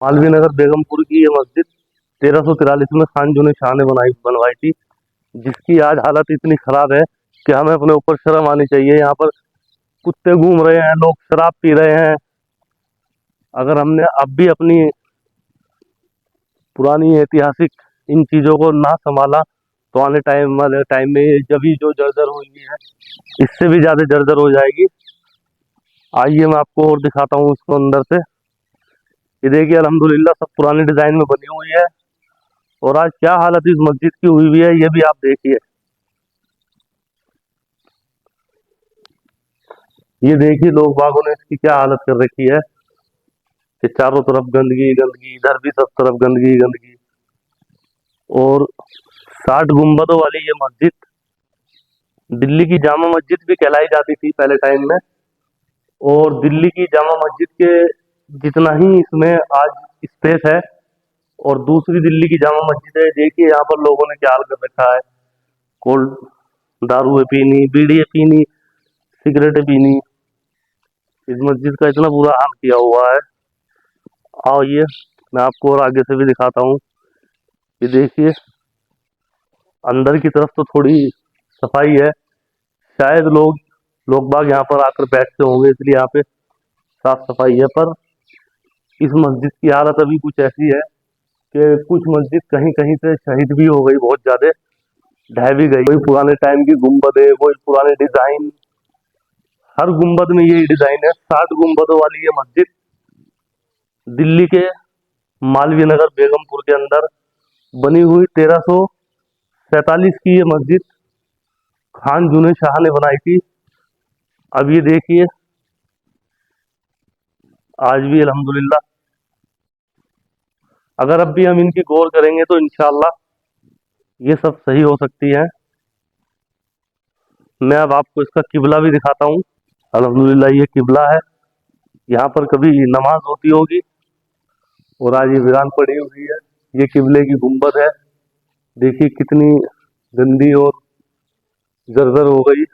मालवीय नगर बेगमपुर की ये मस्जिद 1343 में खान जून शाह ने बनवाई थी, जिसकी आज हालत इतनी खराब है कि हमें अपने ऊपर शर्म आनी चाहिए। यहाँ पर कुत्ते घूम रहे हैं, लोग शराब पी रहे हैं। अगर हमने अब भी अपनी पुरानी ऐतिहासिक इन चीजों को ना संभाला तो आने टाइम वाले टाइम में ये जब जो जर्जर हुई है इससे भी ज्यादा जर्जर हो जाएगी। आइए मैं आपको और दिखाता हूँ इसको अंदर से। ये देखिए अल्हम्दुलिल्लाह सब पुराने डिजाइन में बनी हुई है, और आज क्या हालत इस मस्जिद की हुई हुई है ये भी आप देखिए। ये देखिए लोग बागों ने इसकी क्या हालत कर रखी है कि चारों तरफ गंदगी गंदगी, इधर भी सब तरफ गंदगी गंदगी। और 60 गुंबदों वाली ये मस्जिद दिल्ली की जामा मस्जिद भी कहलाई जाती थी पहले टाइम में, और दिल्ली की जामा मस्जिद के जितना ही इसमें आज स्पेस है। और दूसरी दिल्ली की जामा मस्जिद है, देखिए यहाँ पर लोगों ने क्या हाल कर रखा है। कोल्ड दारुएं पीनी, बीड़ियाँ पीनी, सिगरेटें पीनी, इस मस्जिद का इतना बुरा हाल किया हुआ है। आओ ये मैं आपको और आगे से भी दिखाता हूँ। ये देखिए अंदर की तरफ तो थोड़ी सफाई है, शायद लोग बाग यहाँ पर आकर बैठते होंगे इसलिए यहाँ पे साफ सफाई है। पर इस मस्जिद की हालत अभी कुछ ऐसी है कि कुछ मस्जिद कहीं कहीं से शहीद भी हो गई, बहुत ज्यादा ढह भी गई। कोई पुराने टाइम की गुम्बद है, कोई पुराने डिजाइन, हर गुम्बद में यही डिजाइन है। 60 गुम्बदों वाली ये मस्जिद दिल्ली के मालवीय नगर बेगमपुर के अंदर बनी हुई 1347 की ये मस्जिद खान जूने शाह ने बनाई थी। अब ये देखिए आज भी अल्हम्दुलिल्लाह अगर अब भी हम इनकी गौर करेंगे तो इंशाअल्लाह ये सब सही हो सकती है। मैं अब आपको इसका किबला भी दिखाता हूँ। अल्हम्दुलिल्लाह ये किबला है, यहाँ पर कभी नमाज होती होगी और आज ये वीरान पड़ी हुई है। ये किबले की गुंबद है, देखिए कितनी गंदी और जर्जर हो गई।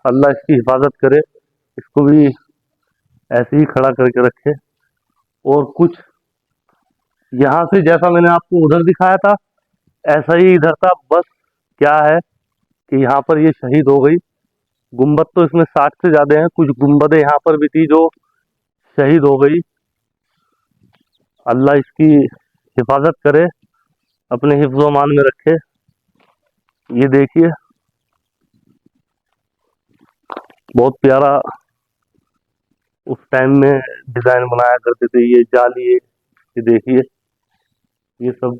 अल्लाह इसकी हिफाजत करे, इसको भी ऐसे ही खड़ा करके रखे। और कुछ यहाँ से जैसा मैंने आपको उधर दिखाया था ऐसा ही इधर था, बस क्या है कि यहाँ पर ये शहीद हो गई। गुंबद तो इसमें 60 से ज्यादा हैं, कुछ गुंबदें यहाँ पर भी थी जो शहीद हो गई। अल्लाह इसकी हिफाजत करे, अपने हिफ्ज़ अमान में रखे। ये देखिए बहुत प्यारा उस टाइम में डिजाइन बनाया करते थे ये जाली। ये देखिए ये सब,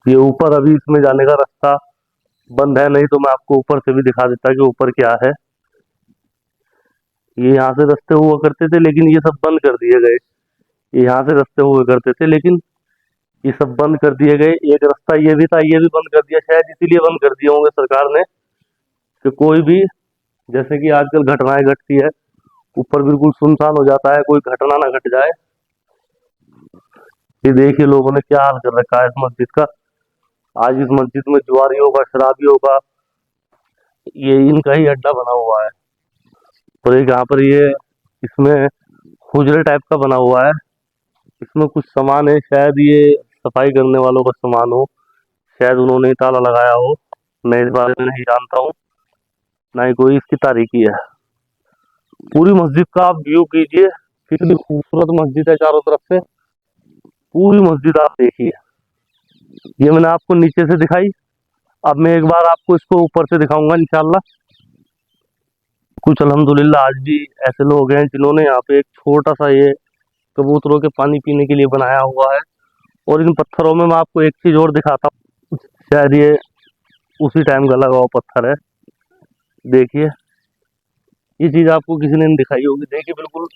ये ऊपर अभी इसमें जाने का रास्ता बंद है, नहीं तो मैं आपको ऊपर से भी दिखा देता कि ऊपर क्या है। ये यहाँ से रास्ते हुआ करते थे लेकिन ये सब बंद कर दिए गए। ये यहाँ से रास्ते हुआ करते थे लेकिन ये सब बंद कर दिए गए। एक रास्ता ये भी था, ये भी बंद कर दिया, शायद इसीलिए बंद कर दिए होंगे सरकार ने कि कोई भी, जैसे कि आजकल घटनाएं घटती है, ऊपर बिल्कुल सुनसान हो जाता है, कोई घटना ना घट जाए। ये देखिए लोगों ने क्या हाल कर रखा है इस मस्जिद का। आज इस मस्जिद में जुआरियों का, शराबियों का, ये इनका ही अड्डा बना हुआ है। और एक यहाँ पर ये इसमें हुजरे टाइप का बना हुआ है, इसमें कुछ सामान है, शायद ये सफाई करने वालों का सामान हो, शायद उन्होंने ही ताला लगाया हो। मैं इस बारे में नहीं जानता हूँ, ना ही कोई इसकी तारीखी है। पूरी मस्जिद का आप व्यू कीजिए, कितनी खूबसूरत मस्जिद है चारों तरफ से। पूरी मस्जिद आप देखिए, ये मैंने आपको नीचे से दिखाई, अब मैं एक बार आपको इसको ऊपर से दिखाऊंगा इंशाल्लाह। कुछ अल्हम्दुलिल्लाह आज भी ऐसे लोग हैं जिन्होंने यहाँ पे एक छोटा सा ये कबूतरों के पानी पीने के लिए बनाया हुआ है। और इन पत्थरों में मैं आपको एक चीज और दिखाता हूँ, शायद ये उसी टाइम का लगा हुआ पत्थर है। देखिए ये चीज आपको किसी ने नहीं दिखाई होगी, देखिए बिल्कुल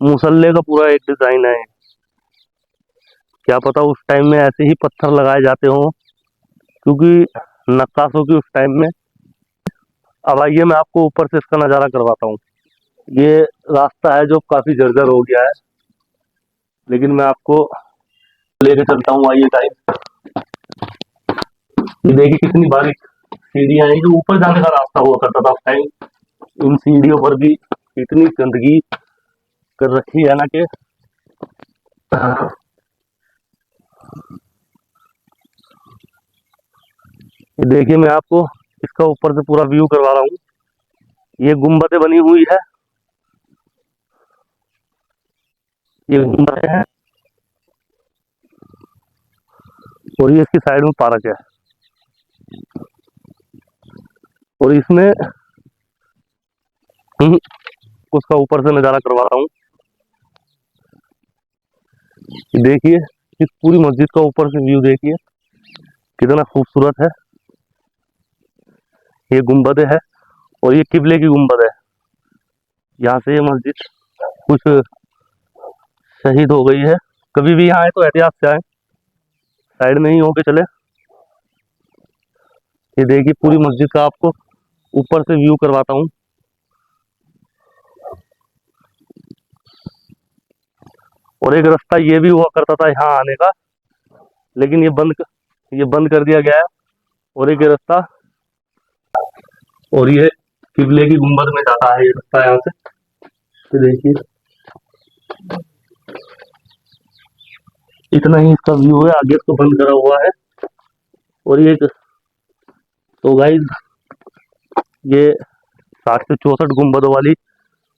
मुसल्ले का पूरा एक डिजाइन है। क्या पता उस टाइम में ऐसे ही पत्थर लगाए जाते हों, क्योंकि नक्काशों की उस टाइम में। अब आइए मैं आपको ऊपर से इसका नज़ारा करवाता हूँ। ये रास्ता है जो काफी जर्जर हो गया है, लेकिन मैं आपको लेके चलता हूँ। आइए गाइस, ये देखिए कितनी बारीक सीढ़ियां हैं, जो ऊपर जाने का रास्ता हुआ करता था उस टाइम। इन सीढ़ियों पर भी इतनी गंदगी, कर रखी है ना कि देखिए मैं आपको इसका ऊपर से पूरा व्यू करवा रहा हूँ। ये गुम्बदें बनी हुई है, ये गुम्बदें हैं और ये इसकी साइड में पार्क है और इसमें उसका ऊपर से नज़ारा करवा रहा हूँ। देखिए इस पूरी मस्जिद का ऊपर से व्यू देखिए कितना खूबसूरत है। ये गुम्बदें है और ये किबले की गुम्बद है। यहाँ से ये मस्जिद कुछ शहीद हो गई है। कभी भी यहाँ आए तो एहतियात से आए, साइड में ही होके चले। ये देखिए पूरी मस्जिद का आपको ऊपर से व्यू करवाता हूँ। और एक रास्ता ये भी हुआ करता था यहाँ आने का, लेकिन ये बंद कर दिया गया है। और एक रास्ता और ये किबले की गुम्बद में जाता है ये रास्ता यहाँ से। तो देखिए इतना ही इसका व्यू है, आगे तो बंद करा हुआ है। और ये तो गाइस ये 60 से 64 गुम्बदों वाली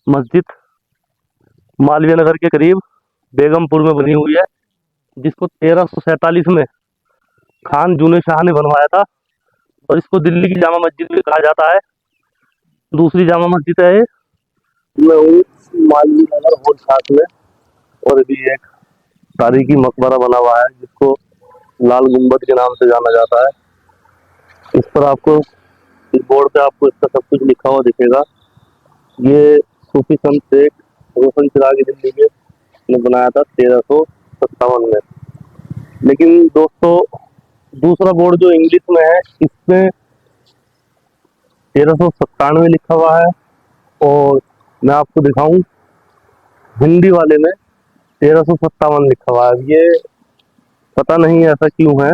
मस्जिद मालवीय नगर के करीब बेगमपुर में बनी हुई है, जिसको 1347 में खान जूने शाह ने बनवाया था। और इसको दिल्ली की जामा मस्जिद भी कहा जाता है। दूसरी जामा मस्जिद है ये, मैं हूँ मालवीय नगर और साथ में। और भी एक तारीखी मकबरा बना हुआ है जिसको लाल गुम्बद के नाम से जाना जाता है। इस पर आपको इस बोर्ड पे आपको इसका सब कुछ लिखा हुआ दिखेगा। ये सूफी संत शेख रोशन चिरागी दिल्ली के ने बनाया था 1357 में। लेकिन दोस्तों दूसरा बोर्ड जो इंग्लिश में है इसमें 1397 लिखा हुआ है। और मैं आपको दिखाऊं हिंदी वाले में 1357 लिखा हुआ है। ये पता नहीं ऐसा क्यों है।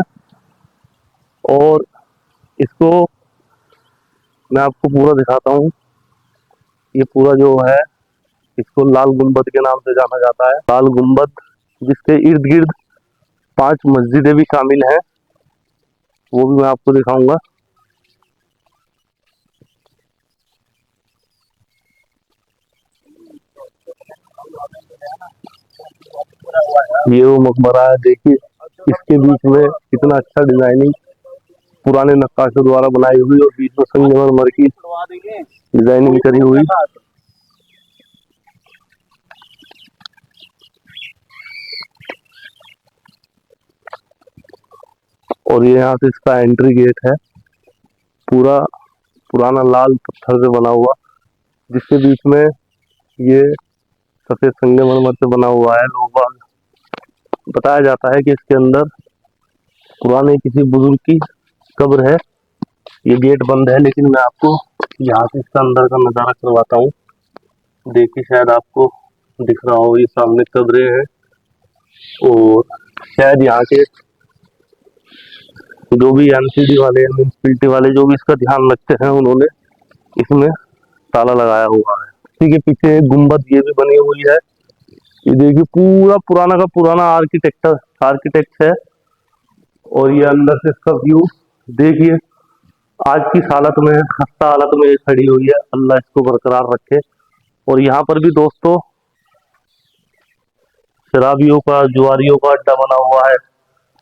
और इसको मैं आपको पूरा दिखाता हूँ। ये पूरा जो है इसको लाल गुम्बद के नाम से जाना जाता है। लाल गुम्बद जिसके इर्द गिर्द 5 मस्जिदें भी शामिल हैं, वो भी मैं आपको दिखाऊंगा। ये वो मकबरा है, देखिए इसके बीच में कितना अच्छा डिजाइनिंग पुराने नक्काशों द्वारा बनाई हुई और बीच में संगमरमर की डिजाइनिंग करी हुई। और ये यहाँ से इसका एंट्री गेट है, पूरा पुराना लाल पत्थर से बना हुआ, जिसके बीच में ये सफेद संगमरमर से बना हुआ है। लोग बताया जाता है कि इसके अंदर पुराने किसी बुजुर्ग की कब्र है। ये गेट बंद है, लेकिन मैं आपको यहाँ से इसका अंदर का नज़ारा करवाता हूँ। देखिए शायद आपको दिख रहा हो, ये सामने कब्रें हैं और शायद यहाँ के जो भी एमसीडी वाले म्यूनसिपैलिटी वाले जो भी इसका ध्यान रखते हैं उन्होंने इसमें ताला लगाया हुआ है। इसी के पीछे एक गुम्बद ये भी बनी हुई है। ये देखिए पूरा पुराना का पुराना आर्किटेक्ट है। और ये अंदर से इसका व्यू देखिए, आज की हालत में खस्ता हालत में ये खड़ी हुई है। अल्लाह इसको बरकरार रखे। और यहाँ पर भी दोस्तों शराबियों का जुआरियों का अड्डा बना हुआ है।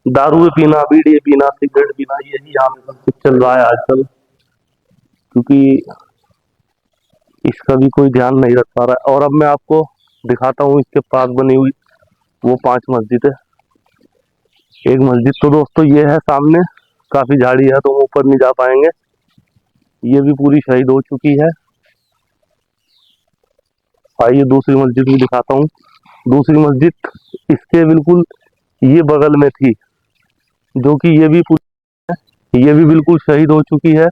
दारू पीना, बीड़ी पीना, सिगरेट पीना, यही यहाँ पे सब कुछ चल रहा है आजकल, क्योंकि इसका भी कोई ध्यान नहीं रख पा रहा है। और अब मैं आपको दिखाता हूँ इसके पास बनी हुई वो 5 मस्जिदें। एक मस्जिद तो दोस्तों ये है सामने, काफी झाड़ी है तो हम ऊपर नहीं जा पाएंगे। ये भी पूरी शहीद हो चुकी है। आइए दूसरी मस्जिद भी दिखाता हूँ। दूसरी मस्जिद इसके बिल्कुल ये बगल में थी, जो कि ये भी बिल्कुल शहीद हो चुकी है।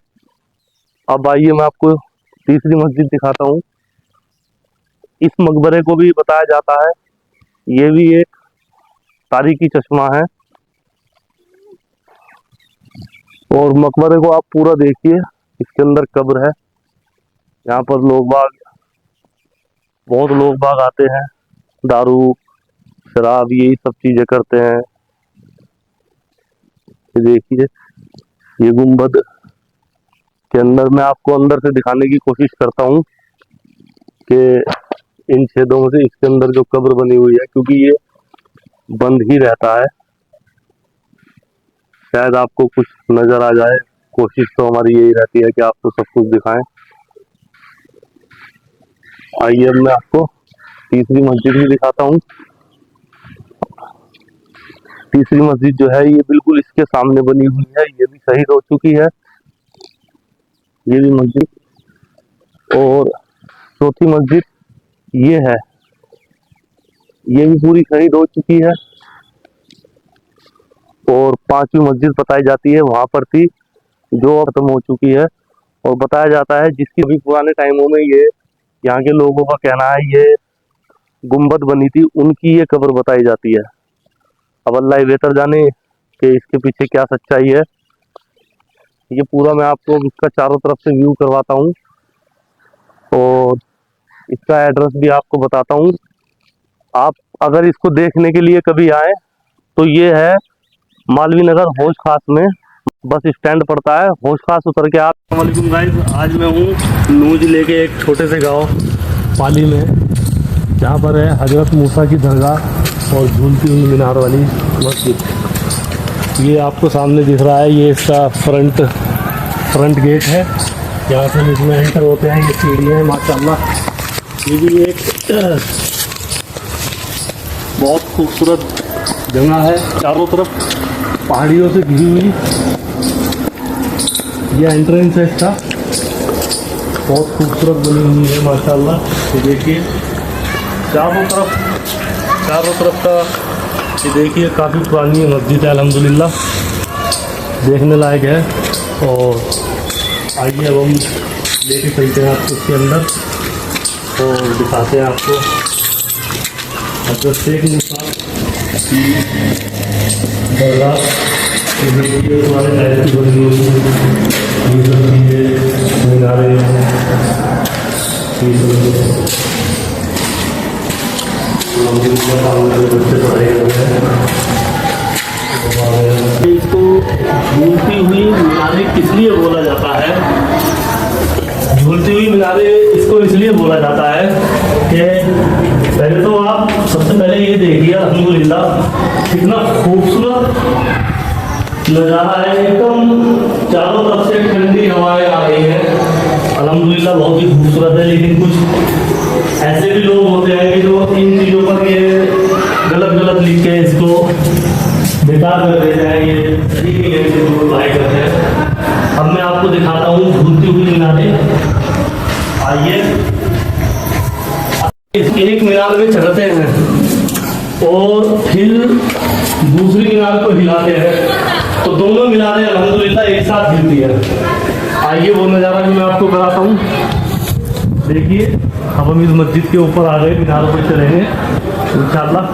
अब आइए मैं आपको तीसरी मस्जिद दिखाता हूँ। इस मकबरे को भी बताया जाता है ये भी एक तारीखी चश्मा है। और मकबरे को आप पूरा देखिए, इसके अंदर कब्र है। यहाँ पर बहुत लोग बाग आते हैं दारू शराब यही सब चीजें करते हैं। ये देखिए, ये गुंबद के अंदर मैं आपको अंदर से दिखाने की कोशिश करता हूँ कि इन छेदों में से इसके अंदर जो कब्र बनी हुई है, क्योंकि ये बंद ही रहता है, शायद आपको कुछ नजर आ जाए। कोशिश तो हमारी यही रहती है कि आपको सब कुछ दिखाएं। आइए अब मैं आपको तीसरी मस्जिद भी दिखाता हूँ। तीसरी मस्जिद जो है ये बिल्कुल इसके सामने बनी हुई है, ये भी शहीद हो चुकी है, ये भी मस्जिद। और चौथी मस्जिद ये है, ये भी पूरी शहीद हो चुकी है। और पांचवी मस्जिद बताई जाती है वहां पर थी, जो खत्म हो चुकी है। और बताया जाता है जिसकी भी पुराने टाइमों में ये यहाँ के लोगों का कहना है ये गुंबद बनी थी, उनकी ये कब्र बताई जाती है। अब अल्लाह ही बेहतर जाने कि इसके पीछे क्या सच्चाई है। ये पूरा मैं आपको इसका चारों तरफ से व्यू करवाता हूँ और इसका एड्रेस भी आपको बताता हूँ। आप अगर इसको देखने के लिए कभी आए तो ये है मालवीय नगर होश खास में, बस स्टैंड पड़ता है, होश खास उतर के आप। अस्सलाम गाइस, आज मैं हूँ नूज लेके एक छोटे से गांव पाली में, जहाँ पर है हजरत मूसा की दरगाह और झूलती हुई मीनार वाली मस्जिद। ये आपको सामने दिख रहा है, ये इसका फ्रंट गेट है, यहाँ से इसमें एंटर होते हैं। ये सीढ़ियाँ हैं माशाल्लाह। ये भी एक बहुत खूबसूरत जगह है, चारों तरफ पहाड़ियों से घिरी हुई। ये एंट्रेंस है इसका, बहुत खूबसूरत बनी हुई है माशाल्लाह। ये देखिए चारों तरफ का, ये देखिए काफ़ी पुरानी मस्जिद है अल्हम्दुलिल्लाह, देखने लायक है। और आइए अब हम लेके चलते हैं आपको इसके अंदर और दिखाते हैं आपको हज़रत शेख मूसा की दरगाह। ये देखिए पुराने टाइप की बनी हुई ये सब चीज़ें, मीनारे, बच्चे पढ़े हुए हैं। इसको झूलती हुई मीनारे किस लिए बोला जाता है? झूलती हुई मीनारे इसको इसलिए बोला जाता है कि पहले तो आप सबसे पहले ये देखिए अल्हम्दुलिल्लाह कितना खूबसूरत नज़ारा है, एकदम चारों तरफ से ठंडी हवाएं आ रही हैं अल्हम्दुलिल्लाह, बहुत ही खूबसूरत है। लेकिन कुछ ऐसे भी लोग होते हैं कि जो इन चीज़ों पर ये गलत लिख के इसको बेकार कर देते हैं, ये सही नहीं है, इसको बाय करते हैं। अब मैं आपको दिखाता हूँ झूलती हुई मीनारें। आइए, एक मीनार में चढ़ते हैं और फिर दूसरी मीनार को हिलाते हैं, तो दोनों मीनारें अल्हम्दुलिल्लाह एक साथ हिलती है। आइए वो नज़ारा भी मैं आपको कराता हूँ। देखिए अब हम इस मस्जिद के ऊपर आ गए, मीनारों पर चलेंगे इंशाअल्लाह।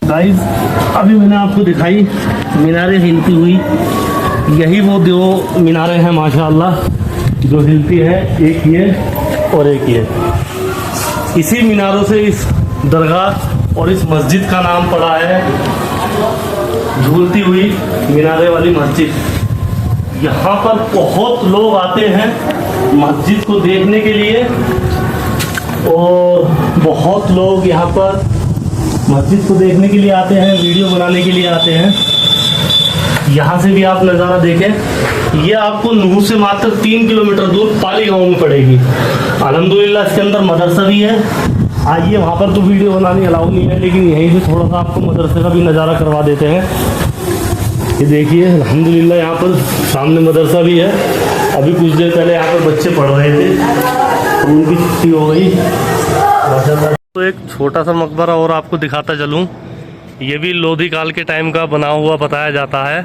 गाइस अभी मैंने आपको दिखाई मीनारें हिलती हुई, यही वो दो मीनारें हैं माशाअल्लाह जो हिलती है, एक ये और एक ये। इसी मीनारों से इस दरगाह और इस मस्जिद का नाम पड़ा है झूलती हुई मीनारे वाली मस्जिद। यहाँ पर बहुत लोग आते हैं मस्जिद को देखने के लिए और बहुत लोग यहाँ पर मस्जिद को देखने के लिए आते हैं, वीडियो बनाने के लिए आते हैं। यहाँ से भी आप नज़ारा देखें, ये आपको नूह से मात्र 3 किलोमीटर दूर पाली गांव में पड़ेगी। अल्हम्दुलिल्लाह इसके अंदर मदरसा भी है। आइए, वहाँ पर तो वीडियो बनानी अलाउ नहीं है, लेकिन यहीं से थोड़ा सा आपको मदरसे का भी नज़ारा करवा देते हैं। ये देखिए अल्हम्दुलिल्लाह यहाँ पर सामने मदरसा भी है। अभी कुछ देर पहले यहाँ पर बच्चे पढ़ रहे थे, तो उनकी छुट्टी हो गई माशाअल्लाह। तो एक छोटा सा मकबरा और आपको दिखाता चलूँ, ये भी लोधी काल के टाइम का बना हुआ बताया जाता है।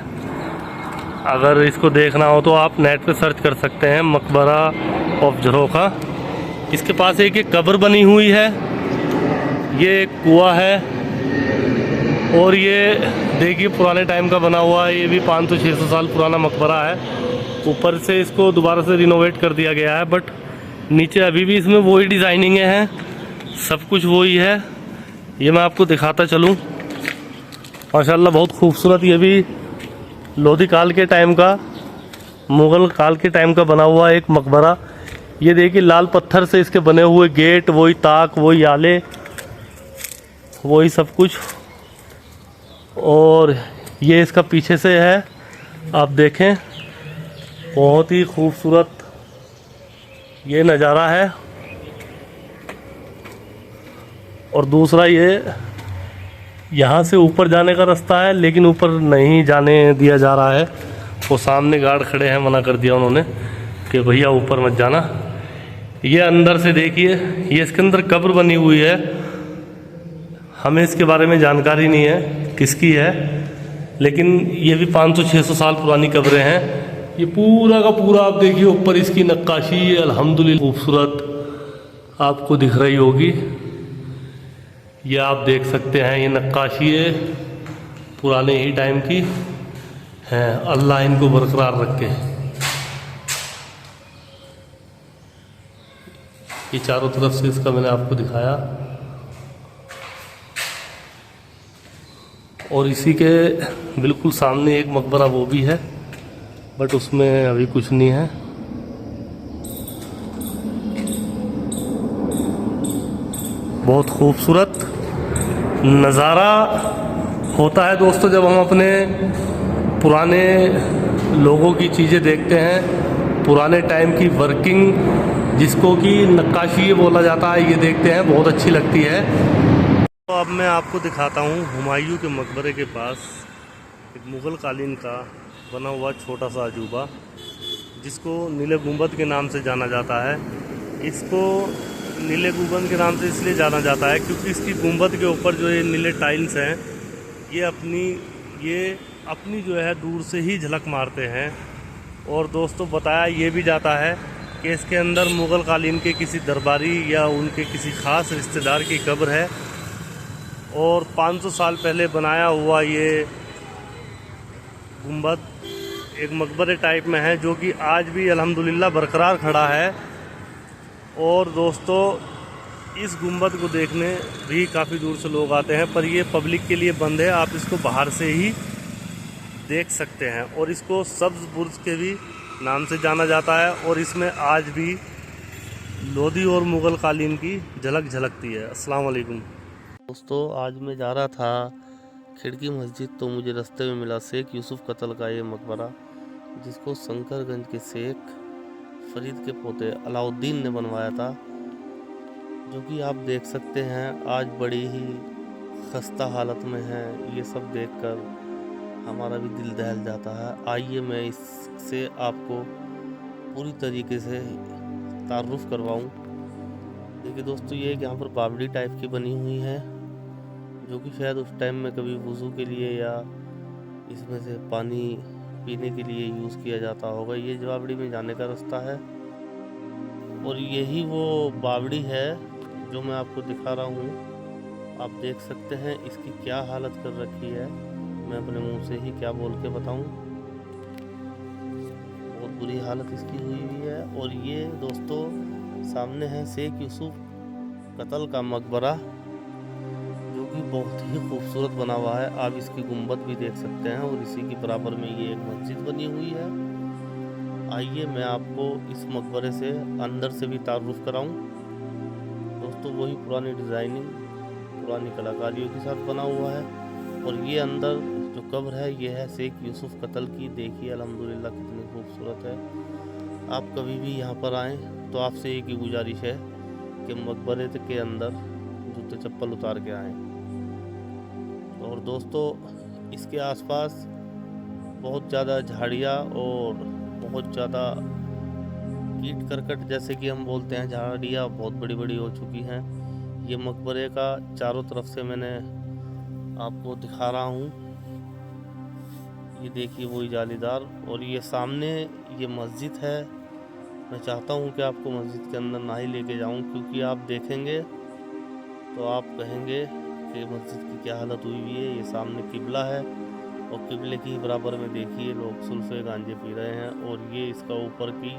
अगर इसको देखना हो तो आप नेट पे सर्च कर सकते हैं, मकबरा ऑफ झरोखा। इसके पास एक कब्र बनी हुई है, ये एक कुआं है, और ये देखिए पुराने टाइम का बना हुआ है। ये भी 500-600 साल पुराना मकबरा है। ऊपर से इसको दोबारा से रिनोवेट कर दिया गया है, बट नीचे अभी भी इसमें वही डिज़ाइनिंगें हैं, सब कुछ वही है। ये मैं आपको दिखाता चलूँ। माशाल्लाह बहुत खूबसूरत, ये भी लोधी काल के टाइम का, मुग़ल काल के टाइम का बना हुआ एक मकबरा। ये देखिए लाल पत्थर से इसके बने हुए गेट, वही ताक, वही आले, वही सब कुछ। और ये इसका पीछे से है, आप देखें, बहुत ही खूबसूरत ये नज़ारा है। और दूसरा ये यहाँ से ऊपर जाने का रास्ता है, लेकिन ऊपर नहीं जाने दिया जा रहा है। वो सामने गार्ड खड़े हैं, मना कर दिया उन्होंने कि भैया ऊपर मत जाना। ये अंदर से देखिए, ये इसके अंदर कब्र बनी हुई है। हमें इसके बारे में जानकारी नहीं है किसकी है, लेकिन ये भी 500-600 साल पुरानी कब्रें हैं। ये पूरा का पूरा आप देखिए, ऊपर इसकी नक्काशी अल्हम्दुलिल्लाह खूबसूरत आपको दिख रही होगी। ये आप देख सकते हैं, ये नक्काशी है पुराने ही टाइम की है। अल्लाह इनको बरकरार रखे। ये चारों तरफ से इसका मैंने आपको दिखाया। और इसी के बिल्कुल सामने एक मकबरा वो भी है, बट उसमें अभी कुछ नहीं है। बहुत खूबसूरत नज़ारा होता है दोस्तों जब हम अपने पुराने लोगों की चीज़ें देखते हैं, पुराने टाइम की वर्किंग जिसको कि नक्काशी ये बोला जाता है, ये देखते हैं, बहुत अच्छी लगती है। तो अब मैं आपको दिखाता हूँ हुमायूं के मकबरे के पास एक मुग़ल कालीन का बना हुआ छोटा सा अजूबा, जिसको नीले गुंबद के नाम से जाना जाता है। इसको नीले गुंबद के नाम से इसलिए जाना जाता है क्योंकि इसकी गुंबद के ऊपर जो ये नीले टाइल्स हैं, ये अपनी जो है दूर से ही झलक मारते हैं। और दोस्तों बताया ये भी जाता है कि इसके अंदर मुग़ल कालीन के किसी दरबारी या उनके किसी ख़ास रिश्तेदार की कब्र है। और 500 साल पहले बनाया हुआ ये गुंबद एक मकबरे टाइप में है, जो कि आज भी अल्हम्दुलिल्लाह बरकरार खड़ा है। और दोस्तों इस गुंबद को देखने भी काफ़ी दूर से लोग आते हैं, पर ये पब्लिक के लिए बंद है, आप इसको बाहर से ही देख सकते हैं। और इसको सब्ज़ बुर्ज के भी नाम से जाना जाता है, और इसमें आज भी लोधी और मुग़ल कालीन की झलक झलकती है। अस्सलाम वालेकुम दोस्तों, आज मैं जा रहा था खिड़की मस्जिद, तो मुझे रास्ते में मिला शेख यूसुफ कत्ल का ये मकबरा, जिसको शंकरगंज के शेख फरीद के पोते अलाउद्दीन ने बनवाया था, जो कि आप देख सकते हैं आज बड़ी ही खस्ता हालत में है। ये सब देखकर हमारा भी दिल दहल जाता है। आइए मैं इससे आपको पूरी तरीके से तारुफ करवाऊं। देखिए दोस्तों, ये यहाँ पर बावड़ी टाइप की बनी हुई है, जो कि शायद उस टाइम में कभी वज़ू के लिए या इसमें से पानी पीने के लिए यूज़ किया जाता होगा। ये बावड़ी में जाने का रास्ता है, और यही वो बावड़ी है जो मैं आपको दिखा रहा हूँ। आप देख सकते हैं इसकी क्या हालत कर रखी है, मैं अपने मुंह से ही क्या बोल के बताऊँ। बहुत बुरी हालत इसकी हुई हुई है। और ये दोस्तों सामने है शेख यूसुफ कत्ल का मकबरा, जो कि बहुत ही खूबसूरत बना हुआ है। आप इसकी गुंबद भी देख सकते हैं, और इसी के बराबर में ये एक मस्जिद बनी हुई है। आइए मैं आपको इस मकबरे से अंदर से भी तारुफ कराऊं। दोस्तों वही पुरानी डिज़ाइनिंग, पुरानी कलाकारियों के साथ बना हुआ है। और ये अंदर जो कब्र है, ये है शेख यूसुफ कत्ल की। देखिए अल्हम्दुलिल्लाह कितनी खूबसूरत है। आप कभी भी यहाँ पर आएँ तो आपसे एक ही गुजारिश है कि मकबरे के अंदर जूते चप्पल उतार के आएँ। और दोस्तों इसके आसपास बहुत ज़्यादा झाड़ियाँ और बहुत ज़्यादा कीट करकट, जैसे कि हम बोलते हैं, झाड़ियाँ बहुत बड़ी बड़ी हो चुकी हैं। ये मकबरे का चारों तरफ से मैंने आपको दिखा रहा हूँ। ये देखिए वही जालीदार। और ये सामने ये मस्जिद है। मैं चाहता हूँ कि आपको मस्जिद के अंदर ना ही लेके जाऊँ, क्योंकि आप देखेंगे तो आप कहेंगे कि मस्जिद की क्या हालत हुई हुई है। ये सामने किबला है और किबले की बराबर में देखिए लोग सुल्फे गांजे पी रहे हैं। और ये इसका ऊपर की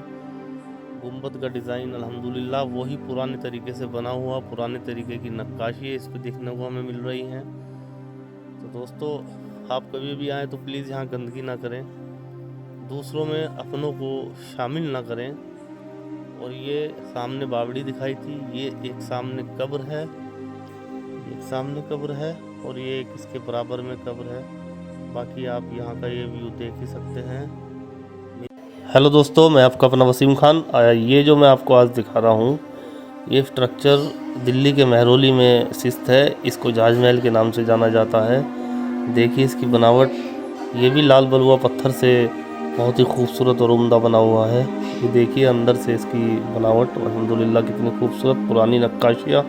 गुंबद का डिज़ाइन अल्हम्दुलिल्लाह वही पुराने तरीके से बना हुआ, पुराने तरीके की नक्काशी इस पर देखने को हमें मिल रही हैं। तो दोस्तों, आप कभी भी आएँ तो प्लीज़ यहाँ गंदगी ना करें, दूसरों में अपनों को शामिल ना करें। और ये सामने बावड़ी दिखाई थी, ये एक सामने कब्र है, एक सामने कब्र है और ये एक इसके बराबर में कब्र है। बाकी आप यहाँ का ये व्यू देख ही सकते हैं। हेलो दोस्तों, मैं आपका अपना वसीम खान। ये जो मैं आपको आज दिखा रहा हूँ, ये स्ट्रक्चर दिल्ली के महरौली में स्थित है। इसको जहाज महल के नाम से जाना जाता है। देखिए इसकी बनावट, ये भी लाल बलुआ पत्थर से बहुत ही खूबसूरत और उम्दा बना हुआ है। ये देखिए अंदर से इसकी बनावट अल्हम्दुलिल्लाह कितनी खूबसूरत, पुरानी नक्काशियाँ,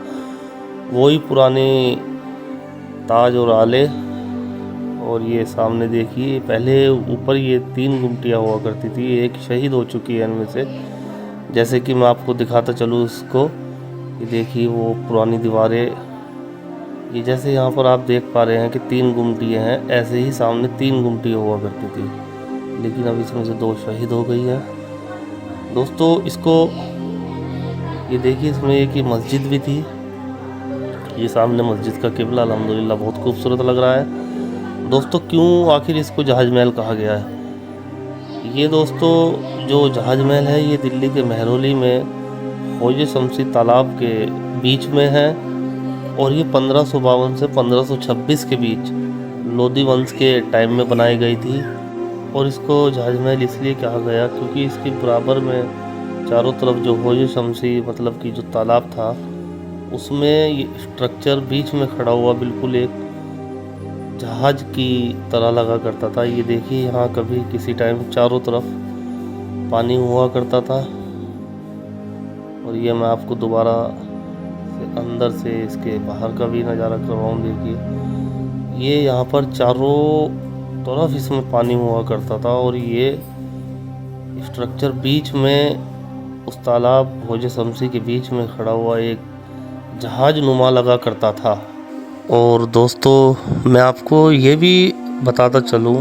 वही पुराने ताज और आले। और ये सामने देखिए, पहले ऊपर ये 3 गुमटियाँ हुआ करती थी, एक शहीद हो चुकी है इनमें से। जैसे कि मैं आपको दिखाता चलूँ इसको, ये देखिए वो पुरानी दीवारें। ये जैसे यहाँ पर आप देख पा रहे हैं कि 3 गुमटियाँ हैं, ऐसे ही सामने 3 गुमटियाँ हुआ करती थी, लेकिन अब इसमें से 2 शहीद हो गई हैं। दोस्तों इसको ये देखिए, इसमें एक ये मस्जिद भी थी। ये सामने मस्जिद का किबला अल्हम्दुलिल्लाह बहुत खूबसूरत लग रहा है। दोस्तों क्यों आखिर इसको जहाज महल कहा गया है? ये दोस्तों जो जहाज महल है, ये दिल्ली के महरौली में ख्वाजा शमसी तालाब के बीच में है। और ये 1552 से 1526 के बीच लोधी वंश के टाइम में बनाई गई थी। और इसको जहाज महल इसलिए कहा गया क्योंकि इसके बराबर में चारों तरफ जो ख्वाजा शमसी मतलब कि जो तालाब था, उसमें ये स्ट्रक्चर बीच में खड़ा हुआ बिल्कुल एक जहाज की तरह लगा करता था। ये देखिए यहाँ कभी किसी टाइम चारों तरफ पानी हुआ करता था। और ये मैं आपको दोबारा से अंदर से इसके बाहर का भी नज़ारा करवाऊँ। देखिए ये यहाँ पर चारों तरफ इसमें पानी हुआ करता था। और ये स्ट्रक्चर बीच में उस तालाब ख्वाजा शमसी के बीच में खड़ा हुआ एक जहाज नुमा लगा करता था। और दोस्तों मैं आपको ये भी बताता चलूँ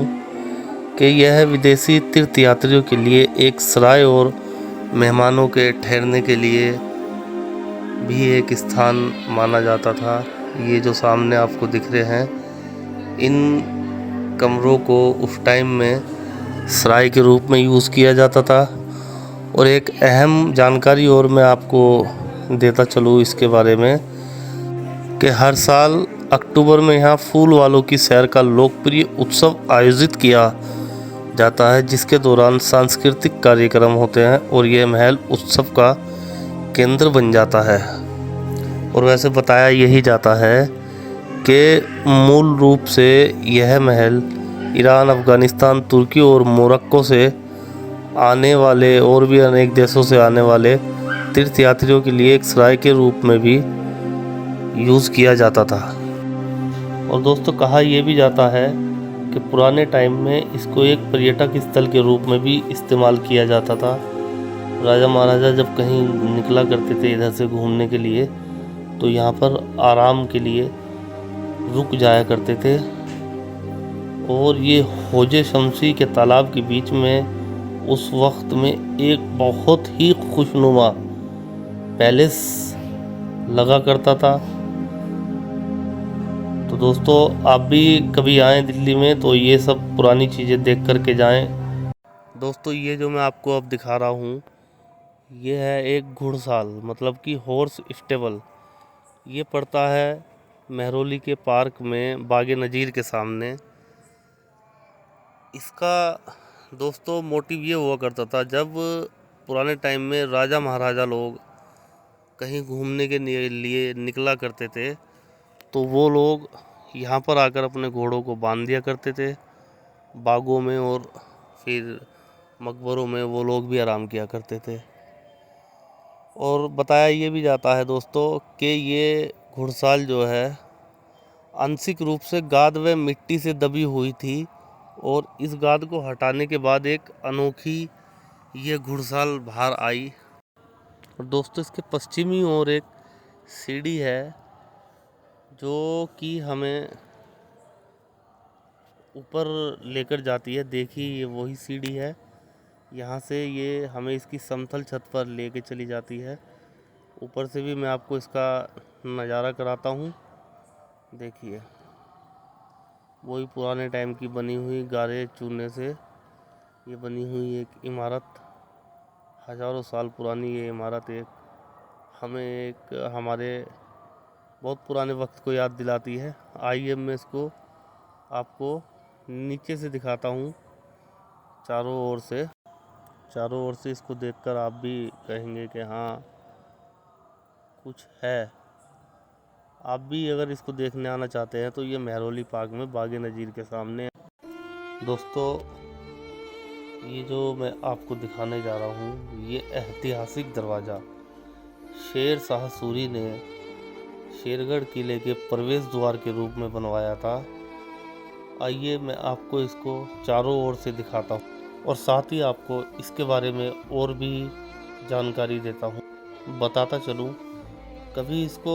कि यह विदेशी तीर्थयात्रियों के लिए एक सराय और मेहमानों के ठहरने के लिए भी एक स्थान माना जाता था। ये जो सामने आपको दिख रहे हैं, इन कमरों को उस टाइम में सराय के रूप में यूज़ किया जाता था। और एक अहम जानकारी और मैं आपको देता चलूँ इसके बारे में कि हर साल अक्टूबर में यहाँ फूल वालों की सैर का लोकप्रिय उत्सव आयोजित किया जाता है, जिसके दौरान सांस्कृतिक कार्यक्रम होते हैं और यह महल उत्सव का केंद्र बन जाता है। और वैसे बताया यही जाता है कि मूल रूप से यह महल ईरान, अफ़गानिस्तान, तुर्की और मोरक्को से आने वाले और भी अनेक देशों से आने वाले तीर्थयात्रियों के लिए एक सराय के रूप में भी यूज़ किया जाता था। और दोस्तों कहा यह भी जाता है कि पुराने टाइम में इसको एक पर्यटक स्थल के रूप में भी इस्तेमाल किया जाता था। राजा महाराजा जब कहीं निकला करते थे इधर से घूमने के लिए, तो यहाँ पर आराम के लिए रुक जाया करते थे। और ये ख्वाजा शमसी के तालाब के बीच में उस वक्त में एक बहुत ही खुशनुमा पैलेस लगा करता था। तो दोस्तों आप भी कभी आएँ दिल्ली में तो ये सब पुरानी चीज़ें देख कर के जाएँ। दोस्तों ये जो मैं आपको अब दिखा रहा हूँ, ये है एक घुड़साल मतलब कि हॉर्स स्टेबल। ये पड़ता है महरौली के पार्क में बागे नज़ीर के सामने। इसका दोस्तों मोटिव ये हुआ करता था, जब पुराने टाइम में राजा महाराजा लोग कहीं घूमने के लिए निकला करते थे, तो वो लोग यहाँ पर आकर अपने घोड़ों को बांध दिया करते थे बागों में, और फिर मकबरों में वो लोग भी आराम किया करते थे। और बताया ये भी जाता है दोस्तों कि ये घुड़साल जो है आंशिक रूप से गाद व मिट्टी से दबी हुई थी, और इस गाद को हटाने के बाद एक अनोखी ये घुड़साल बाहर आई। और दोस्तों इसके पश्चिमी ओर एक सीढ़ी है जो कि हमें ऊपर लेकर जाती है। देखिए ये वही सीढ़ी है, यहाँ से ये हमें इसकी समतल छत पर लेके चली जाती है। ऊपर से भी मैं आपको इसका नज़ारा कराता हूँ। देखिए वही पुराने टाइम की बनी हुई गारे चूने से ये बनी हुई एक इमारत, हज़ारों साल पुरानी ये इमारत हमें एक हमारे बहुत पुराने वक्त को याद दिलाती है। आइए मैं इसको आपको नीचे से दिखाता हूँ, चारों ओर से इसको देखकर आप भी कहेंगे कि हाँ कुछ है। आप भी अगर इसको देखने आना चाहते हैं तो ये महरौली पार्क में बागे नज़ीर के सामने है। दोस्तों ये जो मैं आपको दिखाने जा रहा हूँ ये ऐतिहासिक दरवाज़ा शेर शाह सूरी ने शेरगढ़ किले के प्रवेश द्वार के रूप में बनवाया था। आइए मैं आपको इसको चारों ओर से दिखाता हूँ और साथ ही आपको इसके बारे में और भी जानकारी देता हूँ, बताता चलूँ। कभी इसको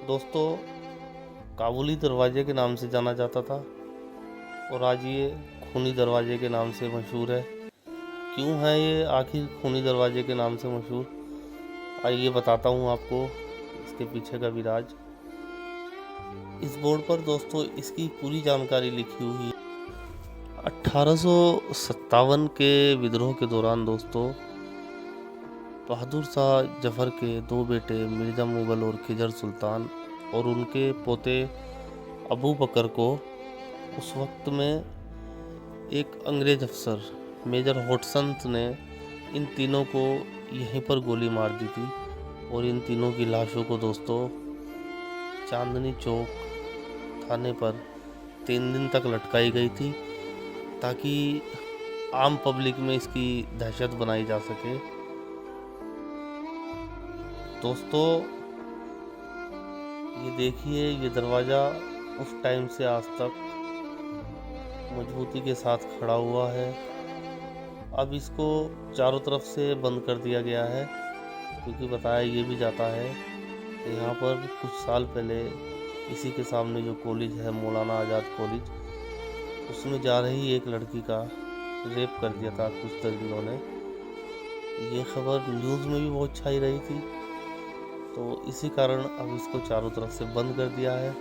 दोस्तों काबुली दरवाजे के नाम से जाना जाता था और आज ये खूनी दरवाजे के नाम से मशहूर है। क्यों है ये आखिर खूनी दरवाजे के नाम से मशहूर, आइए बताता हूँ आपको इसके पीछे का भी राज। इस बोर्ड पर दोस्तों इसकी पूरी जानकारी लिखी हुई है। 1857 के विद्रोह के दौरान दोस्तों बहादुर शाह जफर के दो बेटे मिर्ज़ा मुगल और खिजर सुल्तान और उनके पोते अबू बकर को उस वक्त में एक अंग्रेज अफसर मेजर हॉटसन्स ने इन तीनों को यहीं पर गोली मार दी थी और इन तीनों की लाशों को दोस्तों चांदनी चौक थाने पर 3 दिन तक लटकाई गई थी ताकि आम पब्लिक में इसकी दहशत बनाई जा सके। दोस्तों ये देखिए ये दरवाज़ा उस टाइम से आज तक मजबूती के साथ खड़ा हुआ है। अब इसको चारों तरफ से बंद कर दिया गया है क्योंकि बताया ये भी जाता है कि यहाँ पर कुछ साल पहले इसी के सामने जो कॉलेज है मौलाना आज़ाद कॉलेज, उसमें जा रही एक लड़की का रेप कर दिया था कुछ दर्जनों ने। ये खबर न्यूज़ में भी बहुत छाई रही थी, तो इसी कारण अब इसको चारों तरफ से बंद कर दिया है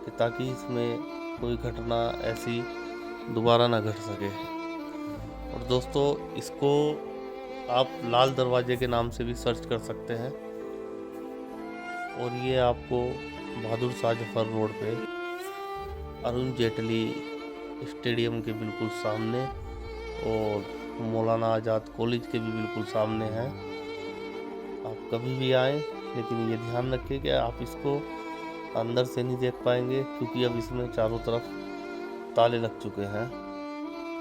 कि ताकि इसमें कोई घटना ऐसी दोबारा ना घट सके। और दोस्तों इसको आप लाल दरवाजे के नाम से भी सर्च कर सकते हैं और ये आपको बहादुर शाह जफर रोड पे अरुण जेटली स्टेडियम के बिल्कुल सामने और मौलाना आज़ाद कॉलेज के भी बिल्कुल सामने है। आप कभी भी आएँ, लेकिन ये ध्यान रखें कि आप इसको अंदर से नहीं देख पाएंगे क्योंकि अब इसमें चारों तरफ ताले लग चुके हैं।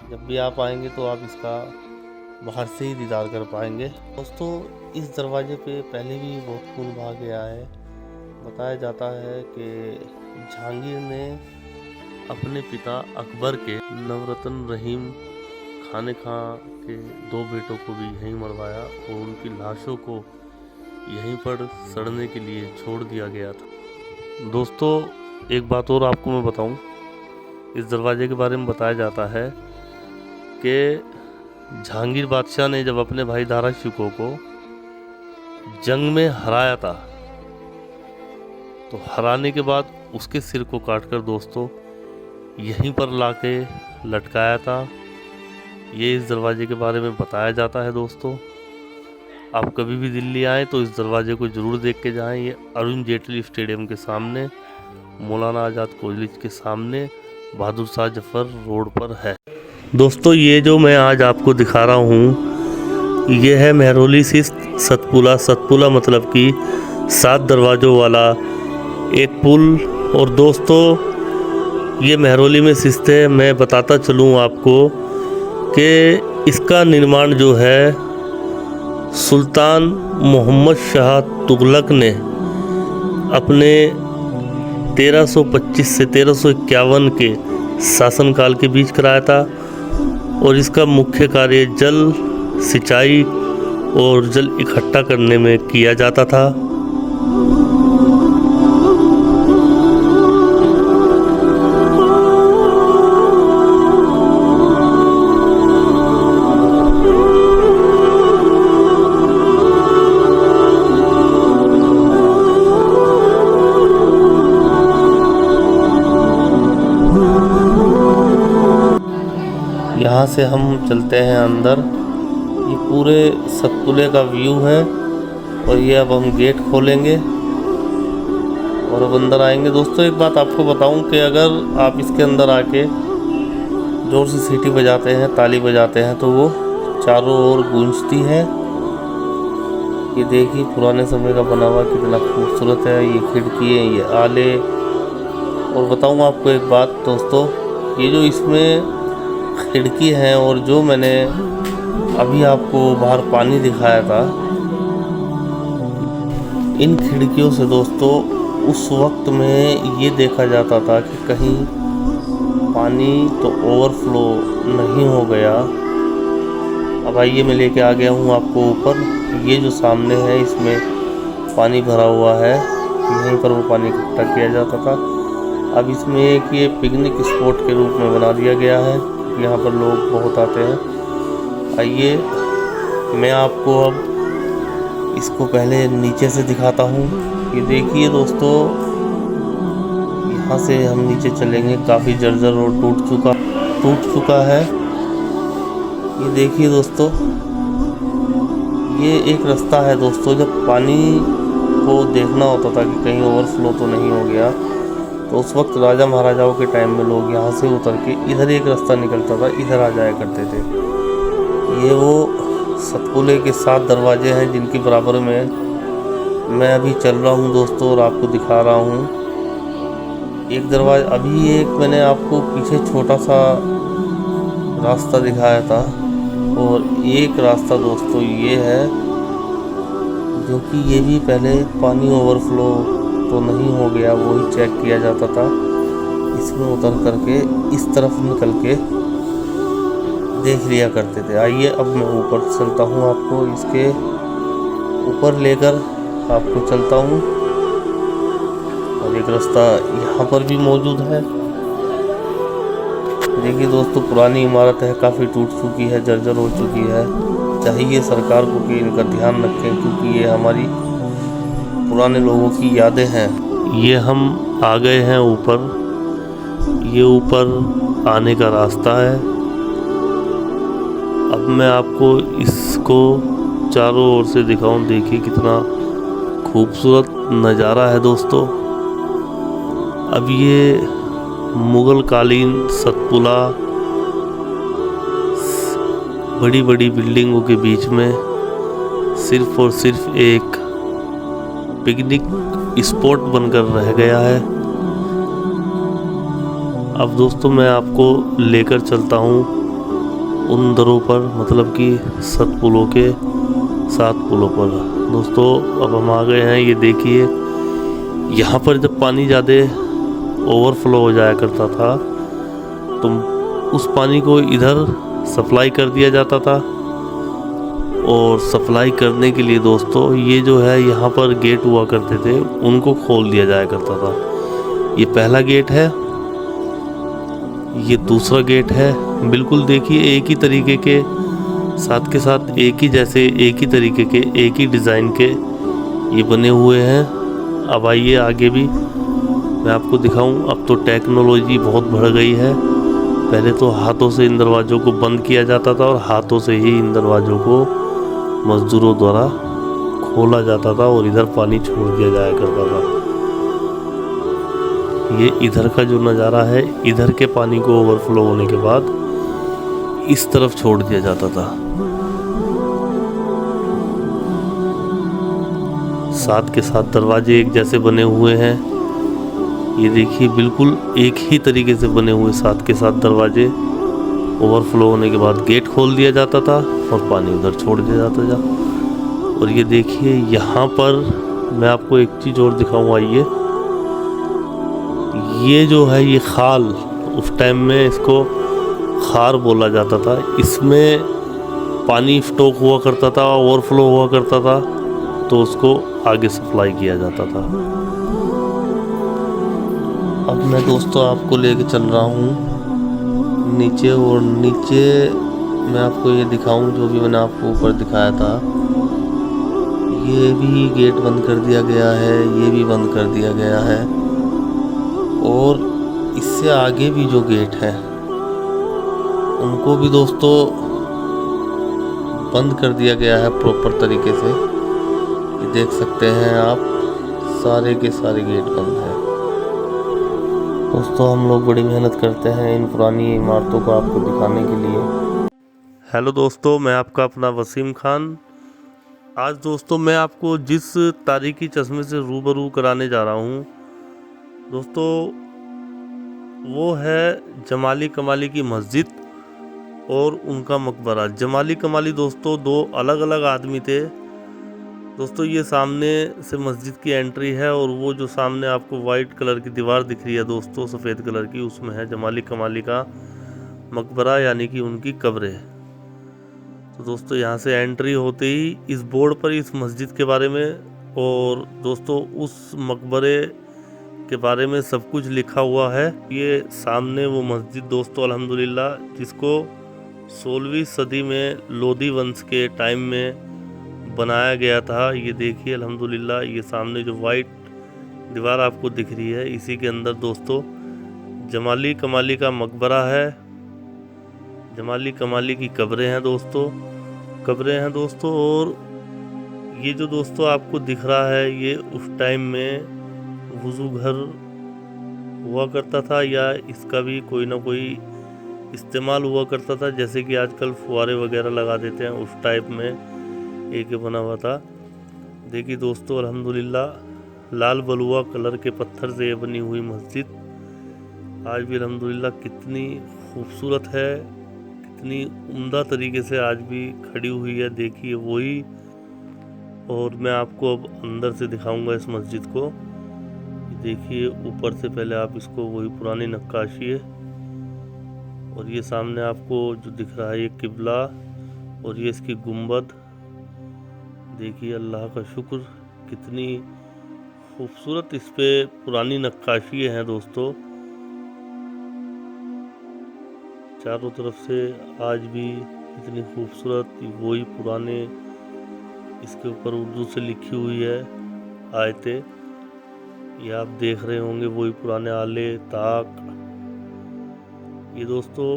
जब भी आप आएंगे तो आप इसका बाहर से ही दीदार कर पाएंगे। दोस्तों इस दरवाजे पे पहले भी बहुत खून बहा गया है। बताया जाता है कि जहांगीर ने अपने पिता अकबर के नवरत्न रहीम खाने खां के 2 बेटों को भी यहीं मरवाया और उनकी लाशों को यहीं पर सड़ने के लिए छोड़ दिया गया था। दोस्तों एक बात और आपको मैं बताऊं, इस दरवाजे के बारे में बताया जाता है कि जहांगीर बादशाह ने जब अपने भाई दारा शिकोह को जंग में हराया था तो हराने के बाद उसके सिर को काटकर दोस्तों यहीं पर लाके लटकाया था। ये इस दरवाजे के बारे में बताया जाता है। दोस्तों आप कभी भी दिल्ली आएँ तो इस दरवाजे को ज़रूर देख के जाएं। ये अरुण जेटली स्टेडियम के सामने मौलाना आज़ाद कॉलेज के सामने बहादुर शाह जफर रोड पर है। दोस्तों ये जो मैं आज आपको दिखा रहा हूँ ये है महरौली से सतपुला मतलब कि 7 दरवाज़ों वाला एक पुल। और दोस्तों ये महरौली में स्थित है। मैं बताता चलूँ आपको कि इसका निर्माण जो है सुल्तान मोहम्मद शाह तुगलक ने अपने 1325 से 1351 के शासनकाल के बीच कराया था और इसका मुख्य कार्य जल सिंचाई और जल इकट्ठा करने में किया जाता था। यहाँ से हम चलते हैं अंदर। ये पूरे सतपुले का व्यू है और ये अब हम गेट खोलेंगे और अब अंदर आएंगे। दोस्तों एक बात आपको बताऊं कि अगर आप इसके अंदर आके जोर से सीटी बजाते हैं, ताली बजाते हैं तो वो चारों ओर गूंजती है। ये देखिए पुराने समय का बना हुआ कितना खूबसूरत है। ये खिड़की है, ये आले। और बताऊं आपको एक बात दोस्तों, ये जो इसमें खिड़की है और जो मैंने अभी आपको बाहर पानी दिखाया था, इन खिड़कियों से दोस्तों उस वक्त में ये देखा जाता था कि कहीं पानी तो ओवरफ्लो नहीं हो गया। अब आइए मैं लेके आ गया हूँ आपको ऊपर। ये जो सामने है इसमें पानी भरा हुआ है, यहीं पर वो पानी इकट्ठा किया जाता था। अब इसमें एक ये पिकनिक स्पॉट के रूप में बना दिया गया है, यहाँ पर लोग बहुत आते हैं। आइए मैं आपको अब इसको पहले नीचे से दिखाता हूँ। ये देखिए दोस्तों, यहाँ से हम नीचे चलेंगे। काफ़ी जर्जर और टूट चुका है। ये देखिए दोस्तों, ये एक रास्ता है दोस्तों। जब पानी को देखना होता था कि कहीं ओवरफ्लो तो नहीं हो गया, तो उस वक्त राजा महाराजाओं के टाइम में लोग यहाँ से उतर के इधर एक रास्ता निकलता था, इधर आ जाया करते थे। ये वो सतपुले के 7 दरवाजे हैं जिनके बराबर में मैं अभी चल रहा हूँ दोस्तों और आपको दिखा रहा हूँ। एक दरवाजा अभी एक मैंने आपको पीछे छोटा सा रास्ता दिखाया था और एक रास्ता दोस्तों ये है, जो कि ये भी पहले पानी ओवरफ्लो तो नहीं हो गया, वो ही चेक किया जाता था। इसमें उतर करके इस तरफ निकल के देख लिया करते थे। आइए अब मैं ऊपर चलता हूँ, आपको इसके ऊपर लेकर आपको चलता हूँ। और एक रास्ता यहाँ पर भी मौजूद है। देखिए दोस्तों, पुरानी इमारत है, काफ़ी टूट चुकी है, जर्जर हो चुकी है। चाहिए सरकार को कि इनका ध्यान रखें, क्योंकि ये हमारी पुराने लोगों की यादें हैं। ये हम आ गए हैं ऊपर। ये ऊपर आने का रास्ता है। अब मैं आपको इसको चारों ओर से दिखाऊं। देखिए कितना खूबसूरत नज़ारा है दोस्तों। अब ये मुग़ल कालीन सतपुला, बड़ी बड़ी बिल्डिंगों के बीच में सिर्फ और सिर्फ एक पिकनिक स्पॉट बनकर रह गया है। अब दोस्तों मैं आपको लेकर चलता हूँ उन दरों पर, मतलब कि सतपुलों के 7 पुलों पर। दोस्तों अब हम आ गए हैं। ये देखिए, यहाँ पर जब पानी ज़्यादा ओवरफ्लो हो जाया करता था तो उस पानी को इधर सप्लाई कर दिया जाता था। और सप्लाई करने के लिए दोस्तों ये जो है यहाँ पर गेट हुआ करते थे, उनको खोल दिया जाया करता था। ये पहला गेट है, ये दूसरा गेट है। बिल्कुल देखिए एक ही तरीके के साथ के साथ एक ही जैसे एक ही तरीके के एक ही डिज़ाइन के ये बने हुए हैं। अब आइए आगे भी मैं आपको दिखाऊं। अब तो टेक्नोलॉजी बहुत बढ़ गई है। पहले तो हाथों से इन दरवाज़ों को बंद किया जाता था और हाथों से ही इन दरवाज़ों को मज़दूरों द्वारा खोला जाता था और इधर पानी छोड़ दिया जाया करता था। ये इधर का जो नज़ारा है, इधर के पानी को ओवरफ्लो होने के बाद इस तरफ छोड़ दिया जाता था। साथ के साथ दरवाजे एक जैसे बने हुए हैं। ये देखिए बिल्कुल एक ही तरीके से बने हुए साथ के साथ दरवाजे। ओवरफ्लो होने के बाद गेट खोल दिया जाता था और पानी उधर छोड़ दिया जाता था। और ये देखिए यहाँ पर मैं आपको एक चीज़ और दिखाऊँ। आइए, ये जो है ये खाल उस टाइम में इसको खार बोला जाता था। इसमें पानी स्टॉक हुआ करता था, ओवरफ्लो हुआ करता था, तो उसको आगे सप्लाई किया जाता था। अब मैं दोस्तों आपको लेके चल रहा हूँ नीचे, और नीचे मैं आपको ये दिखाऊं जो भी मैंने आपको ऊपर दिखाया था। ये भी गेट बंद कर दिया गया है, ये भी बंद कर दिया गया है, और इससे आगे भी जो गेट है उनको भी दोस्तों बंद कर दिया गया है प्रॉपर तरीके से। ये देख सकते हैं आप, सारे के सारे गेट बंद हैं। दोस्तों हम लोग बड़ी मेहनत करते हैं इन पुरानी इमारतों को आपको दिखाने के लिए। हेलो दोस्तों, मैं आपका अपना वसीम खान। आज दोस्तों मैं आपको जिस तारीखी चश्मे से रूबरू कराने जा रहा हूँ दोस्तों, वो है जमाली कमाली की मस्जिद और उनका मकबरा। जमाली कमाली दोस्तों दो अलग अलग आदमी थे दोस्तों। ये सामने से मस्जिद की एंट्री है, और वो जो सामने आपको वाइट कलर की दीवार दिख रही है दोस्तों, सफ़ेद कलर की, उसमें है जमाली कमाली का मकबरा, यानी कि उनकी कब्रें। तो दोस्तों यहाँ से एंट्री होते ही इस बोर्ड पर इस मस्जिद के बारे में और दोस्तों उस मकबरे के बारे में सब कुछ लिखा हुआ है। ये सामने वो मस्जिद दोस्तों अल्हम्दुलिल्लाह, जिसको 16वीं सदी में लोधी वंश के टाइम में बनाया गया था। ये देखिए अल्हम्दुलिल्लाह, ये सामने जो वाइट दीवार आपको दिख रही है, इसी के अंदर दोस्तों जमाली कमाली का मकबरा है, जमाली कमाली की कब्रें हैं दोस्तों, और ये जो दोस्तों आपको दिख रहा है, ये उस टाइम में वुज़ू घर हुआ करता था, या इसका भी कोई ना कोई इस्तेमाल हुआ करता था, जैसे कि आजकल फुहारे वगैरह लगा देते हैं, उस टाइप में एक बना हुआ था। देखिए दोस्तों अल्हम्दुलिल्लाह, लाल बलुआ कलर के पत्थर से ये बनी हुई मस्जिद आज भी अल्हम्दुलिल्लाह कितनी खूबसूरत है, कितनी उम्दा तरीके से आज भी खड़ी हुई है। देखिए वही, और मैं आपको अब अंदर से दिखाऊंगा इस मस्जिद को। देखिए ऊपर से पहले आप इसको, वही पुरानी नक्काशी है, और ये सामने आपको जो दिख रहा है ये किबला, और ये इसकी गुंबद। देखिए अल्लाह का शुक्र, कितनी खूबसूरत इस पे पुरानी नक्काशी हैं दोस्तों। चारों तरफ से आज भी इतनी खूबसूरत, वही पुराने, इसके ऊपर उर्दू से लिखी हुई है आयतें, ये आप देख रहे होंगे, वही पुराने आले ताक। ये दोस्तों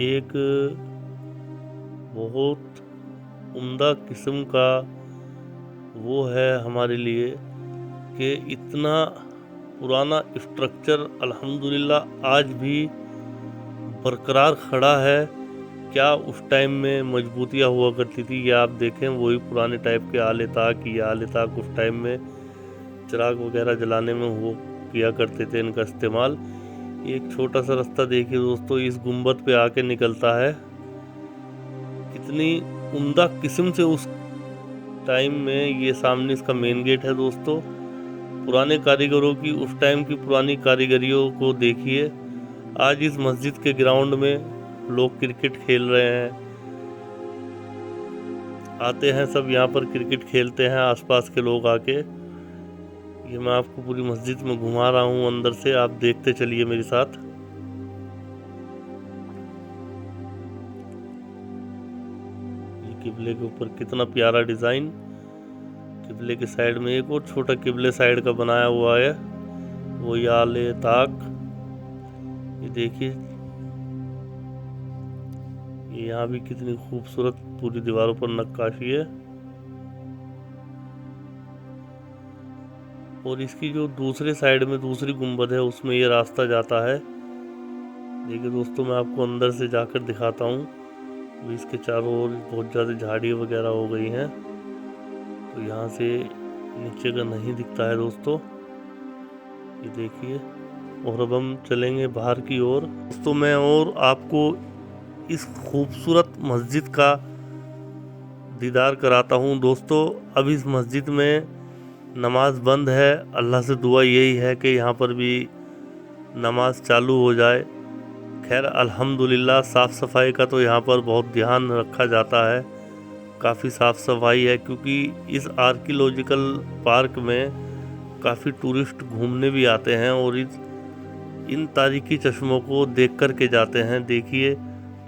एक बहुत उम्दा किस्म का वो है हमारे लिए कि इतना पुराना स्ट्रक्चर अल्हम्दुलिल्लाह आज भी बरकरार खड़ा है। क्या उस टाइम में मजबूतियाँ हुआ करती थी, ये आप देखें, वही पुराने टाइप के आले ताक। ये आले ताक उस टाइम में चिराग वगैरह जलाने में वो किया करते थे इनका इस्तेमाल। एक छोटा सा रास्ता देखिए दोस्तों, इस गुंबद पे आके निकलता है। कितनी उम्दा किस्म से उस टाइम में, ये सामने इसका मेन गेट है दोस्तों। पुराने कारीगरों की, उस टाइम की पुरानी कारीगरियों को देखिए। आज इस मस्जिद के ग्राउंड में लोग क्रिकेट खेल रहे हैं, आते हैं सब यहाँ पर क्रिकेट खेलते हैं आसपास के लोग आके। ये मैं आपको पूरी मस्जिद में घुमा रहा हूँ अंदर से, आप देखते चलिए मेरे साथ। ये किबले के ऊपर कितना प्यारा डिजाइन, किबले के साइड में एक और छोटा किबले साइड का बनाया हुआ है, वो आले ताक। ये देखिए, यहाँ भी कितनी खूबसूरत पूरी दीवारों पर नक्काशी है। और इसकी जो दूसरे साइड में दूसरी गुंबद है, उसमें ये रास्ता जाता है। देखिए दोस्तों मैं आपको अंदर से जाकर दिखाता हूँ। इसके चारों ओर बहुत ज़्यादा झाड़ियाँ वगैरह हो गई हैं, तो यहाँ से नीचे का नहीं दिखता है दोस्तों। ये देखिए, और अब हम चलेंगे बाहर की ओर। दोस्तों मैं और आपको इस खूबसूरत मस्जिद का दीदार कराता हूँ दोस्तों। अब इस मस्जिद में नमाज बंद है, अल्लाह से दुआ यही है कि यहाँ पर भी नमाज चालू हो जाए। खैर अल्हम्दुलिल्लाह साफ़ सफाई का तो यहाँ पर बहुत ध्यान रखा जाता है, काफ़ी साफ़ सफाई है, क्योंकि इस आर्कियोलॉजिकल पार्क में काफ़ी टूरिस्ट घूमने भी आते हैं और इन तारीखी चश्मों को देख कर के जाते हैं। देखिए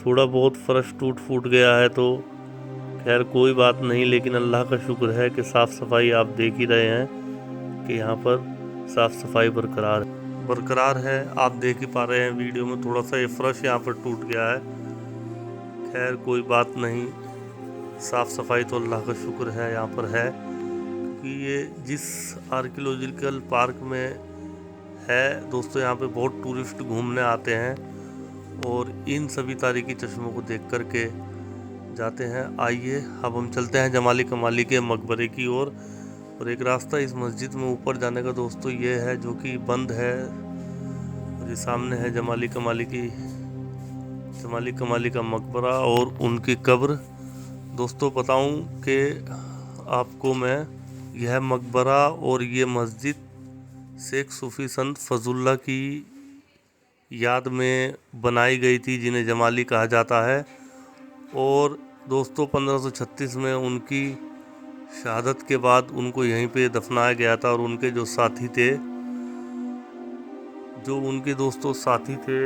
थोड़ा बहुत फर्श टूट फूट गया है तो खैर कोई बात नहीं, लेकिन अल्लाह का शुक्र है कि साफ़ सफाई आप देख ही रहे हैं कि यहाँ पर साफ़ सफाई बरकरार है। आप देख ही पा रहे हैं वीडियो में, थोड़ा सा ये फर्श यहाँ पर टूट गया है, खैर कोई बात नहीं, साफ़ सफाई तो अल्लाह का शुक्र है यहाँ पर है, क्योंकि ये जिस आर्कियोलॉजिकल पार्क में है दोस्तों, यहाँ पे बहुत टूरिस्ट घूमने आते हैं और इन सभी तारीखी चश्मों को देख कर के जाते हैं। आइए अब हम चलते हैं जमाली कमाली के मकबरे की ओर, और एक रास्ता इस मस्जिद में ऊपर जाने का दोस्तों ये है जो कि बंद है। और ये सामने है जमाली कमाली का मकबरा और उनकी कब्र। दोस्तों बताऊं कि आपको मैं, यह मकबरा और ये मस्जिद शेख सूफ़ी संत फजलुल्लाह की याद में बनाई गई थी, जिन्हें जमाली कहा जाता है। और दोस्तों 1536 में उनकी शहादत के बाद उनको यहीं पे दफनाया गया था, और उनके जो साथी थे, दोस्तों साथी थे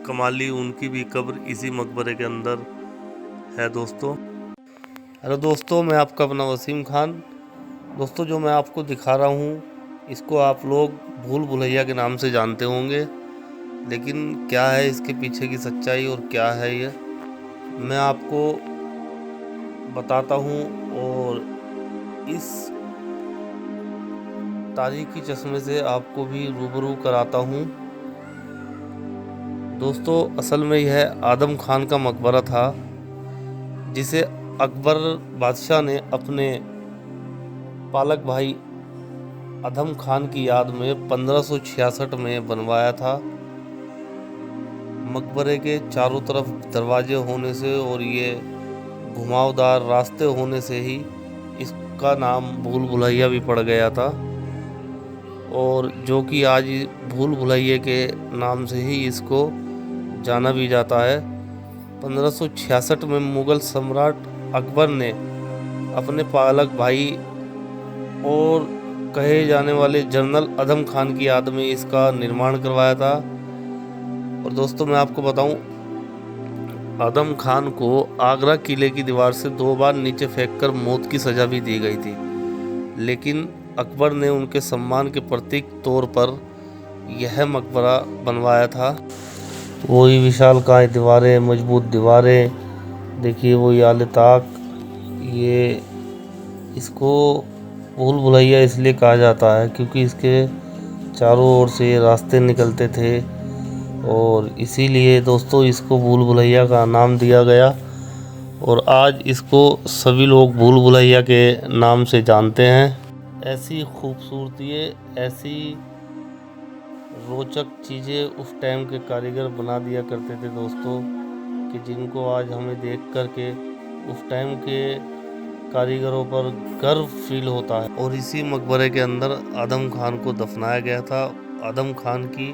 कमाली, उनकी भी कब्र इसी मकबरे के अंदर है दोस्तों। हेलो दोस्तों, मैं आपका अपना वसीम खान। दोस्तों जो मैं आपको दिखा रहा हूँ, इसको आप लोग भूल भुलैया के नाम से जानते होंगे, लेकिन क्या है इसके पीछे की सच्चाई और क्या है ये मैं आपको बताता हूँ, और इस तारीखी चश्मे से आपको भी रूबरू कराता हूँ। दोस्तों असल में यह आदम खान का मकबरा था, जिसे अकबर बादशाह ने अपने पालक भाई अदम खान की याद में 1566 में बनवाया था। मकबरे के चारों तरफ दरवाजे होने से और ये घुमावदार रास्ते होने से ही इसका नाम भूल भुलैया भी पड़ गया था, और जो कि आज भूल भुलैया के नाम से ही इसको जाना भी जाता है। 1566 में मुग़ल सम्राट अकबर ने अपने पालक भाई और कहे जाने वाले जनरल अदम खान की याद में इसका निर्माण करवाया था। और दोस्तों मैं आपको बताऊं, आदम खान को आगरा किले की दीवार से 2 बार नीचे फेंककर मौत की सज़ा भी दी गई थी, लेकिन अकबर ने उनके सम्मान के प्रतीक तौर पर यह मकबरा बनवाया था। वही विशालकाय दीवारें, मजबूत दीवारें, देखिए वही आले ताक। ये इसको भूल भुलैया इसलिए कहा जाता है क्योंकि इसके चारों ओर से रास्ते निकलते थे, और इसीलिए दोस्तों इसको भूल भुलैया का नाम दिया गया, और आज इसको सभी लोग भूल भुलैया के नाम से जानते हैं। ऐसी खूबसूरती, ऐसी रोचक चीज़ें उस टाइम के कारीगर बना दिया करते थे दोस्तों, कि जिनको आज हमें देख कर के उस टाइम के कारीगरों पर गर्व फील होता है। और इसी मकबरे के अंदर आदम खान को दफनाया गया था। आदम खान की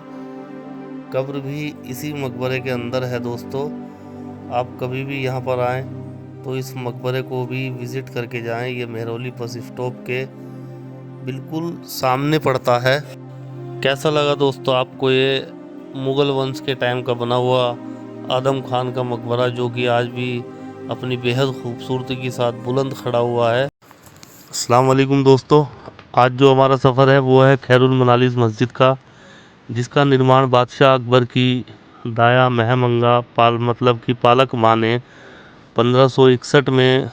कब्र भी इसी मकबरे के अंदर है दोस्तों। आप कभी भी यहाँ पर आएँ तो इस मकबरे को भी विज़िट करके जाएं। ये मेहरौली बस स्टॉप के बिल्कुल सामने पड़ता है। कैसा लगा दोस्तों आपको ये मुग़ल वंश के टाइम का बना हुआ आदम खान का मकबरा, जो कि आज भी अपनी बेहद खूबसूरती के साथ बुलंद खड़ा हुआ है। अस्सलाम वालेकुम दोस्तों, आज जो हमारा सफ़र है वो है खैरुल मनालिस मस्जिद का, जिसका निर्माण बादशाह अकबर की दाया महमंगा मतलब कि पालक माँ ने 1561 में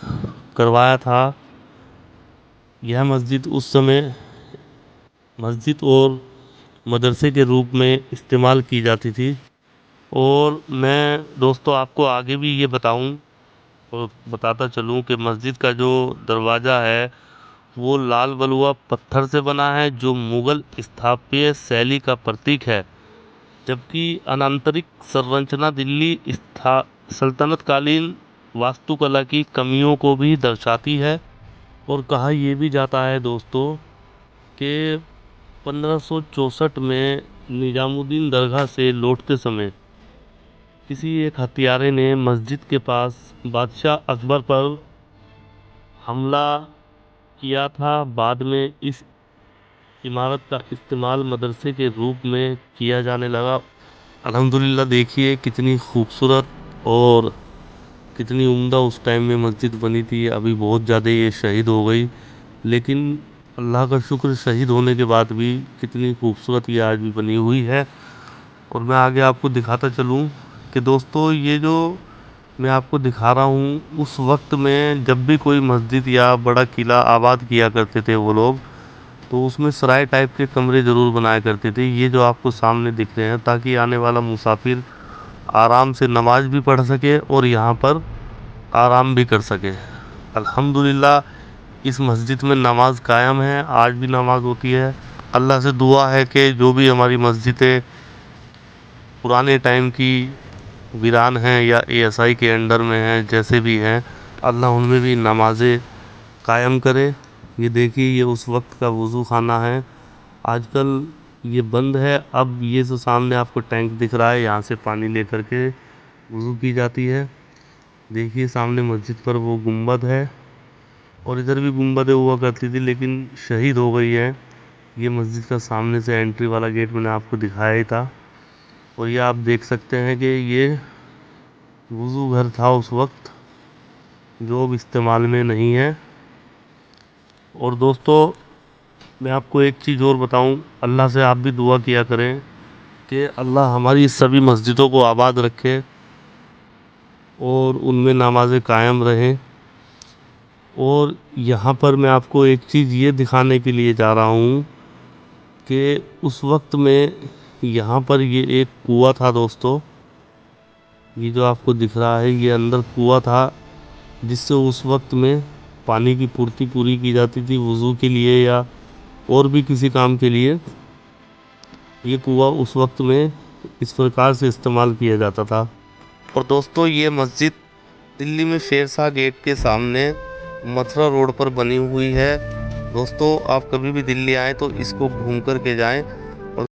करवाया था। यह मस्जिद उस समय मस्जिद और मदरसे के रूप में इस्तेमाल की जाती थी। और मैं दोस्तों आपको आगे भी ये बताऊं और बताता चलूं कि मस्जिद का जो दरवाज़ा है वो लाल बलुआ पत्थर से बना है, जो मुग़ल स्थापत्य शैली का प्रतीक है, जबकि अनांतरिक संरचना दिल्ली सल्तनत कालीन वास्तुकला की कमियों को भी दर्शाती है। और कहा यह भी जाता है दोस्तों कि 1564 में निजामुद्दीन दरगाह से लौटते समय किसी एक हत्यारे ने मस्जिद के पास बादशाह अकबर पर हमला किया था। बाद में इस इमारत का इस्तेमाल मदरसे के रूप में किया जाने लगा। अल्हम्दुलिल्लाह, देखिए कितनी खूबसूरत और कितनी उम्दा उस टाइम में मस्जिद बनी थी। अभी बहुत ज़्यादा ये शहीद हो गई, लेकिन अल्लाह का शुक्र, शहीद होने के बाद भी कितनी खूबसूरत ये आज भी बनी हुई है। और मैं आगे आपको दिखाता चलूँ कि दोस्तों, ये जो मैं आपको दिखा रहा हूँ, उस वक्त में जब भी कोई मस्जिद या बड़ा किला आबाद किया करते थे वो लोग, तो उसमें सराय टाइप के कमरे ज़रूर बनाया करते थे। ये जो आपको सामने दिख रहे हैं, ताकि आने वाला मुसाफिर आराम से नमाज भी पढ़ सके और यहाँ पर आराम भी कर सके। अल्हम्दुलिल्लाह, इस मस्जिद में नमाज कायम है, आज भी नमाज होती है। अल्लाह से दुआ है कि जो भी हमारी मस्जिदें पुराने टाइम की वीरान हैं या एएसआई के अंडर में हैं, जैसे भी हैं, अल्लाह उनमें भी नमाज़ें कायम करे। ये देखिए, ये उस वक्त का वज़ू खाना है। आजकल ये बंद है। अब ये जो सामने आपको टैंक दिख रहा है, यहाँ से पानी लेकर के वज़ू की जाती है। देखिए सामने मस्जिद पर वो गुंबद है, और इधर भी गुंबदें हुआ करती थी, लेकिन शहीद हो गई है। ये मस्जिद का सामने से एंट्री वाला गेट मैंने आपको दिखाया ही था। और ये आप देख सकते हैं कि ये वज़ू घर था उस वक्त, जो अब इस्तेमाल में नहीं है। और दोस्तों, मैं आपको एक चीज़ और बताऊं, अल्लाह से आप भी दुआ किया करें कि अल्लाह हमारी सभी मस्जिदों को आबाद रखे और उनमें नमाज़ें कायम रहें। और यहाँ पर मैं आपको एक चीज़ ये दिखाने के लिए जा रहा हूँ कि उस वक्त में यहाँ पर ये एक कुआं था दोस्तों। ये जो आपको दिख रहा है, ये अंदर कुआं था, जिससे उस वक्त में पानी की पूर्ति पूरी की जाती थी, वज़ू के लिए या और भी किसी काम के लिए। ये कुआं उस वक्त में इस प्रकार से इस्तेमाल किया जाता था। और दोस्तों, ये मस्जिद दिल्ली में शेरशाह गेट के सामने मथुरा रोड पर बनी हुई है। दोस्तों, आप कभी भी दिल्ली आएँ तो इसको घूम कर के जाएँ। और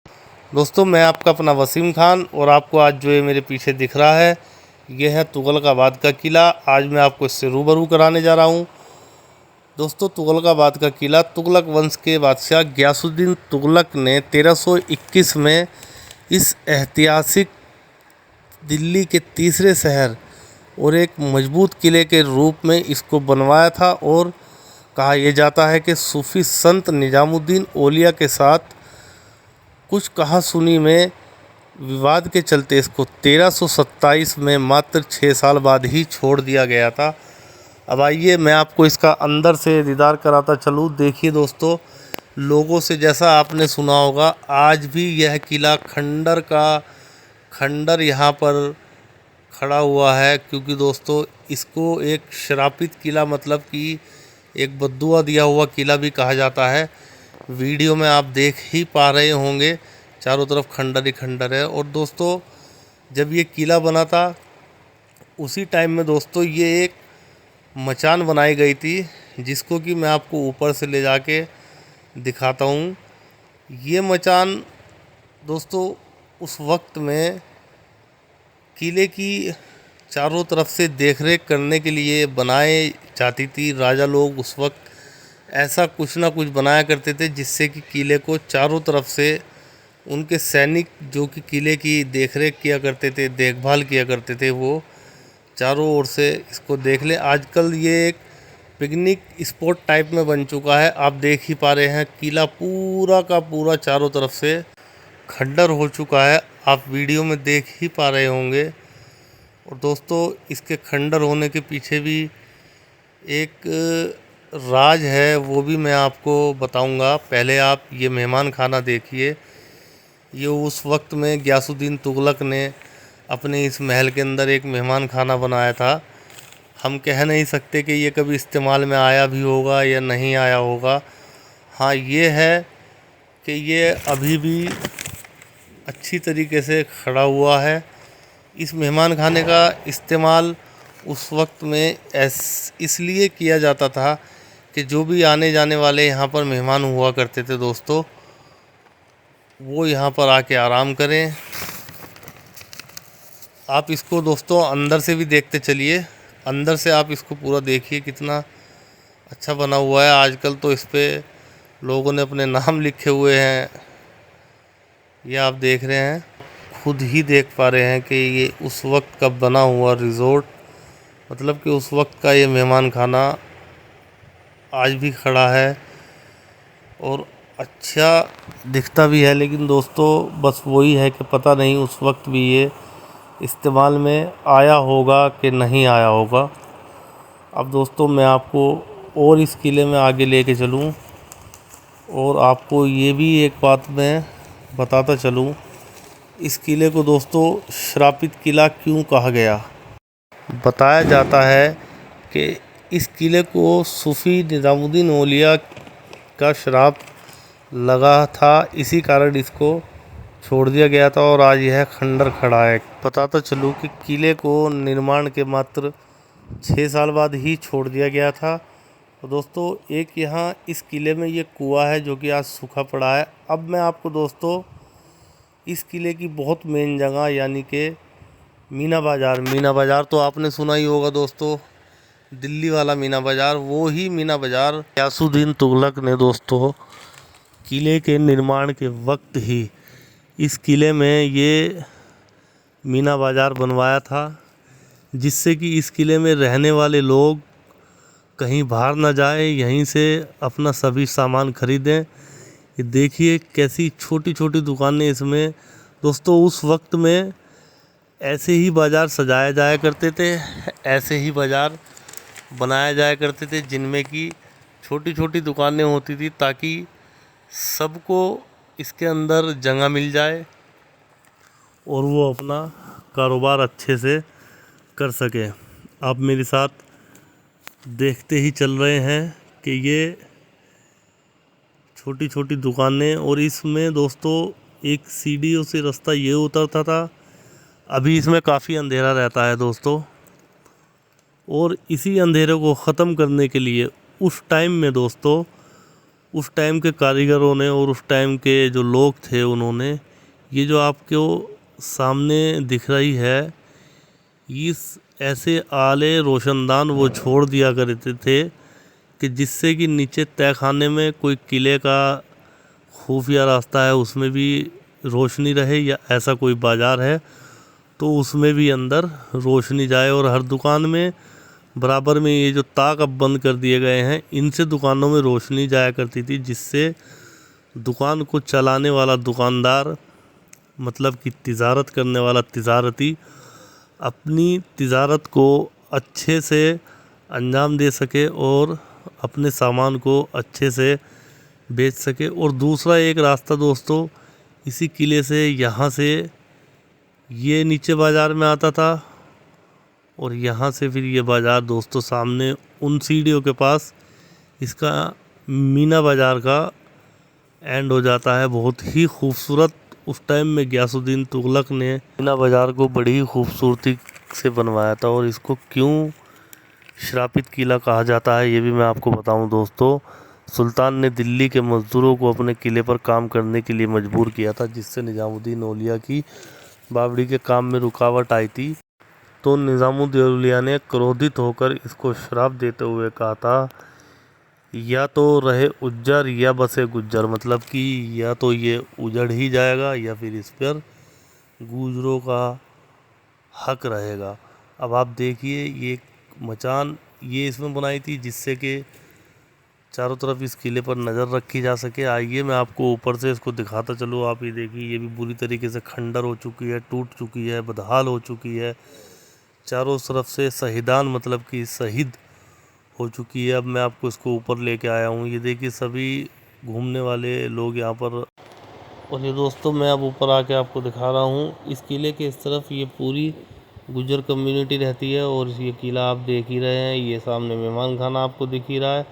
दोस्तों, मैं आपका अपना वसीम खान, और आपको आज जो ये मेरे पीछे दिख रहा है, ये है तुगलकाबाद का किला। आज मैं आपको इससे रूबरू कराने जा रहा हूँ। दोस्तों, तुगलकाबाद का किला तुगलक वंश के बादशाह गियासुद्दीन तुगलक ने 1321 में इस ऐतिहासिक दिल्ली के तीसरे शहर और एक मजबूत किले के रूप में इसको बनवाया था। और कहा यह जाता है कि सूफी संत निजामुद्दीन औलिया के साथ कुछ कहासुनी में विवाद के चलते इसको 1327 में मात्र 6 साल बाद ही छोड़ दिया गया था। अब आइए मैं आपको इसका अंदर से दीदार कराता चलूँ। देखिए दोस्तों, लोगों से जैसा आपने सुना होगा, आज भी यह किला खंडर का खंडर यहाँ पर खड़ा हुआ है, क्योंकि दोस्तों इसको एक श्रापित किला, मतलब कि एक बद्दुआ दिया हुआ किला भी कहा जाता है। वीडियो में आप देख ही पा रहे होंगे, चारों तरफ खंडर ही खंडर है। और दोस्तों, जब ये किला बना था, उसी टाइम में दोस्तों ये एक मचान बनाई गई थी, जिसको कि मैं आपको ऊपर से ले जाके दिखाता हूँ। ये मचान दोस्तों उस वक्त में किले की चारों तरफ से देखरेख करने के लिए बनाई जाती थी। राजा लोग उस वक्त ऐसा कुछ ना कुछ बनाया करते थे, जिससे कि किले को चारों तरफ से उनके सैनिक जो कि किले की देखरेख किया करते थे, देखभाल किया करते थे, वो चारों ओर से इसको देख लें। आजकल ये एक पिकनिक स्पॉट टाइप में बन चुका है। आप देख ही पा रहे हैं, किला पूरा का पूरा चारों तरफ से खंडर हो चुका है, आप वीडियो में देख ही पा रहे होंगे। और दोस्तों, इसके खंडर होने के पीछे भी एक राज है, वो भी मैं आपको बताऊंगा। पहले आप ये मेहमान खाना देखिए। ये उस वक्त में गियासुद्दीन तुगलक ने अपने इस महल के अंदर एक मेहमान खाना बनाया था। हम कह नहीं सकते कि ये कभी इस्तेमाल में आया भी होगा या नहीं आया होगा। हाँ, ये है कि ये अभी भी अच्छी तरीके से खड़ा हुआ है। इस मेहमान खाने का इस्तेमाल उस वक्त में इसलिए किया जाता था कि जो भी आने जाने वाले यहाँ पर मेहमान हुआ करते थे दोस्तों, वो यहाँ पर आके आराम करें। आप इसको दोस्तों अंदर से भी देखते चलिए, अंदर से आप इसको पूरा देखिए कितना अच्छा बना हुआ है। आजकल तो इस पे लोगों ने अपने नाम लिखे हुए हैं, ये आप देख रहे हैं, खुद ही देख पा रहे हैं कि ये उस वक्त का बना हुआ रिज़ॉर्ट, मतलब कि उस वक्त का ये मेहमान खाना आज भी खड़ा है और अच्छा दिखता भी है। लेकिन दोस्तों बस वही है कि पता नहीं उस वक्त भी ये इस्तेमाल में आया होगा कि नहीं आया होगा। अब दोस्तों मैं आपको और इस किले में आगे लेके चलूं और आपको ये भी एक बात मैं बताता चलूं, इस किले को दोस्तों श्रापित किला क्यों कहा गया। बताया जाता है कि इस किले को सूफी निज़ामुद्दीन औलिया का श्राप लगा था, इसी कारण इसको छोड़ दिया गया था और आज यह खंडर खड़ा है। बताता चलूँ कि किले को निर्माण के मात्र 6 साल बाद ही छोड़ दिया गया था। तो दोस्तों एक यहाँ इस किले में ये कुआं है जो कि आज सूखा पड़ा है। अब मैं आपको दोस्तों इस किले की बहुत मेन जगह यानी कि मीना बाज़ार तो आपने सुना ही होगा दोस्तों, दिल्ली वाला मीना बाज़ार, वो ही मीना बाज़ार गियासुद्दीन तुगलक ने दोस्तों किले के निर्माण के वक्त ही इस किले में ये मीना बाज़ार बनवाया था, जिससे कि इस किले में रहने वाले लोग कहीं बाहर ना जाए, यहीं से अपना सभी सामान खरीदें। ये देखिए कैसी छोटी छोटी दुकानें इसमें दोस्तों, उस वक्त में ऐसे ही बाज़ार सजाया जाया करते थे, ऐसे ही बाज़ार बनाया जाया करते थे जिनमें कि छोटी छोटी दुकानें होती थी ताकि सबको इसके अंदर जगह मिल जाए और वो अपना कारोबार अच्छे से कर सके। आप मेरे साथ देखते ही चल रहे हैं कि ये छोटी छोटी दुकानें, और इसमें दोस्तों एक सीढ़ियों से रास्ता ये उतरता था। अभी इसमें काफ़ी अंधेरा रहता है दोस्तों, और इसी अंधेरे को ख़त्म करने के लिए उस टाइम में दोस्तों, उस टाइम के कारीगरों ने और उस टाइम के जो लोग थे उन्होंने ये जो आपको सामने दिख रही है, इस ऐसे आले रोशनदान वो छोड़ दिया करते थे कि जिससे कि नीचे तहखाने में कोई किले का खुफिया रास्ता है उसमें भी रोशनी रहे, या ऐसा कोई बाज़ार है तो उसमें भी अंदर रोशनी जाए। और हर दुकान में बराबर में ये जो ताक अब बंद कर दिए गए हैं, इनसे दुकानों में रोशनी जाया करती थी, जिससे दुकान को चलाने वाला दुकानदार, मतलब कि तिजारत करने वाला तिजारती, अपनी तिजारत को अच्छे से अंजाम दे सके और अपने सामान को अच्छे से बेच सके। और दूसरा एक रास्ता दोस्तों इसी किले से यहाँ से ये नीचे बाज़ार में आता था, और यहाँ से फिर ये बाज़ार दोस्तों सामने उन सीढ़ियों के पास इसका मीना बाज़ार का एंड हो जाता है। बहुत ही खूबसूरत उस टाइम में गियासुद्दीन तुगलक ने मीना बाज़ार को बड़ी ही खूबसूरती से बनवाया था। और इसको क्यों श्रापित किला कहा जाता है ये भी मैं आपको बताऊं दोस्तों। सुल्तान ने दिल्ली के मज़दूरों को अपने किले पर काम करने के लिए मजबूर किया था, जिससे निज़ामुद्दीन औलिया की बावड़ी के काम में रुकावट आई थी। तो निज़ामुद्दीन औलिया ने क्रोधित होकर इसको श्राप देते हुए कहा था, या तो रहे उज्जर या बसे गुज्जर, मतलब कि या तो ये उजड़ ही जाएगा या फिर इस पर गुजरों का हक रहेगा। अब आप देखिए ये मचान ये इसमें बनाई थी जिससे कि चारों तरफ इस किले पर नज़र रखी जा सके। आइए मैं आपको ऊपर से इसको दिखाता चलूँ। आप ये देखिए ये भी बुरी तरीके से खंडर हो चुकी है, टूट चुकी है, बदहाल हो चुकी है, चारों तरफ से शहीदान मतलब कि शहीद हो चुकी है। अब मैं आपको इसको ऊपर लेके आया हूँ, ये देखिए सभी घूमने वाले लोग यहाँ पर। और ये दोस्तों मैं अब ऊपर आके आपको दिखा रहा हूँ, इस किले के इस तरफ ये पूरी गुजर कम्युनिटी रहती है, और ये किला आप देख ही रहे हैं, ये सामने मेहमान खाना आपको दिख ही रहा है,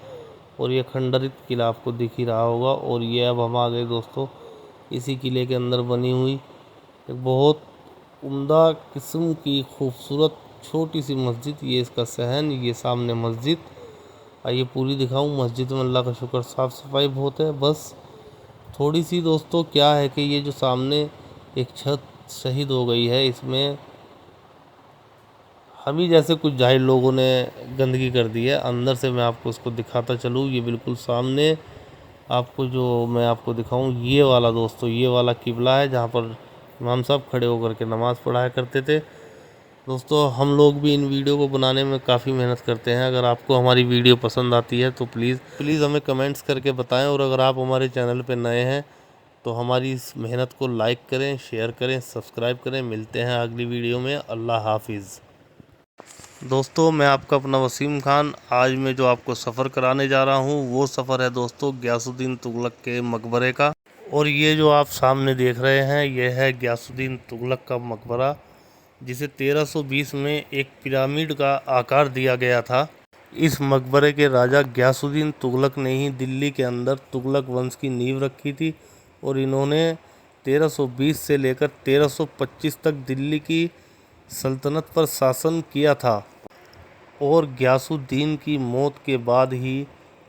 और ये खंडरित किला आपको दिख ही रहा होगा। और ये अब हम आ गए दोस्तों इसी किले के अंदर बनी हुई एक बहुत उम्दा किस्म की खूबसूरत छोटी सी मस्जिद, ये इसका सहन, ये सामने मस्जिद। आइए पूरी दिखाऊं। मस्जिद में अल्लाह का शुक्र साफ़ सफाई बहुत है, बस थोड़ी सी दोस्तों क्या है कि ये जो सामने एक छत शहीद हो गई है, इसमें हम ही जैसे कुछ जाहिल लोगों ने गंदगी कर दी है। अंदर से मैं आपको इसको दिखाता चलूँ, ये बिल्कुल सामने आपको जो मैं आपको दिखाऊं, ये वाला दोस्तों, ये वाला किबला है जहाँ पर इमाम साहब खड़े होकर के नमाज़ पढ़ाया करते थे। दोस्तों हम लोग भी इन वीडियो को बनाने में काफ़ी मेहनत करते हैं। अगर आपको हमारी वीडियो पसंद आती है तो प्लीज़ हमें कमेंट्स करके बताएं, और अगर आप हमारे चैनल पर नए हैं तो हमारी इस मेहनत को लाइक करें, शेयर करें, सब्सक्राइब करें। मिलते हैं अगली वीडियो में। अल्लाह हाफिज़। दोस्तों मैं आपका अपना वसीम खान। आज मैं जो आपको सफ़र कराने जा रहा हूँ वो सफ़र है दोस्तों गियासुद्दीन तुगलक के मकबरे का। और ये जो आप सामने देख रहे हैं ये है गियासुद्दीन तुगलक का मकबरा, जिसे 1320 में एक पिरामिड का आकार दिया गया था। इस मकबरे के राजा गियासुद्दीन तुगलक ने ही दिल्ली के अंदर तुगलक वंश की नींव रखी थी, और इन्होंने 1320 से लेकर 1325 तक दिल्ली की सल्तनत पर शासन किया था। और गियासुद्दीन की मौत के बाद ही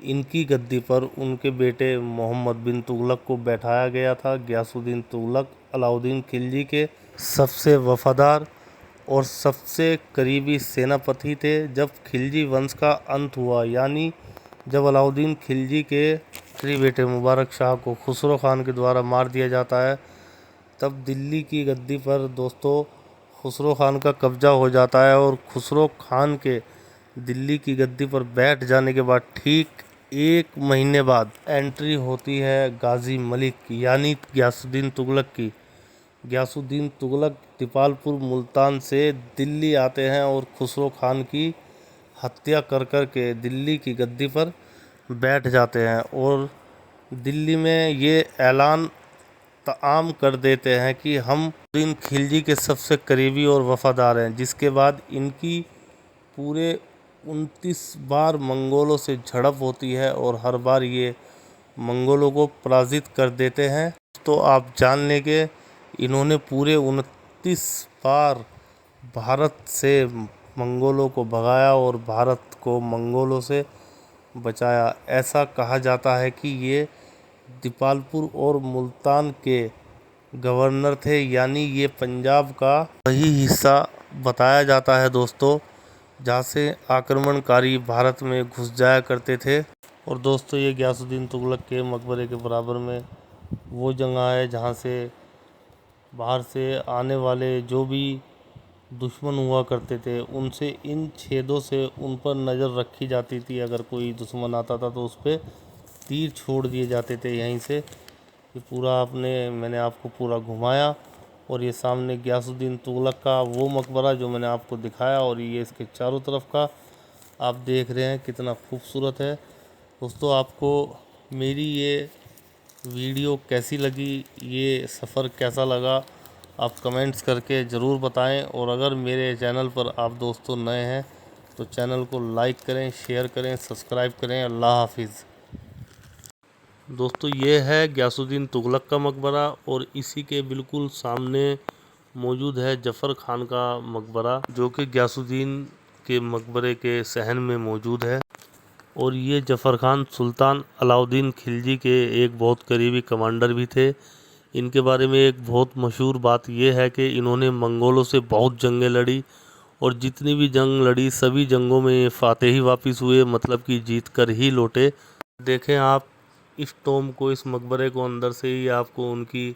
इनकी गद्दी पर उनके बेटे मोहम्मद बिन तुगलक को बैठाया गया था। गियासुद्दीन तुगलक अलाउद्दीन खिलजी के सबसे वफादार और सबसे करीबी सेनापति थे। जब खिलजी वंश का अंत हुआ, यानी जब अलाउद्दीन खिलजी के श्री बेटे मुबारक शाह को खुसरो खान के द्वारा मार दिया जाता है, तब दिल्ली की गद्दी पर दोस्तों खुसरो खान का कब्जा हो जाता है। और खुसरो खान के दिल्ली की गद्दी पर बैठ जाने के बाद ठीक 1 महीने बाद एंट्री होती है गाजी मलिक की, यानी गियासुद्दीन तुगलक की। गियासुद्दीन तुगलक दीपालपुर मुल्तान से दिल्ली आते हैं और खुसरो खान की हत्या कर के दिल्ली की गद्दी पर बैठ जाते हैं, और दिल्ली में ये ऐलान आम कर देते हैं कि हम दिन खिलजी के सबसे करीबी और वफादार हैं। जिसके बाद इनकी पूरे 29 बार मंगोलों से झड़प होती है, और हर बार ये मंगोलों को पराजित कर देते हैं। तो आप जान लें कि इन्होंने पूरे 29 बार भारत से मंगोलों को भगाया और भारत को मंगोलों से बचाया। ऐसा कहा जाता है कि ये दीपालपुर और मुल्तान के गवर्नर थे, यानी ये पंजाब का वही हिस्सा बताया जाता है दोस्तों जहाँ से आक्रमणकारी भारत में घुस जाया करते थे। और दोस्तों ये गियासुद्दीन तुगलक के मकबरे के बराबर में वो जगह है जहाँ से बाहर से आने वाले जो भी दुश्मन हुआ करते थे उनसे इन छेदों से उन पर नज़र रखी जाती थी। अगर कोई दुश्मन आता था तो उस पर तीर छोड़ दिए जाते थे यहीं से। ये पूरा मैंने आपको पूरा घुमाया। और ये सामने गियासुद्दीन तुगलक का वो मकबरा जो मैंने आपको दिखाया, और ये इसके चारों तरफ का आप देख रहे हैं कितना खूबसूरत है। दोस्तों आपको मेरी ये वीडियो कैसी लगी, ये सफ़र कैसा लगा, आप कमेंट्स करके ज़रूर बताएं। और अगर मेरे चैनल पर आप दोस्तों नए हैं तो चैनल को लाइक करें, शेयर करें, सब्सक्राइब करें। अल्लाह हाफिज़। दोस्तों ये है गियासुद्दीन तुगलक का मकबरा, और इसी के बिल्कुल सामने मौजूद है जफ़र खान का मकबरा, जो कि गियासुद्दीन के मकबरे के सहन में मौजूद है। और ये जफ़र खान सुल्तान अलाउद्दीन खिलजी के एक बहुत करीबी कमांडर भी थे। इनके बारे में एक बहुत मशहूर बात यह है कि इन्होंने मंगोलों से बहुत जंगें लड़ी, और जितनी भी जंग लड़ी सभी जंगों में फ़ातेह ही वापस हुए, मतलब कि जीत कर ही लौटे। देखें आप इस टॉम को, इस मकबरे को अंदर से ही आपको उनकी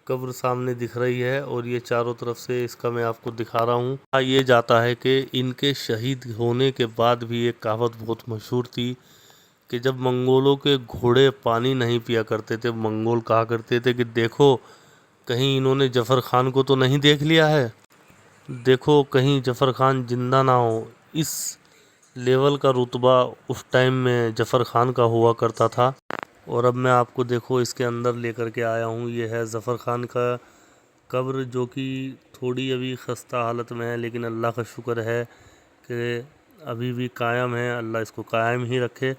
कब्र सामने दिख रही है, और ये चारों तरफ से इसका मैं आपको दिखा रहा हूँ। ये जाता है कि इनके शहीद होने के बाद भी एक कहावत बहुत मशहूर थी कि जब मंगोलों के घोड़े पानी नहीं पिया करते थे, मंगोल कहा करते थे कि देखो कहीं इन्होंने जफ़र खान को तो नहीं देख लिया है, देखो कहीं जफ़र खान जिंदा ना हो। इस लेवल का रुतबा उस टाइम में जफ़र खान का हुआ करता था। और अब मैं आपको देखो इसके अंदर लेकर के आया हूँ। ये है जफ़र खान का कब्र, जो कि थोड़ी अभी खस्ता हालत में है, लेकिन अल्लाह का शुक्र है कि अभी भी कायम है। अल्लाह इसको कायम ही रखे।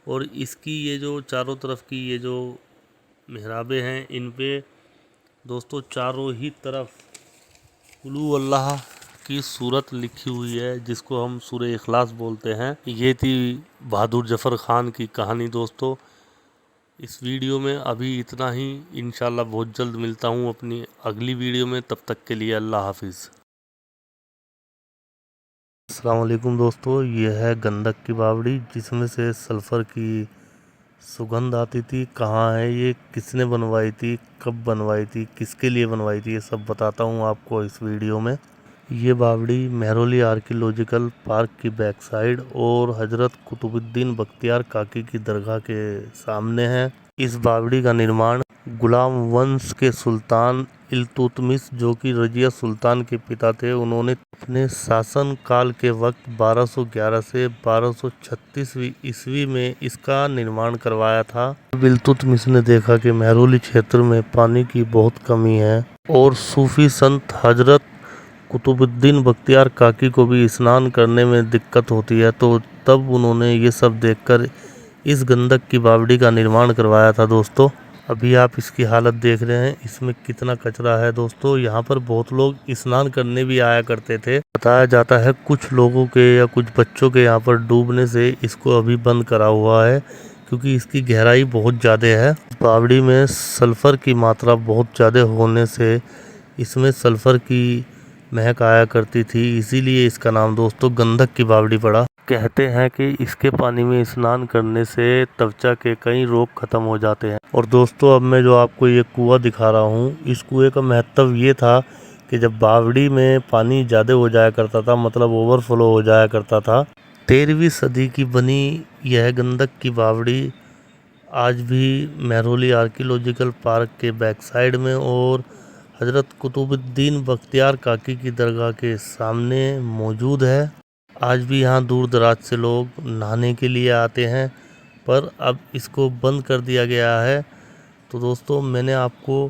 और इसकी ये जो चारों तरफ की ये जो मिहराबें हैं, इन पे दोस्तों चारों ही तरफ कुलू अल्लाह की सूरत लिखी हुई है, जिसको हम सूरह इखलास बोलते हैं। ये थी बहादुर जफ़र खान की कहानी दोस्तों। इस वीडियो में अभी इतना ही। इंशाल्लाह बहुत जल्द मिलता हूँ अपनी अगली वीडियो में। तब तक के लिए अल्लाह हाफिज़। अस्सलाम वालेकुम दोस्तों, ये है गंधक की बावड़ी जिसमें से सल्फ़र की सुगंध आती थी। कहाँ है ये, किसने बनवाई थी, कब बनवाई थी, किसके लिए बनवाई थी, ये सब बताता हूँ आपको इस वीडियो में। ये बावड़ी महरौली आर्कियोलॉजिकल पार्क की बैक साइड और हज़रत कुतुबुद्दीन बख्तियार काकी की दरगाह के सामने है। इस बावड़ी का निर्माण गुलाम वंश के सुल्तान इल्तुतमिश, जो कि रजिया सुल्तान के पिता थे, उन्होंने अपने शासन काल के वक्त 1211 से 1236 ईस्वी में इसका निर्माण करवाया था। इल्तुतमिश ने देखा कि महरौली क्षेत्र में पानी की बहुत कमी है और सूफी संत हजरत कुतुबुद्दीन बख्तियार काकी को भी स्नान करने में दिक्कत होती है, तो तब उन्होंने ये सब देखकर इस गंधक की बावड़ी का निर्माण करवाया था। दोस्तों, अभी आप इसकी हालत देख रहे हैं, इसमें कितना कचरा है। दोस्तों, यहाँ पर बहुत लोग स्नान करने भी आया करते थे। बताया जाता है कुछ लोगों के या कुछ बच्चों के यहाँ पर डूबने से इसको अभी बंद करा हुआ है, क्योंकि इसकी गहराई बहुत ज़्यादा है। बावड़ी में सल्फ़र की मात्रा बहुत ज़्यादा होने से इसमें सल्फ़र की महक आया करती थी, इसीलिए इसका नाम दोस्तों गंधक की बावड़ी पड़ा। कहते हैं कि इसके पानी में स्नान करने से त्वचा के कई रोग खत्म हो जाते हैं। और दोस्तों, अब मैं जो आपको ये कुआं दिखा रहा हूँ, इस कुएं का महत्व ये था कि जब बावड़ी में पानी ज़्यादा हो जाया करता था, मतलब ओवरफ्लो हो जाया करता था, 13वीं सदी की बनी यह गंधक की बावड़ी आज भी महरौली आर्कियोलॉजिकल पार्क के बैक साइड में और हज़रत कुतुबुद्दीन बख्तियार काकी की दरगाह के सामने मौजूद है। आज भी यहाँ दूर दराज से लोग नहाने के लिए आते हैं, पर अब इसको बंद कर दिया गया है। तो दोस्तों, मैंने आपको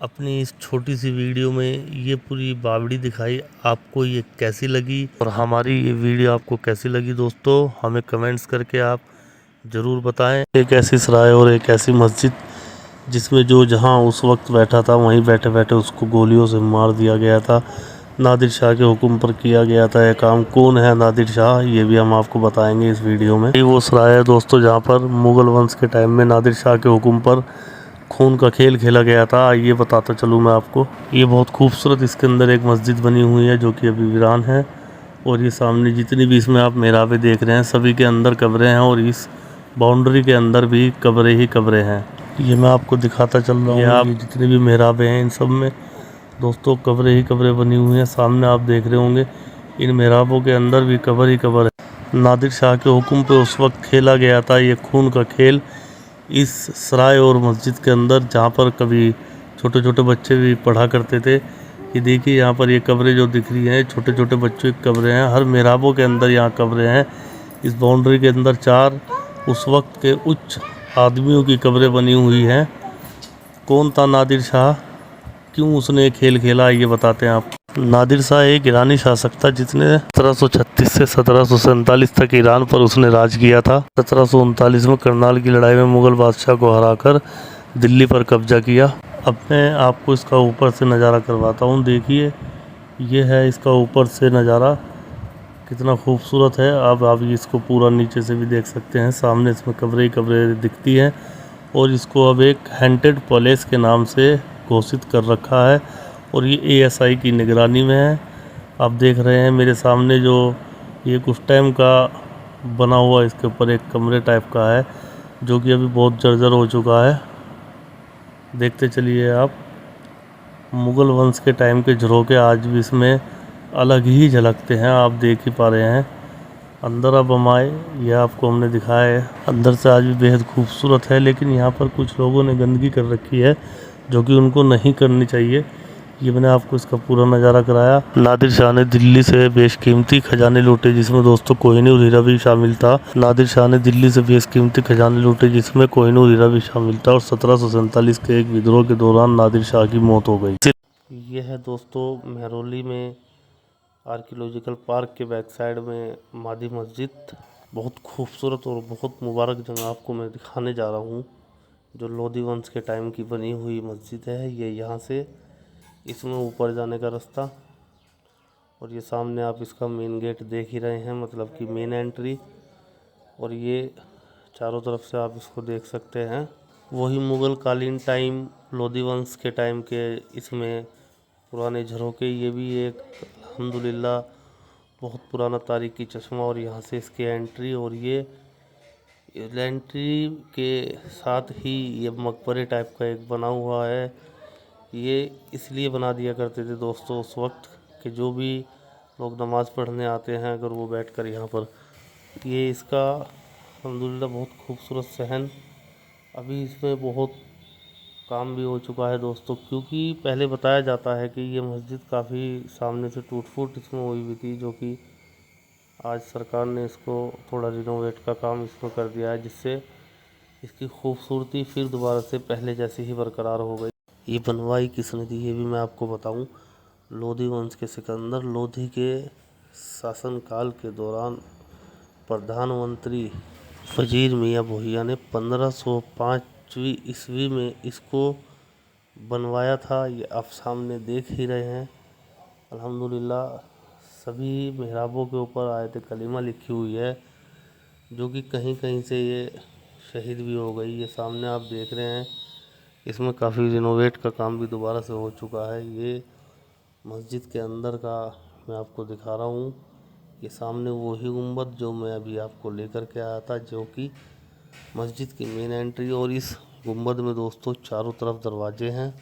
अपनी इस छोटी सी वीडियो में ये पूरी बावड़ी दिखाई। आपको ये कैसी लगी और हमारी ये वीडियो आपको कैसी लगी दोस्तों, हमें कमेंट्स करके आप ज़रूर बताएं। एक ऐसी सराय और एक ऐसी मस्जिद जिसमें जो जहां उस वक्त बैठा था, वहीं बैठे बैठे उसको गोलियों से मार दिया गया था। नादिर शाह के हुक्म पर किया गया था यह काम। कौन है नादिर शाह, ये भी हम आपको बताएंगे इस वीडियो में। ये वो सराय है दोस्तों जहाँ पर मुग़ल वंश के टाइम में नादिर शाह के हुक्म पर खून का खेल खेला गया था। ये बताता चलूँ मैं आपको, ये बहुत खूबसूरत इसके अंदर एक मस्जिद बनी हुई है जो कि अभी वीरान है। और ये सामने जितनी भी इसमें आप मेहराबें देख रहे हैं, सभी के अंदर कब्रें हैं और इस बाउंड्री के अंदर भी कब्रें ही कब्रें हैं। ये मैं आपको दिखाता चल रहा हूँ। आप जितनी भी मेहराबें हैं, इन सब में दोस्तों कब्रें ही कब्रें बनी हुई हैं। सामने आप देख रहे होंगे, इन मेहराबों के अंदर भी कब्र ही कब्र है। नादिर शाह के हुक्म पे उस वक्त खेला गया था ये खून का खेल इस सराय और मस्जिद के अंदर, जहाँ पर कभी छोटे छोटे बच्चे भी पढ़ा करते थे। ये देखिए, यहाँ पर ये कब्रें जो दिख रही हैं, छोटे छोटे बच्चों की कब्रें हैं। हर मेहराबों के अंदर यहाँ कब्रें हैं। इस बाउंड्री के अंदर 4 उस वक्त के उच्च आदमियों की कब्रें बनी हुई हैं। कौन था नादिर शाह, क्यों उसने खेल खेला, ये बताते हैं आप। नादिर शाह एक ईरानी शासक था जिसने 1736 से 1747 तक ईरान पर उसने राज किया था। 1739 में करनाल की लड़ाई में मुगल बादशाह को हराकर दिल्ली पर कब्जा किया। अब मैं आपको इसका ऊपर से नज़ारा करवाता हूँ। देखिए, ये है इसका ऊपर से नज़ारा, कितना खूबसूरत है। अब आप इसको पूरा नीचे से भी देख सकते हैं। सामने इसमें कब्रें ही कब्रें दिखती हैं और इसको अब एक हैंटेड पैलेस के नाम से घोषित कर रखा है और ये ASI की निगरानी में है। आप देख रहे हैं मेरे सामने जो ये कुछ टाइम का बना हुआ, इसके ऊपर एक कमरे टाइप का है जो कि अभी बहुत जर्जर हो चुका है। देखते चलिए आप, मुग़ल वंश के टाइम के झरोखे आज भी इसमें अलग ही झलकते हैं, आप देख ही पा रहे हैं। अंदर अब हम आए, यह आपको हमने दिखाया है। अंदर से आज भी बेहद खूबसूरत है, लेकिन यहाँ पर कुछ लोगों ने गंदगी कर रखी है जो कि उनको नहीं करनी चाहिए। ये मैंने आपको इसका पूरा नज़ारा कराया। नादिर शाह ने दिल्ली से बेशकीमती खजाने लूटे, जिसमें दोस्तों कोहिनूर हीरा भी शामिल था। नादिर शाह ने दिल्ली से बेशकीमती खजाने लूटे जिसमें कोहिनूर हीरा भी शामिल था और 1747 के एक विद्रोह के दौरान नादिर शाह की मौत हो गई। यह है दोस्तों महरौली में आर्कियोलॉजिकल पार्क के बैक साइड में मादी मस्जिद। बहुत खूबसूरत और बहुत मुबारक जगह आपको मैं दिखाने जा रहा हूँ, जो लोधी वंश के टाइम की बनी हुई मस्जिद है। ये यहाँ से इसमें ऊपर जाने का रास्ता, और ये सामने आप इसका मेन गेट देख ही रहे हैं, मतलब कि मेन एंट्री। और ये चारों तरफ से आप इसको देख सकते हैं। वही मुग़ल कालीन टाइम, लोधी वंश के टाइम के इसमें पुराने झरोके। ये भी एक अल्हम्दुलिल्लाह बहुत पुराना तारीखी चश्मा और यहाँ से इसकी एंट्री, और ये एंट्री के साथ ही ये मकबरे टाइप का एक बना हुआ है। ये इसलिए बना दिया करते थे दोस्तों उस वक्त कि जो भी लोग नमाज़ पढ़ने आते हैं अगर वो बैठकर यहाँ पर, ये इसका अल्हम्दुलिल्लाह बहुत खूबसूरत सहन। अभी इसमें बहुत काम भी हो चुका है दोस्तों, क्योंकि पहले बताया जाता है कि ये मस्जिद काफ़ी सामने से टूट फूट इसमें हुई हुई थी, जो कि आज सरकार ने इसको थोड़ा रिनोवेट का काम इसमें कर दिया है, जिससे इसकी खूबसूरती फिर दोबारा से पहले जैसी ही बरकरार हो गई। ये बनवाई किसने थी ये भी मैं आपको बताऊं। लोधी वंश के सिकंदर लोधी के शासनकाल के दौरान प्रधानमंत्री वजीर मियाँ भोइया ने 1505वीं ईस्वी में इसको बनवाया था। ये आप सामने देख ही रहे हैं। अल्हम्दुलिल्लाह सभी मिहराबों के ऊपर आयत कलीमा लिखी हुई है, जो कि कहीं कहीं से ये शहीद भी हो गई। ये सामने आप देख रहे हैं, इसमें काफ़ी रिनोवेट का काम भी दोबारा से हो चुका है। ये मस्जिद के अंदर का मैं आपको दिखा रहा हूँ। ये सामने वही गुंबद जो मैं अभी आपको लेकर के आया था, जो कि मस्जिद की मेन एंट्री। और इस गुंबद में दोस्तों चारों तरफ दरवाजे हैं।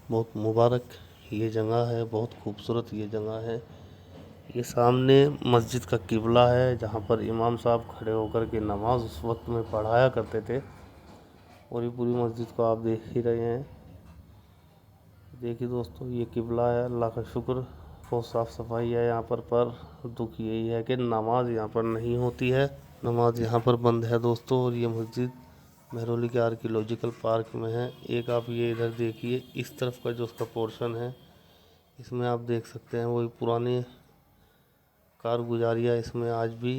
बहुत मुबारक ये जगह है, बहुत खूबसूरत ये जगह है। ये सामने मस्जिद का किबला है, जहाँ पर इमाम साहब खड़े होकर के नमाज उस वक्त में पढ़ाया करते थे। और ये पूरी मस्जिद को आप देख ही रहे हैं। देखिए दोस्तों, ये किबला है। अल्लाह का शुक्र बहुत साफ़ सफाई है यहाँ पर दुख यही है कि नमाज यहाँ पर नहीं होती है। नमाज यहाँ पर बंद है दोस्तों। और ये मस्जिद मेहरौली के आर्कियोलॉजिकल पार्क में है। एक आप ये इधर देखिए, इस तरफ का जो उसका पोर्शन है, इसमें आप देख सकते हैं वही पुरानी कारगुजारियाँ इसमें आज भी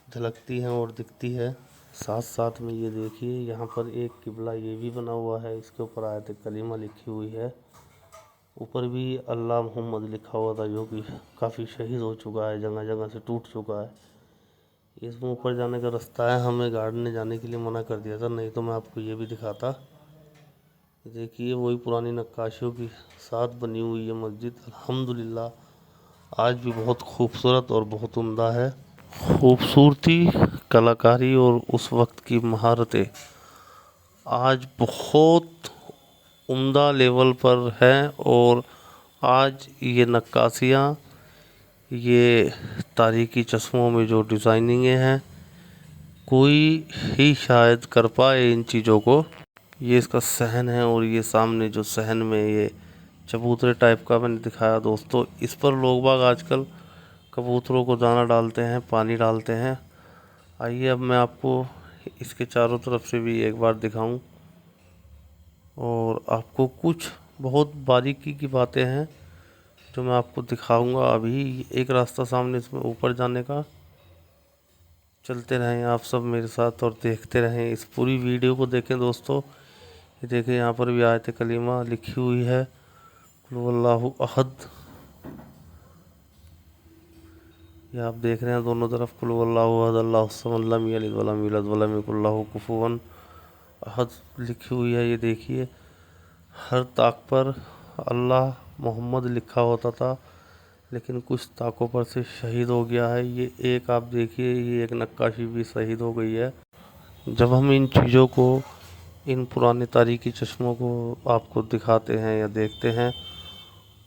झलकती हैं और दिखती है। साथ साथ में ये देखिए, यहाँ पर एक किबला ये भी बना हुआ है। इसके ऊपर आयत कलीमा लिखी हुई है। ऊपर भी अल्लाह मोहम्मद लिखा हुआ था, जो कि काफ़ी शहीद हो चुका है, जगह जगह से टूट चुका है। इसमें ऊपर जाने का रास्ता है, हमें गार्ड ने जाने के लिए मना कर दिया था, नहीं तो मैं आपको ये भी दिखाता। देखिए वही पुरानी नक्काशियों के साथ बनी हुई ये मस्जिद अल्हम्दुलिल्लाह आज भी बहुत खूबसूरत और बहुत उम्दा है। खूबसूरती, कलाकारी और उस वक्त की महारतें आज बहुत उम्दा लेवल पर हैं। और आज ये नक्काशियाँ, ये तारीखी चश्मों में जो डिज़ाइनिंगें हैं, कोई ही शायद कर पाए इन चीज़ों को। ये इसका सहन है, और ये सामने जो सहन में ये चबूतरे टाइप का मैंने दिखाया दोस्तों, इस पर लोग बाग आजकल कबूतरों को दाना डालते हैं, पानी डालते हैं। आइए अब मैं आपको इसके चारों तरफ से भी एक बार दिखाऊं, और आपको कुछ बहुत बारीकी की बातें हैं जो मैं आपको दिखाऊंगा। अभी एक रास्ता सामने इसमें ऊपर जाने का, चलते रहें आप सब मेरे साथ और देखते रहें, इस पूरी वीडियो को देखें दोस्तों। ये देखिए यहाँ पर भी आयत कलीमा लिखी हुई है, कुल वल्लाहु अहद। ये आप देख रहे हैं दोनों तरफ, कुल वल्लाहु अहद अल्लाहु सम्मद लम यलिद वलम यूलद वलम यकुल लहू कुफुवन अहद लिखी हुई है। ये देखिए हर ताक पर अल्लाह मोहम्मद लिखा होता था, लेकिन कुछ ताकों पर से शहीद हो गया है। ये एक आप देखिए, ये एक नक्काशी भी शहीद हो गई है। जब हम इन चीज़ों को, इन पुराने तारीखी चश्मों को आपको दिखाते हैं या देखते हैं,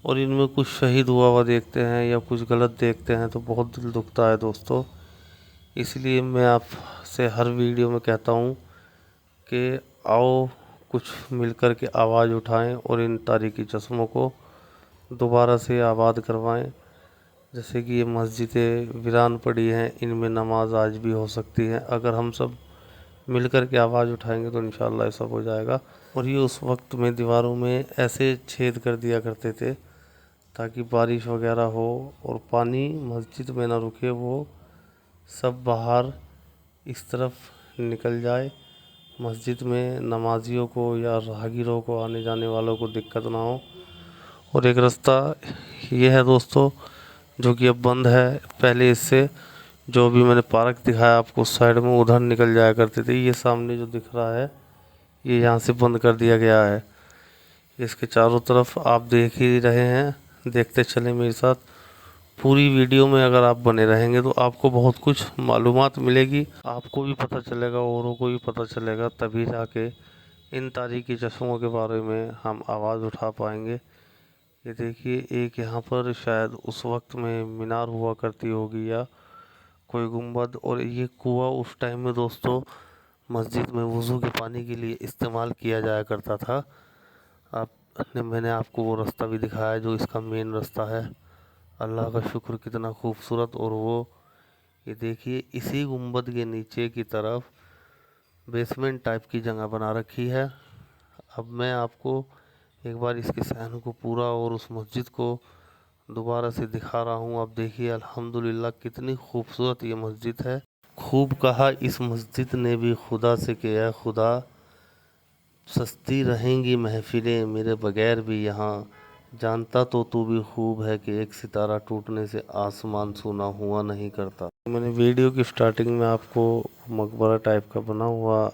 और इनमें कुछ शहीद हुआ देखते हैं या कुछ गलत देखते हैं, तो बहुत दिल दुखता है दोस्तों। इसलिए मैं आपसे हर वीडियो में कहता हूँ कि आओ कुछ मिलकर के आवाज़ उठाएं और इन तारीखी चश्मों को दोबारा से आबाद करवाएं। जैसे कि ये मस्जिदें वीरान पड़ी हैं, इनमें नमाज आज भी हो सकती है। अगर हम सब मिलकर के आवाज़ उठाएंगे तो इंशाअल्लाह सब हो जाएगा। और ये उस वक्त में दीवारों में ऐसे छेद कर दिया करते थे ताकि बारिश वगैरह हो और पानी मस्जिद में ना रुके, वो सब बाहर इस तरफ निकल जाए। मस्जिद में नमाजियों को या राहगीरों को, आने जाने वालों को दिक्कत ना हो। और एक रास्ता ये है दोस्तों जो कि अब बंद है। पहले इससे जो भी मैंने पार्क दिखाया आपको उस साइड में, उधर निकल जाया करते थे। ये सामने जो दिख रहा है, ये यहाँ से बंद कर दिया गया है। इसके चारों तरफ आप देख ही रहे हैं, देखते चले मेरे साथ, पूरी वीडियो में अगर आप बने रहेंगे तो आपको बहुत कुछ मालूमात मिलेगी, आपको भी पता चलेगा, औरों को भी पता चलेगा, तभी जाके इन तारीखी चश्मों के बारे में हम आवाज़ उठा पाएंगे। ये देखिए, एक यहाँ पर शायद उस वक्त में मीनार हुआ करती होगी या कोई गुंबद, और ये कुआं उस टाइम में दोस्तों मस्जिद में वज़ू के पानी के लिए इस्तेमाल किया जाया करता था। मैंने आपको वो रास्ता भी दिखाया है जो इसका मेन रास्ता है। अल्लाह का शुक्र, कितना खूबसूरत। और वो ये देखिए, इसी गुंबद के नीचे की तरफ बेसमेंट टाइप की जगह बना रखी है। अब मैं आपको एक बार इसके सहन को पूरा और उस मस्जिद को दोबारा से दिखा रहा हूँ। आप देखिए अल्हम्दुलिल्लाह कितनी खूबसूरत ये मस्जिद है। खूब कहा इस मस्जिद ने भी खुदा से कि ऐ खुदा, सस्ती रहेंगी महफिलें मेरे बगैर भी यहाँ, जानता तो तू भी खूब है कि एक सितारा टूटने से आसमान सूना हुआ नहीं करता। मैंने वीडियो की स्टार्टिंग में आपको मकबरा टाइप का बना हुआ,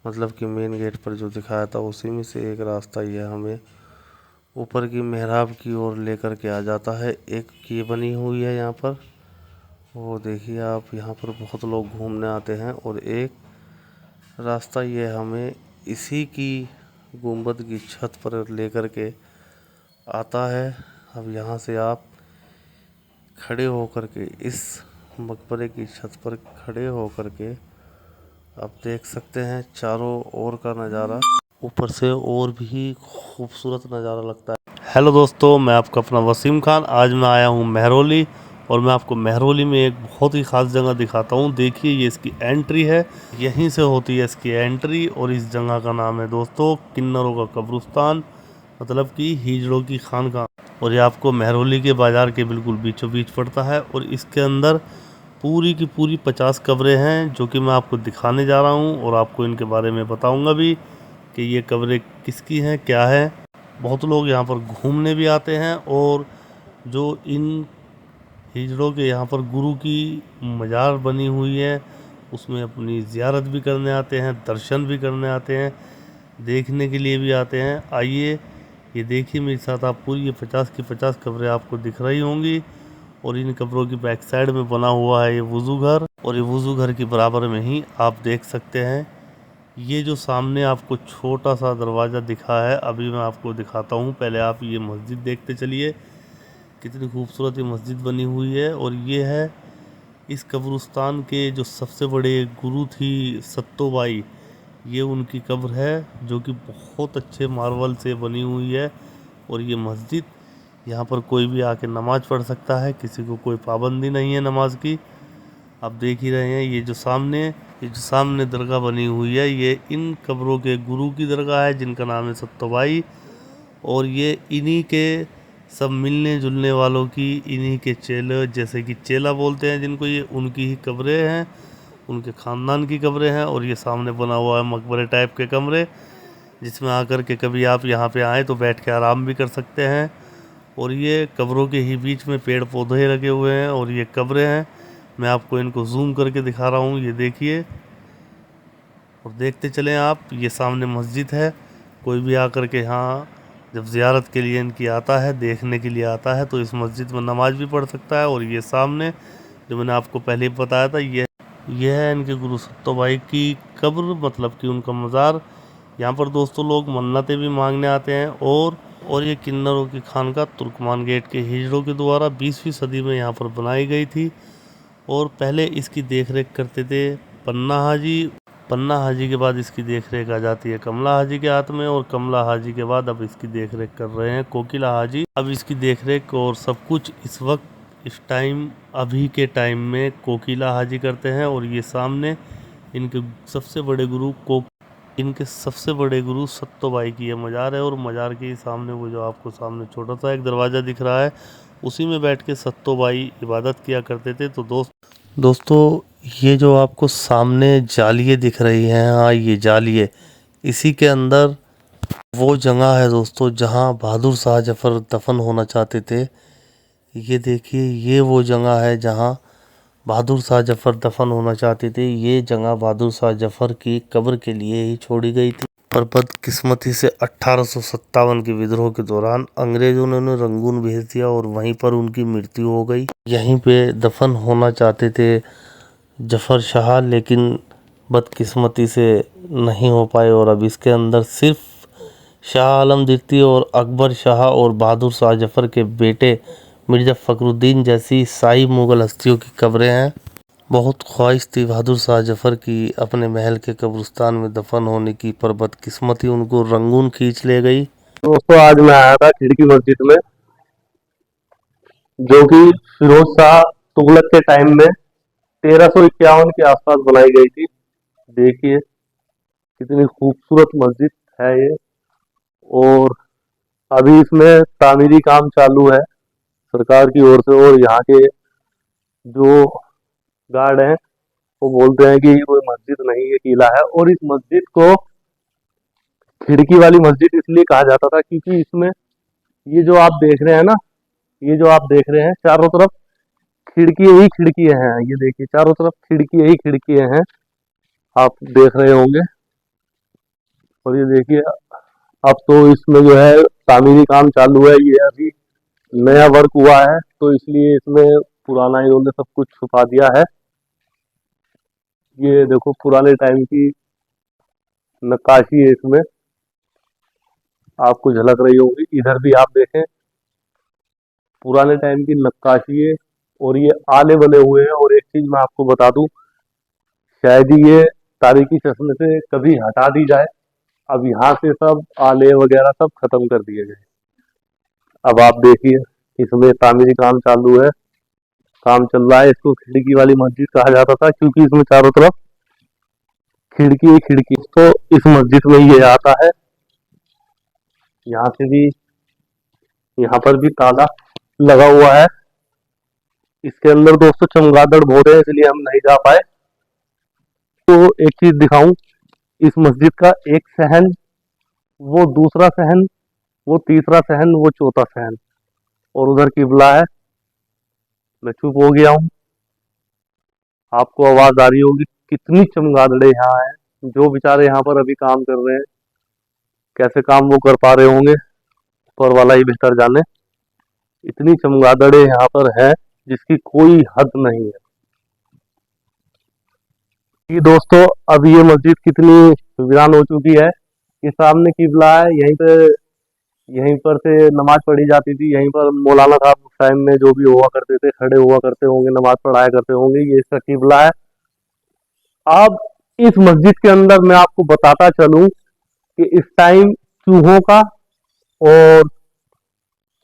मतलब कि मेन गेट पर जो दिखाया था, उसी में से एक रास्ता ये हमें ऊपर की मेहराब की ओर लेकर के आ जाता है। एक ये बनी हुई है यहाँ पर, वो देखिए आप, यहाँ पर बहुत लोग घूमने आते हैं। और एक रास्ता ये हमें इसी की गुंबद की छत पर लेकर के आता है। अब यहाँ से आप खड़े होकर के इस मकबरे की छत पर खड़े होकर के आप देख सकते हैं चारों ओर का नज़ारा। ऊपर से और भी खूबसूरत नज़ारा लगता है। हेलो दोस्तों, मैं आपका अपना वसीम खान। आज मैं आया हूँ महरौली, और मैं आपको महरौली में एक बहुत ही ख़ास जगह दिखाता हूँ। देखिए, ये इसकी एंट्री है, यहीं से होती है इसकी एंट्री। और इस जगह का नाम है दोस्तों किन्नरों का कब्रिस्तान, मतलब कि हिजड़ों की खानका। और ये आपको महरौली के बाज़ार के बिल्कुल बीचों बीच पड़ता है। और इसके अंदर पूरी की पूरी 50 कब्रें हैं, जो कि मैं आपको दिखाने जा रहा हूँ और आपको इनके बारे में बताऊँगा भी कि ये कब्रें किसकी हैं, क्या है। बहुत लोग यहाँ पर घूमने भी आते हैं, और जो इन हिजड़ों के यहाँ पर गुरु की मज़ार बनी हुई है, उसमें अपनी ज़ियारत भी करने आते हैं, दर्शन भी करने आते हैं, देखने के लिए भी आते हैं। आइए, ये देखिए मेरे साथ आप, पूरी ये 50 की 50 कब्रें आपको दिख रही होंगी। और इन कब्रों की बैक साइड में बना हुआ है ये वज़ू घर, और ये वज़ू घर के बराबर में ही आप देख सकते हैं ये जो सामने आपको छोटा सा दरवाज़ा दिखा है, अभी मैं आपको दिखाता हूँ। पहले आप ये मस्जिद देखते चलिए, कितनी खूबसूरत ये मस्जिद बनी हुई है। और ये है इस कब्रिस्तान के जो सबसे बड़े गुरु थी सत्तोबाई, ये उनकी कब्र है, जो कि बहुत अच्छे मार्बल से बनी हुई है। और ये मस्जिद, यहाँ पर कोई भी आके नमाज़ पढ़ सकता है, किसी को कोई पाबंदी नहीं है नमाज की। आप देख ही रहे हैं, ये जो सामने दरगाह बनी हुई है, ये इन कब्रों के गुरु की दरगाह है, जिनका नाम है सत्तोबाई। और ये इन्हीं के सब मिलने जुलने वालों की, इन्हीं के चेले, जैसे कि चेला बोलते हैं जिनको, ये उनकी ही कब्रें हैं, उनके ख़ानदान की कब्रें हैं। और ये सामने बना हुआ है मकबरे टाइप के कमरे, जिसमें आकर के कभी आप यहाँ पे आएँ तो बैठ के आराम भी कर सकते हैं। और ये कब्रों के ही बीच में पेड़ पौधे लगे हुए हैं, और ये कब्रें हैं। मैं आपको इनको जूम करके दिखा रहा हूँ, ये देखिए और देखते चलें आप। ये सामने मस्जिद है, कोई भी आकर के यहाँ जब ज़ियारत के लिए इनकी आता है, देखने के लिए आता है, तो इस मस्जिद में नमाज भी पढ़ सकता है। और ये सामने जो मैंने आपको पहले ही बताया था, ये है इनके गुरु सत्तोबाई की कब्र, मतलब कि उनका मज़ार। यहाँ पर दोस्तों लोग मन्नतें भी मांगने आते हैं। और ये किन्नरों की खानका तुर्कमान गेट के हिजड़ों के द्वारा 20वीं सदी में यहाँ पर बनाई गई थी। और पहले इसकी देखरेख करते थे पन्ना हाजी के बाद इसकी देखरेख आ जाती है कमला हाजी के हाथ में, और कमला हाजी के बाद अब इसकी देखरेख कर रहे हैं कोकिला हाजी। अब इसकी देखरेख और सब कुछ इस वक्त, इस टाइम, अभी के टाइम में कोकिला हाजी करते हैं। और ये सामने इनके सबसे बड़े गुरु सत्तोबाई की ये मज़ार है। और मज़ार के सामने वो जो आपको सामने छोटा सा एक दरवाज़ा दिख रहा है, उसी में बैठ के सत्तोबाई इबादत किया करते थे। तो दोस्तों ये जो आपको सामने जालियाँ दिख रही हैं, हाँ ये जालियाँ, इसी के अंदर वो जगह है दोस्तों जहाँ बहादुर शाह जफ़र दफन होना चाहते थे। ये देखिए, ये वो जगह है जहाँ बहादुर शाह जफ़र दफन होना चाहते थे। ये जगह बहादुर शाह जफ़र की कब्र के लिए ही छोड़ी गई थी। पर बदकिस्मती से 1857 के विद्रोह के दौरान अंग्रेजों ने उन्हें रंगून भेज दिया और वहीं पर उनकी मृत्यु हो गई। यहीं पे दफन होना चाहते थे जफर शाह, लेकिन बदकिस्मती से नहीं हो पाए और अब इसके अंदर सिर्फ शाह आलम द्वितीय और अकबर शाह और बहादुर शाह जफर के बेटे मिर्जा फखरुद्दीन जैसी शाही मुगल हस्तियों की कब्रें हैं। बहुत ख्वाहिश थी बहादुर शाह जफर की अपने महल के कब्रिस्तान में दफन होने की, पर बदकिस्मती उनको रंगून खींच ले गई। दोस्तों आज मैं आया था खिड़की मस्जिद में, जो कि फिरोज शाह तुगलक के टाइम में 1351 के आसपास बनाई गई थी। देखिए कितनी खूबसूरत मस्जिद है ये, और अभी इसमें तामीरी काम चालू है सरकार की ओर से, और यहाँ के जो गार्ड हैं वो बोलते हैं कि ये कोई मस्जिद नहीं है, किला है। और इस मस्जिद को खिड़की वाली मस्जिद इसलिए कहा जाता था क्योंकि इसमें ये जो आप देख रहे हैं ना, ये जो आप देख रहे हैं चारों तरफ खिड़की ही खिड़की हैं। ये देखिए चारों तरफ खिड़की ही खिड़की हैं, आप देख रहे होंगे। और ये देखिए अब तो इसमें जो है तामीरी काम चालू है, ये अभी नया वर्क हुआ है तो इसलिए इसमें पुराना इन्होंने सब कुछ छुपा दिया है। ये देखो पुराने टाइम की नक्काशी है इसमें, आपको झलक रही होगी। इधर भी आप देखें पुराने टाइम की नक्काशी है, और ये आले बने हुए हैं। और एक चीज मैं आपको बता दूं, शायद ही ये तारीखी चश्मे से कभी हटा दी जाए। अब यहाँ से सब आले वगैरह सब खत्म कर दिए गए। अब आप देखिए इसमें तामीरी काम चालू है, काम चल रहा है। इसको खिड़की वाली मस्जिद कहा जाता था क्योंकि इसमें चारों तरफ खिड़की ही खिड़की। तो इस मस्जिद में ये आता है, यहाँ से भी, यहाँ पर भी ताला लगा हुआ है। इसके अंदर दोस्तों चमगादड़ बहुत है इसलिए हम नहीं जा पाए। तो एक चीज दिखाऊं, इस मस्जिद का एक सहन, वो दूसरा सहन, वो तीसरा सहन, वो चौथा सहन, और उधर किबला है। मैं चुप हो गया हूँ, आपको आवाज आ रही होगी। कितनी चमगादड़े यहाँ हैं, जो बेचारे यहाँ पर अभी काम कर रहे हैं, कैसे काम वो कर पा रहे होंगे ऊपर वाला ही बेहतर जाने। इतनी चमगादड़े यहाँ पर है जिसकी कोई हद नहीं है। ये दोस्तों अब ये मस्जिद कितनी वीरान हो चुकी है। ये सामने किबला है, यहीं पर से नमाज पढ़ी जाती थी। यहीं पर मौलाना साहब उस टाइम में जो भी हुआ करते थे खड़े हुआ करते होंगे, नमाज पढ़ाया करते होंगे। ये इसका किबला है। अब इस मस्जिद के अंदर मैं आपको बताता चलूं कि इस टाइम चूहों का और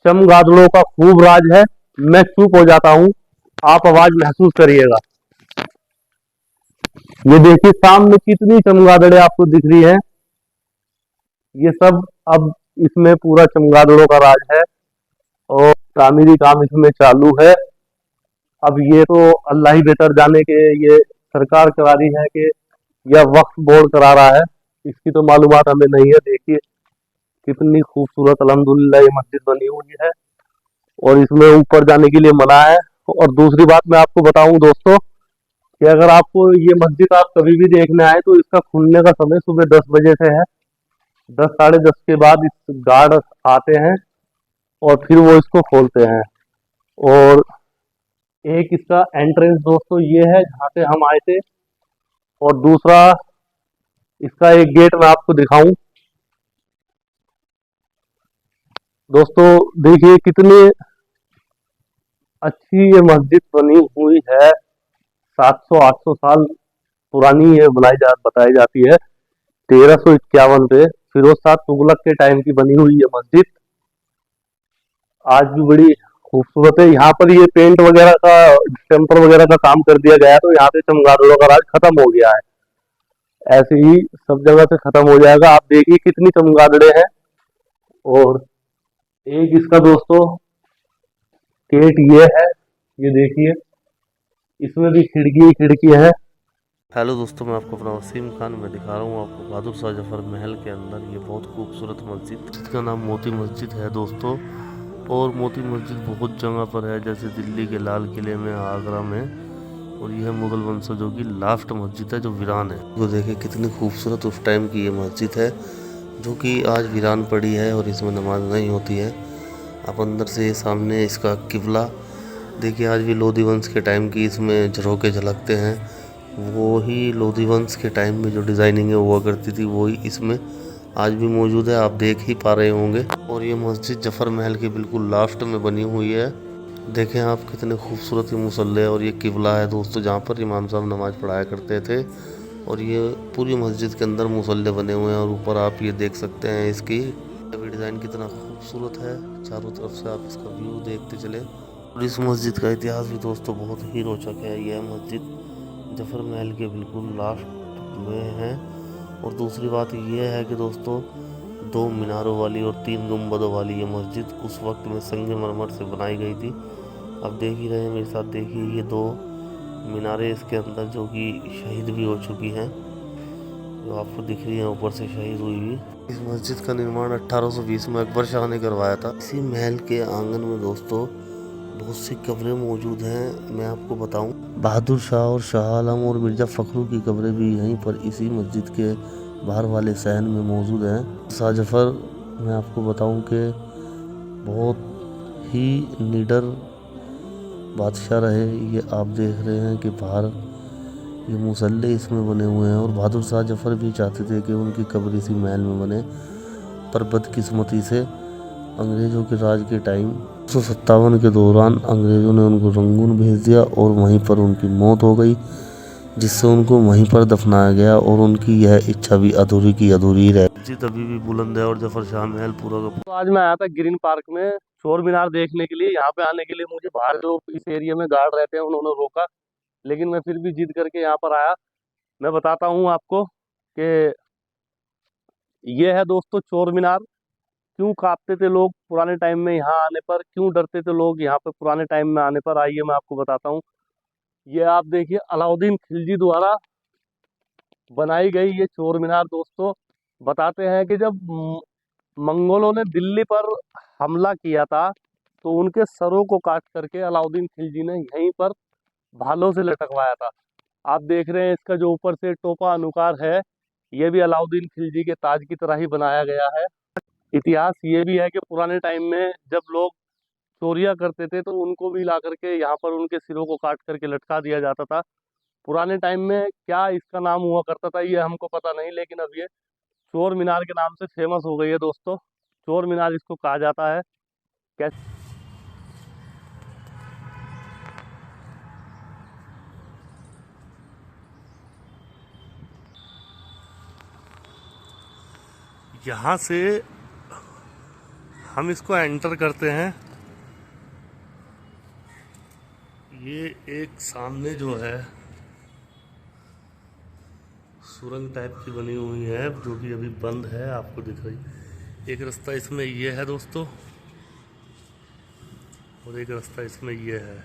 चमगादड़ों का खूब राज है। मैं चुप हो जाता हूं, आप आवाज महसूस करिएगा। ये देखिए सामने कितनी चमगादड़े आपको दिख रही है। ये सब अब इसमें पूरा चमगादड़ों का राज है और तामीरी काम इसमें चालू है। अब ये तो अल्लाह ही बेहतर जाने के, ये सरकार करा रही है कि या वक्फ बोर्ड करा रहा है, इसकी तो मालूमात हमें नहीं है। देखिए कितनी खूबसूरत अल्हम्दुलिल्लाह ये मस्जिद बनी हुई है, और इसमें ऊपर जाने के लिए मना है। और दूसरी बात मैं आपको बताऊं दोस्तों कि अगर आपको ये मस्जिद आप कभी भी देखने आए तो इसका खुलने का समय सुबह 10 बजे से है। 10 साढ़े 10 के बाद इस गार्ड आते हैं और फिर वो इसको खोलते हैं। और एक इसका एंट्रेंस दोस्तों ये है जहाँ से हम आए थे, और दूसरा इसका एक गेट मैं आपको दिखाऊं। दोस्तों देखिए कितनी अच्छी ये मस्जिद बनी हुई है। 700-800 साल पुरानी ये बताई जाती है। 1351 पे फिरोज शाह तुगलक के टाइम की बनी हुई ये मस्जिद आज भी बड़ी खूबसूरत है। यहाँ पर ये पेंट वगैरह का, टेम्पर वगैरह का काम कर दिया गया है, तो यहाँ से चमगादड़ों का राज खत्म हो गया है। ऐसे ही सब जगह से खत्म हो जाएगा। आप देखिए कितनी चमगादड़े हैं। और एक इसका दोस्तों गेट ये है, ये देखिए इसमें भी खिड़की है। हेलो दोस्तों, मैं आपको अपना वसीम खान में दिखा रहा हूँ आपको बहादुर शाह जफर महल के अंदर ये बहुत खूबसूरत मस्जिद, जिसका नाम मोती मस्जिद है दोस्तों। और मोती मस्जिद बहुत जगह पर है, जैसे दिल्ली के लाल किले में, आगरा में। और यह मुगल वंशजों की लास्ट मस्जिद है जो वीरान है। वो देखिए कितनी खूबसूरत उस टाइम की ये मस्जिद है। जो कि आज वीरान पड़ी है और इसमें नमाज नहीं होती है। आप अंदर से सामने इसका किबला देखिए, आज भी लोधी वंश के टाइम की इसमें झरोके झलकते हैं। वो ही लोधी वंश के टाइम में जो डिज़ाइनिंग हुआ करती थी वही इसमें आज भी मौजूद है, आप देख ही पा रहे होंगे। और ये मस्जिद जफ़र महल के बिल्कुल लास्ट में बनी हुई है। देखें आप कितने खूबसूरत ये मुसल्ले और ये किबला है दोस्तों, जहाँ पर इमाम साहब नमाज़ पढ़ाया करते थे। और ये पूरी मस्जिद के अंदर मुसल्ले बने हुए हैं और ऊपर आप ये देख सकते हैं इसकी डिज़ाइन कितना खूबसूरत है। चारों तरफ से आप इसका व्यू देखते चले। और इस मस्जिद का इतिहास भी दोस्तों बहुत ही रोचक है। यह मस्जिद जफ़र महल के बिल्कुल लास्ट में है। और दूसरी बात यह है कि दोस्तों 2 मीनारों वाली और 3 गुंबदों वाली ये मस्जिद उस वक्त में संगमरमर से बनाई गई थी। अब देख ही रहे हैं मेरे साथ, देखिए ये 2 मीनारें इसके अंदर जो कि शहीद भी हो चुकी हैं, जो आपको दिख रही है ऊपर से शहीद हुई हुई। इस मस्जिद का निर्माण 1820 में अकबर शाह ने करवाया था। इसी महल के आंगन में दोस्तों बहुत सी कब्रें मौजूद हैं। मैं आपको बताऊं, बहादुर शाह और शाह आलम और मिर्ज़ा फ़खरू की कब्रें भी यहीं पर इसी मस्जिद के बाहर वाले सहन में मौजूद हैं। शाह जफ़र, मैं आपको बताऊं कि बहुत ही निडर बादशाह रहे। ये आप देख रहे हैं कि बाहर ये मुसल्ले इसमें बने हुए हैं। और बहादुर शाह जफ़र भी चाहते थे कि उनकी कब्र इसी महल में बने, पर बदकिस्मती से अंग्रेज़ों के राज के टाइम 1957 के दौरान अंग्रेज़ों ने उनको रंगून भेज दिया और वहीं पर उनकी मौत हो गई, जिससे उनको वहीं पर दफनाया गया और उनकी यह इच्छा भी अधूरी की अधूरी रह गई। अभी भी बुलंद है और जफर शाह महल पूरा का। तो आज मैं आया था ग्रीन पार्क में चोर मीनार देखने के लिए। यहाँ पे आने के लिए मुझे बाहर जो इस एरिया में गार्ड रहते हैं उन्होंने रोका, लेकिन मैं फिर भी जिद करके यहाँ पर आया। मैं बताता हूँ आपको कि ये है दोस्तों चोर मीनार। क्यों कांपते थे लोग पुराने टाइम में यहाँ आने पर, क्यों डरते थे लोग यहाँ पे पुराने टाइम में आने पर, आइए मैं आपको बताता हूँ। ये आप देखिए अलाउद्दीन खिलजी द्वारा बनाई गई ये चोर मीनार दोस्तों। बताते हैं कि जब मंगोलों ने दिल्ली पर हमला किया था तो उनके सरों को काट करके अलाउद्दीन खिलजी ने यहीं पर भालों से लटकवाया था। आप देख रहे हैं इसका जो ऊपर से टोपा अनुकार है, ये भी अलाउद्दीन खिलजी के ताज की तरह ही बनाया गया है। इतिहास ये भी है कि पुराने टाइम में जब लोग चोरियां करते थे तो उनको भी ला करके यहाँ पर उनके सिरों को काट करके लटका दिया जाता था। पुराने टाइम में क्या इसका नाम हुआ करता था ये हमको पता नहीं, लेकिन अब ये चोर मीनार के नाम से फेमस हो गई है दोस्तों। चोर मीनार इसको कहा जाता है। कैसे यहाँ से हम इसको एंटर करते हैं। ये एक सामने जो है सुरंग टाइप की बनी हुई है जो कि अभी बंद है, आपको दिख रही। एक रास्ता इसमें ये है दोस्तों और एक रास्ता इसमें ये है।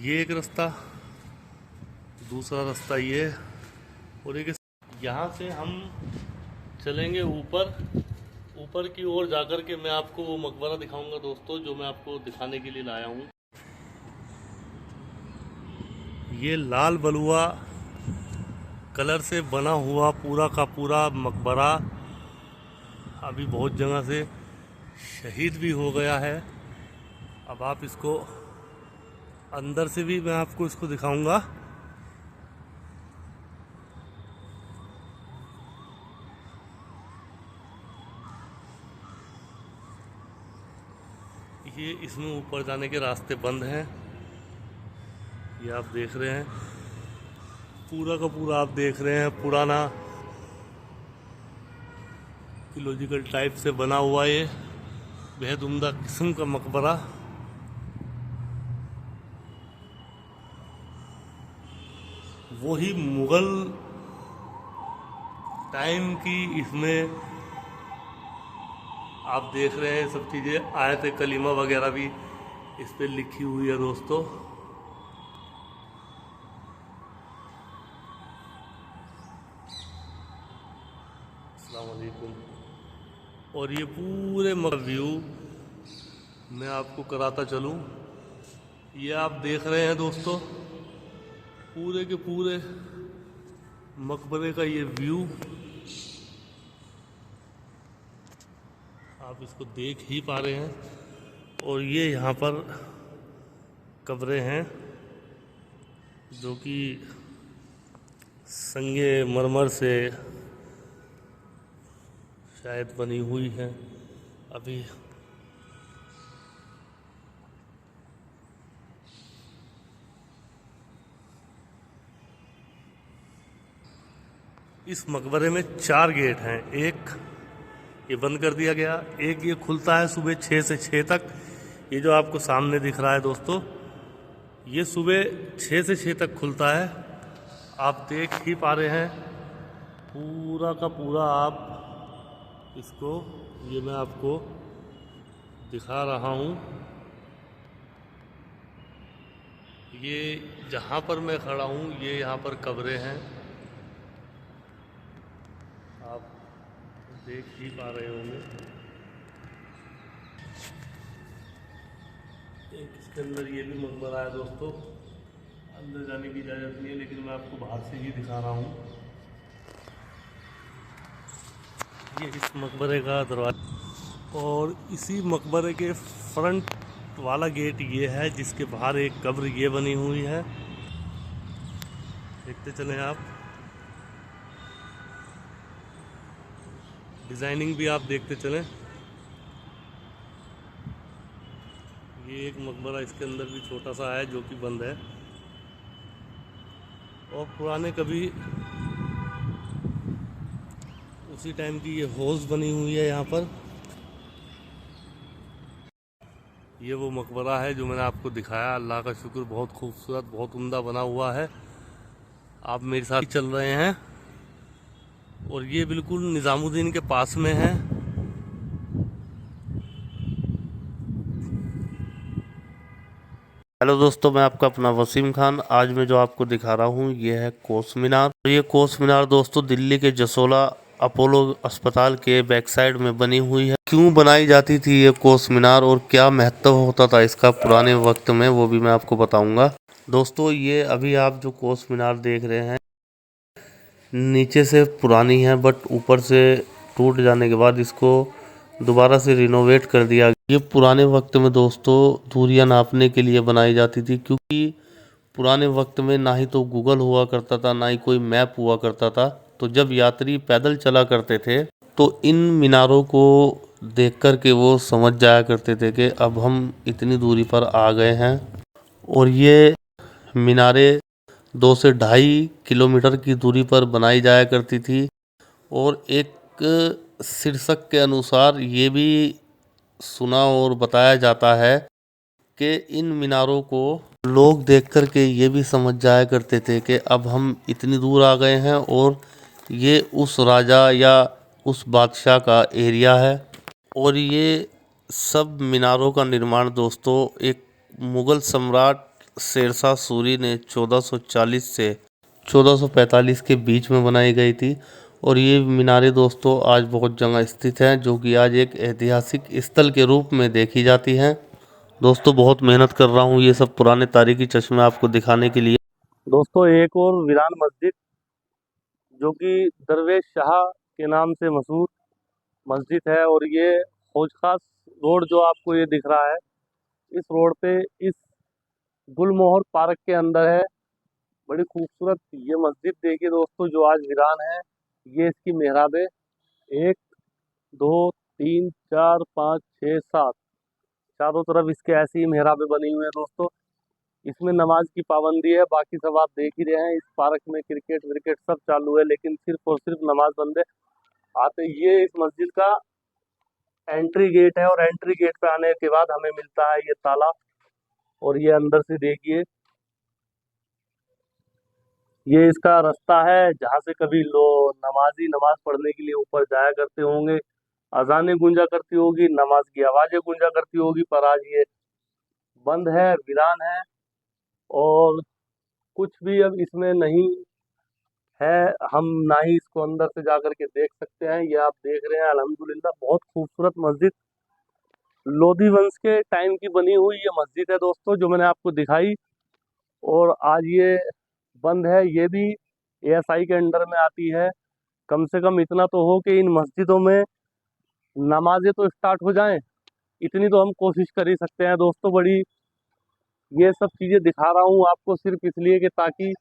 ये एक रास्ता, दूसरा रास्ता ये, और एक यहाँ से हम चलेंगे ऊपर की ओर जाकर के मैं आपको वो मकबरा दिखाऊंगा दोस्तों जो मैं आपको दिखाने के लिए लाया हूँ। ये लाल बलुआ कलर से बना हुआ पूरा का पूरा मकबरा अभी बहुत जगह से शहीद भी हो गया है। अब आप इसको अंदर से भी मैं आपको इसको दिखाऊंगा। ये इसमें ऊपर जाने के रास्ते बंद हैं, ये आप देख रहे हैं। पूरा का पूरा आप देख रहे हैं पुराना इकोलॉजिकल टाइप से बना हुआ ये बेहद उम्दा किस्म का मकबरा। वही मुगल टाइम की इसमें आप देख रहे हैं सब चीज़ें, आयत कलीमा वगैरह भी इस पे लिखी हुई है दोस्तों। अस्सलाम वालेकुम। और ये पूरे व्यू मैं आपको कराता चलूँ। ये आप देख रहे हैं दोस्तों पूरे के पूरे मकबरे का ये व्यू आप इसको देख ही पा रहे हैं। और ये यहाँ पर कब्रें हैं जो कि संगे मरमर से शायद बनी हुई है। अभी इस मकबरे में 4 गेट हैं। एक ये बंद कर दिया गया, एक ये खुलता है सुबह 6 से 6 तक। ये जो आपको सामने दिख रहा है दोस्तों, ये सुबह 6 से 6 तक खुलता है। आप देख ही पा रहे हैं पूरा का पूरा। आप इसको, ये मैं आपको दिखा रहा हूँ। ये जहाँ पर मैं खड़ा हूँ, ये यहाँ पर कब्रें हैं, आप देख ही पा रहे होंगे। एक इसके अंदर ये भी मकबरा है दोस्तों, अंदर जाने की इजाज़त नहीं है, लेकिन मैं आपको बाहर से ही दिखा रहा हूँ। ये इस मकबरे का दरवाजा, और इसी मकबरे के फ्रंट वाला गेट ये है, जिसके बाहर एक कब्र ये बनी हुई है। देखते चलें आप, डिज़ाइनिंग भी आप देखते चलें। ये एक मकबरा इसके अंदर भी छोटा सा है जो कि बंद है, और पुराने कभी उसी टाइम की ये हौज़ बनी हुई है यहाँ पर। ये वो मकबरा है जो मैंने आपको दिखाया। अल्लाह का शुक्र, बहुत खूबसूरत, बहुत उम्दा बना हुआ है। आप मेरे साथ चल रहे हैं, और ये बिल्कुल निज़ामुद्दीन के पास में है। हेलो दोस्तों, मैं आपका अपना वसीम खान। आज मैं जो आपको दिखा रहा हूँ ये है कोस मीनार। तो ये कोस मीनार दोस्तों दिल्ली के जसोला अपोलो अस्पताल के बैक साइड में बनी हुई है। क्यों बनाई जाती थी ये कोस मीनार और क्या महत्व होता था इसका पुराने वक्त में, वो भी मैं आपको बताऊंगा। दोस्तों ये अभी आप जो कोस मीनार देख रहे हैं, नीचे से पुरानी है, बट ऊपर से टूट जाने के बाद इसको दोबारा से रिनोवेट कर दिया। ये पुराने वक्त में दोस्तों दूरियां नापने के लिए बनाई जाती थी, क्योंकि पुराने वक्त में ना ही तो गूगल हुआ करता था, ना ही कोई मैप हुआ करता था। तो जब यात्री पैदल चला करते थे तो इन मीनारों को देख कर के वो समझ जाया करते थे कि अब हम इतनी दूरी पर आ गए हैं। और ये मीनारें 2 से 2.5 किलोमीटर की दूरी पर बनाई जाया करती थी। और एक शीर्षक के अनुसार ये भी सुना और बताया जाता है कि इन मीनारों को लोग देख कर के ये भी समझ जाया करते थे कि अब हम इतनी दूर आ गए हैं, और ये उस राजा या उस बादशाह का एरिया है। और ये सब मीनारों का निर्माण दोस्तों एक मुग़ल सम्राट शेरशाह सूरी ने 1440 से 1445 के बीच में बनाई गई थी। और ये मीनारें दोस्तों आज बहुत जगह स्थित हैं, जो कि आज एक ऐतिहासिक स्थल के रूप में देखी जाती हैं। दोस्तों बहुत मेहनत कर रहा हूँ ये सब पुराने तारीखी चश्मे आपको दिखाने के लिए। दोस्तों एक और वीरान मस्जिद, जो कि दरवेश शाह के नाम से मशहूर मस्जिद है, और ये हौज खास रोड जो आपको ये दिख रहा है, इस रोड पे इस गुलमोहर पार्क के अंदर है। बड़ी खूबसूरत ये मस्जिद देखिए दोस्तों, जो आज वीरान है। ये इसकी मेहराबें 1 2 3 4 5 6 7 चारों तरफ इसके ऐसी ही मेहराबें बनी हुई है दोस्तों। इसमें नमाज की पाबंदी है, बाकी सब आप देख ही रहे हैं। इस पार्क में क्रिकेट विकेट सब चालू है, लेकिन सिर्फ और सिर्फ नमाज बंद है। आते ये इस मस्जिद का एंट्री गेट है, और एंट्री गेट पे आने के बाद हमें मिलता है ये ताला। और ये अंदर से देखिए, ये इसका रास्ता है जहाँ से कभी लोग नमाजी नमाज पढ़ने के लिए ऊपर जाया करते होंगे। अजानें गूंजा करती होगी, नमाज की आवाज़ें गूंजा करती होगी, पर आज ये बंद है, वीरान है, और कुछ भी अब इसमें नहीं है। हम ना ही इसको अंदर से जा कर के देख सकते हैं। ये आप देख रहे हैं अल्हम्दुलिल्लाह बहुत खूबसूरत मस्जिद, लोधी वंश के टाइम की बनी हुई ये मस्जिद है दोस्तों, जो मैंने आपको दिखाई। और आज ये बंद है। ये भी ASI के अंडर में आती है। कम से कम इतना तो हो कि इन मस्जिदों में नमाजें तो स्टार्ट हो जाएं, इतनी तो हम कोशिश कर ही सकते हैं दोस्तों। बड़ी ये सब चीज़ें दिखा रहा हूँ आपको सिर्फ इसलिए कि ताकि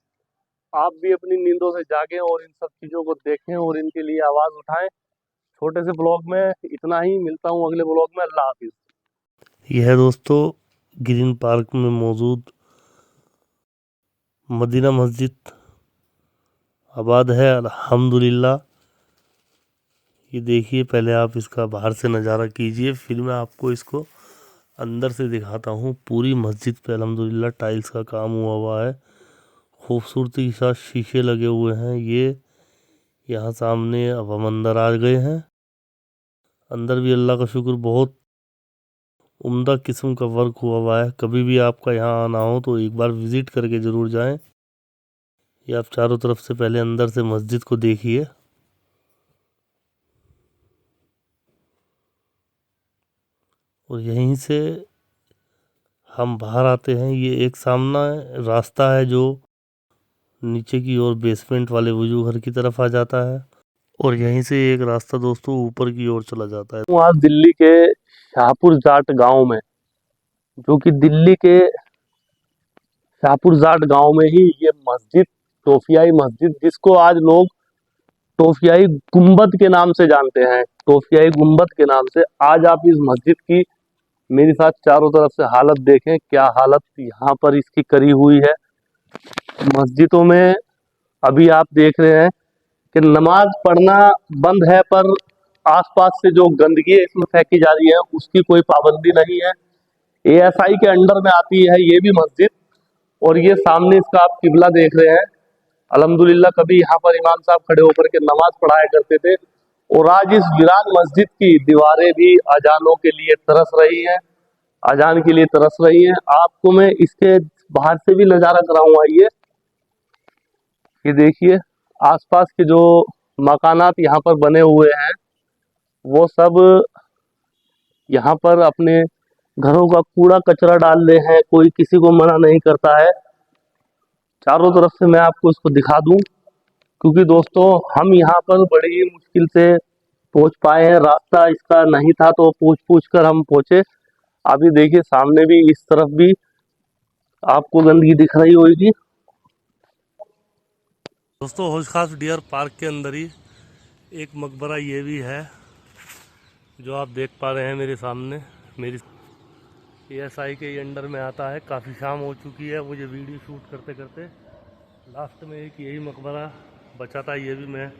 आप भी अपनी नींदों से जागें और इन सब चीज़ों को देखें और इनके लिए आवाज़ उठाएं। छोटे से ब्लॉग में इतना ही, मिलता हूँ अगले ब्लॉग में। अल्लाह हाफिज़। यह है दोस्तों ग्रीन पार्क में मौजूद मदीना मस्जिद आबाद है अल्हम्दुलिल्लाह। ये देखिए, पहले आप इसका बाहर से नज़ारा कीजिए, फिर मैं आपको इसको अंदर से दिखाता हूँ। पूरी मस्जिद पे अल्हम्दुलिल्लाह टाइल्स का काम हुआ है, खूबसूरती के साथ शीशे लगे हुए हैं। ये यहाँ सामने अब हम अंदर आ गए हैं। अंदर भी अल्लाह का शुक्र बहुत उम्दा किस्म का वर्क हुआ है। कभी भी आपका यहाँ आना हो तो एक बार विज़िट करके ज़रूर जाएं। ये आप चारों तरफ से पहले अंदर से मस्जिद को देखिए। और यहीं से हम बाहर आते हैं। ये एक सामना रास्ता है जो नीचे की ओर बेसमेंट वाले वजू घर की तरफ आ जाता है, और यहीं से एक रास्ता दोस्तों ऊपर की ओर चला जाता है। आज दिल्ली के शाहपुर जाट गांव में, जो कि दिल्ली के शाहपुर जाट गांव में ही ये मस्जिद, तोफियाई मस्जिद, जिसको आज लोग तोफियाई गुंबद के नाम से जानते हैं, तोफियाई गुंबद के नाम से। आज आप इस मस्जिद की मेरे साथ चारों तरफ से हालत देखें, क्या हालत यहाँ पर इसकी करी हुई है। मस्जिदों में अभी आप देख रहे हैं कि नमाज पढ़ना बंद है, पर आसपास से जो गंदगी है इसमें फेंकी जा रही है उसकी कोई पाबंदी नहीं है। ASI के अंडर में आती है ये भी मस्जिद, और ये सामने इसका आप किबला देख रहे हैं। अल्हम्दुलिल्लाह कभी यहाँ पर इमाम साहब खड़े होकर के नमाज पढ़ाया करते थे, और आज इस वीरान मस्जिद की दीवारें भी अजानों के लिए तरस रही हैं, अजान के लिए तरस रही हैं। आपको मैं इसके बाहर से भी नज़ारा कराऊं, आइए। ये देखिए आसपास के जो मकानात यहाँ पर बने हुए हैं वो सब यहाँ पर अपने घरों का कूड़ा कचरा डाल रहे हैं, कोई किसी को मना नहीं करता है। चारों तरफ से मैं आपको इसको दिखा दूं, क्योंकि दोस्तों हम यहाँ पर बड़ी ही मुश्किल से पहुँच पाए हैं। रास्ता इसका नहीं था तो पूछ पूछ कर हम पहुँचे। अभी देखिए सामने भी, इस तरफ भी आपको गंदगी दिख रही होगी। दोस्तों हौज खास डियर पार्क के अंदर ही एक मकबरा ये भी है, जो आप देख पा रहे हैं मेरे सामने। मेरी ASI के अंडर में आता है। काफ़ी शाम हो चुकी है, मुझे वीडियो शूट करते करते लास्ट में एक यही मकबरा बचा था। ये भी मैं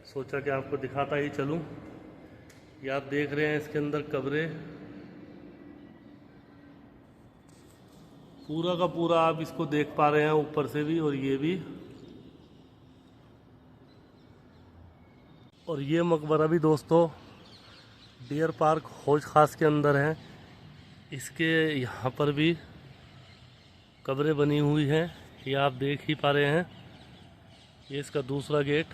सोचा कि आपको दिखाता ही चलूं। ये आप देख रहे हैं इसके अंदर कब्रें, पूरा का पूरा आप इसको देख पा रहे हैं ऊपर से भी, और ये भी। और ये मकबरा भी दोस्तों डियर पार्क हौज खास के अंदर है। इसके यहाँ पर भी कब्रें बनी हुई हैं, ये आप देख ही पा रहे हैं। ये इसका दूसरा गेट,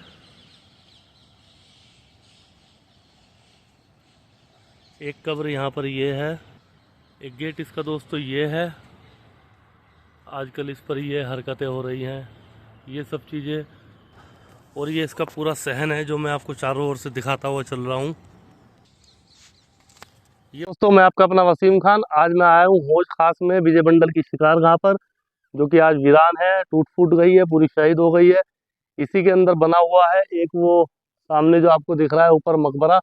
एक कब्र यहाँ पर ये है, एक गेट इसका दोस्तों ये है। आजकल इस पर ये हरकतें हो रही हैं, ये सब चीज़ें। और ये इसका पूरा सहन है जो मैं आपको चारों ओर से दिखाता हुआ चल रहा हूँ। ये दोस्तों मैं आपका अपना वसीम खान। आज मैं आया हूँ हौज खास में विजय मंडल की शिकारगाह पर, जो कि आज वीरान है, टूट फूट गई है, पूरी शहीद हो गई है। इसी के अंदर बना हुआ है एक वो सामने जो आपको दिख रहा है ऊपर मकबरा।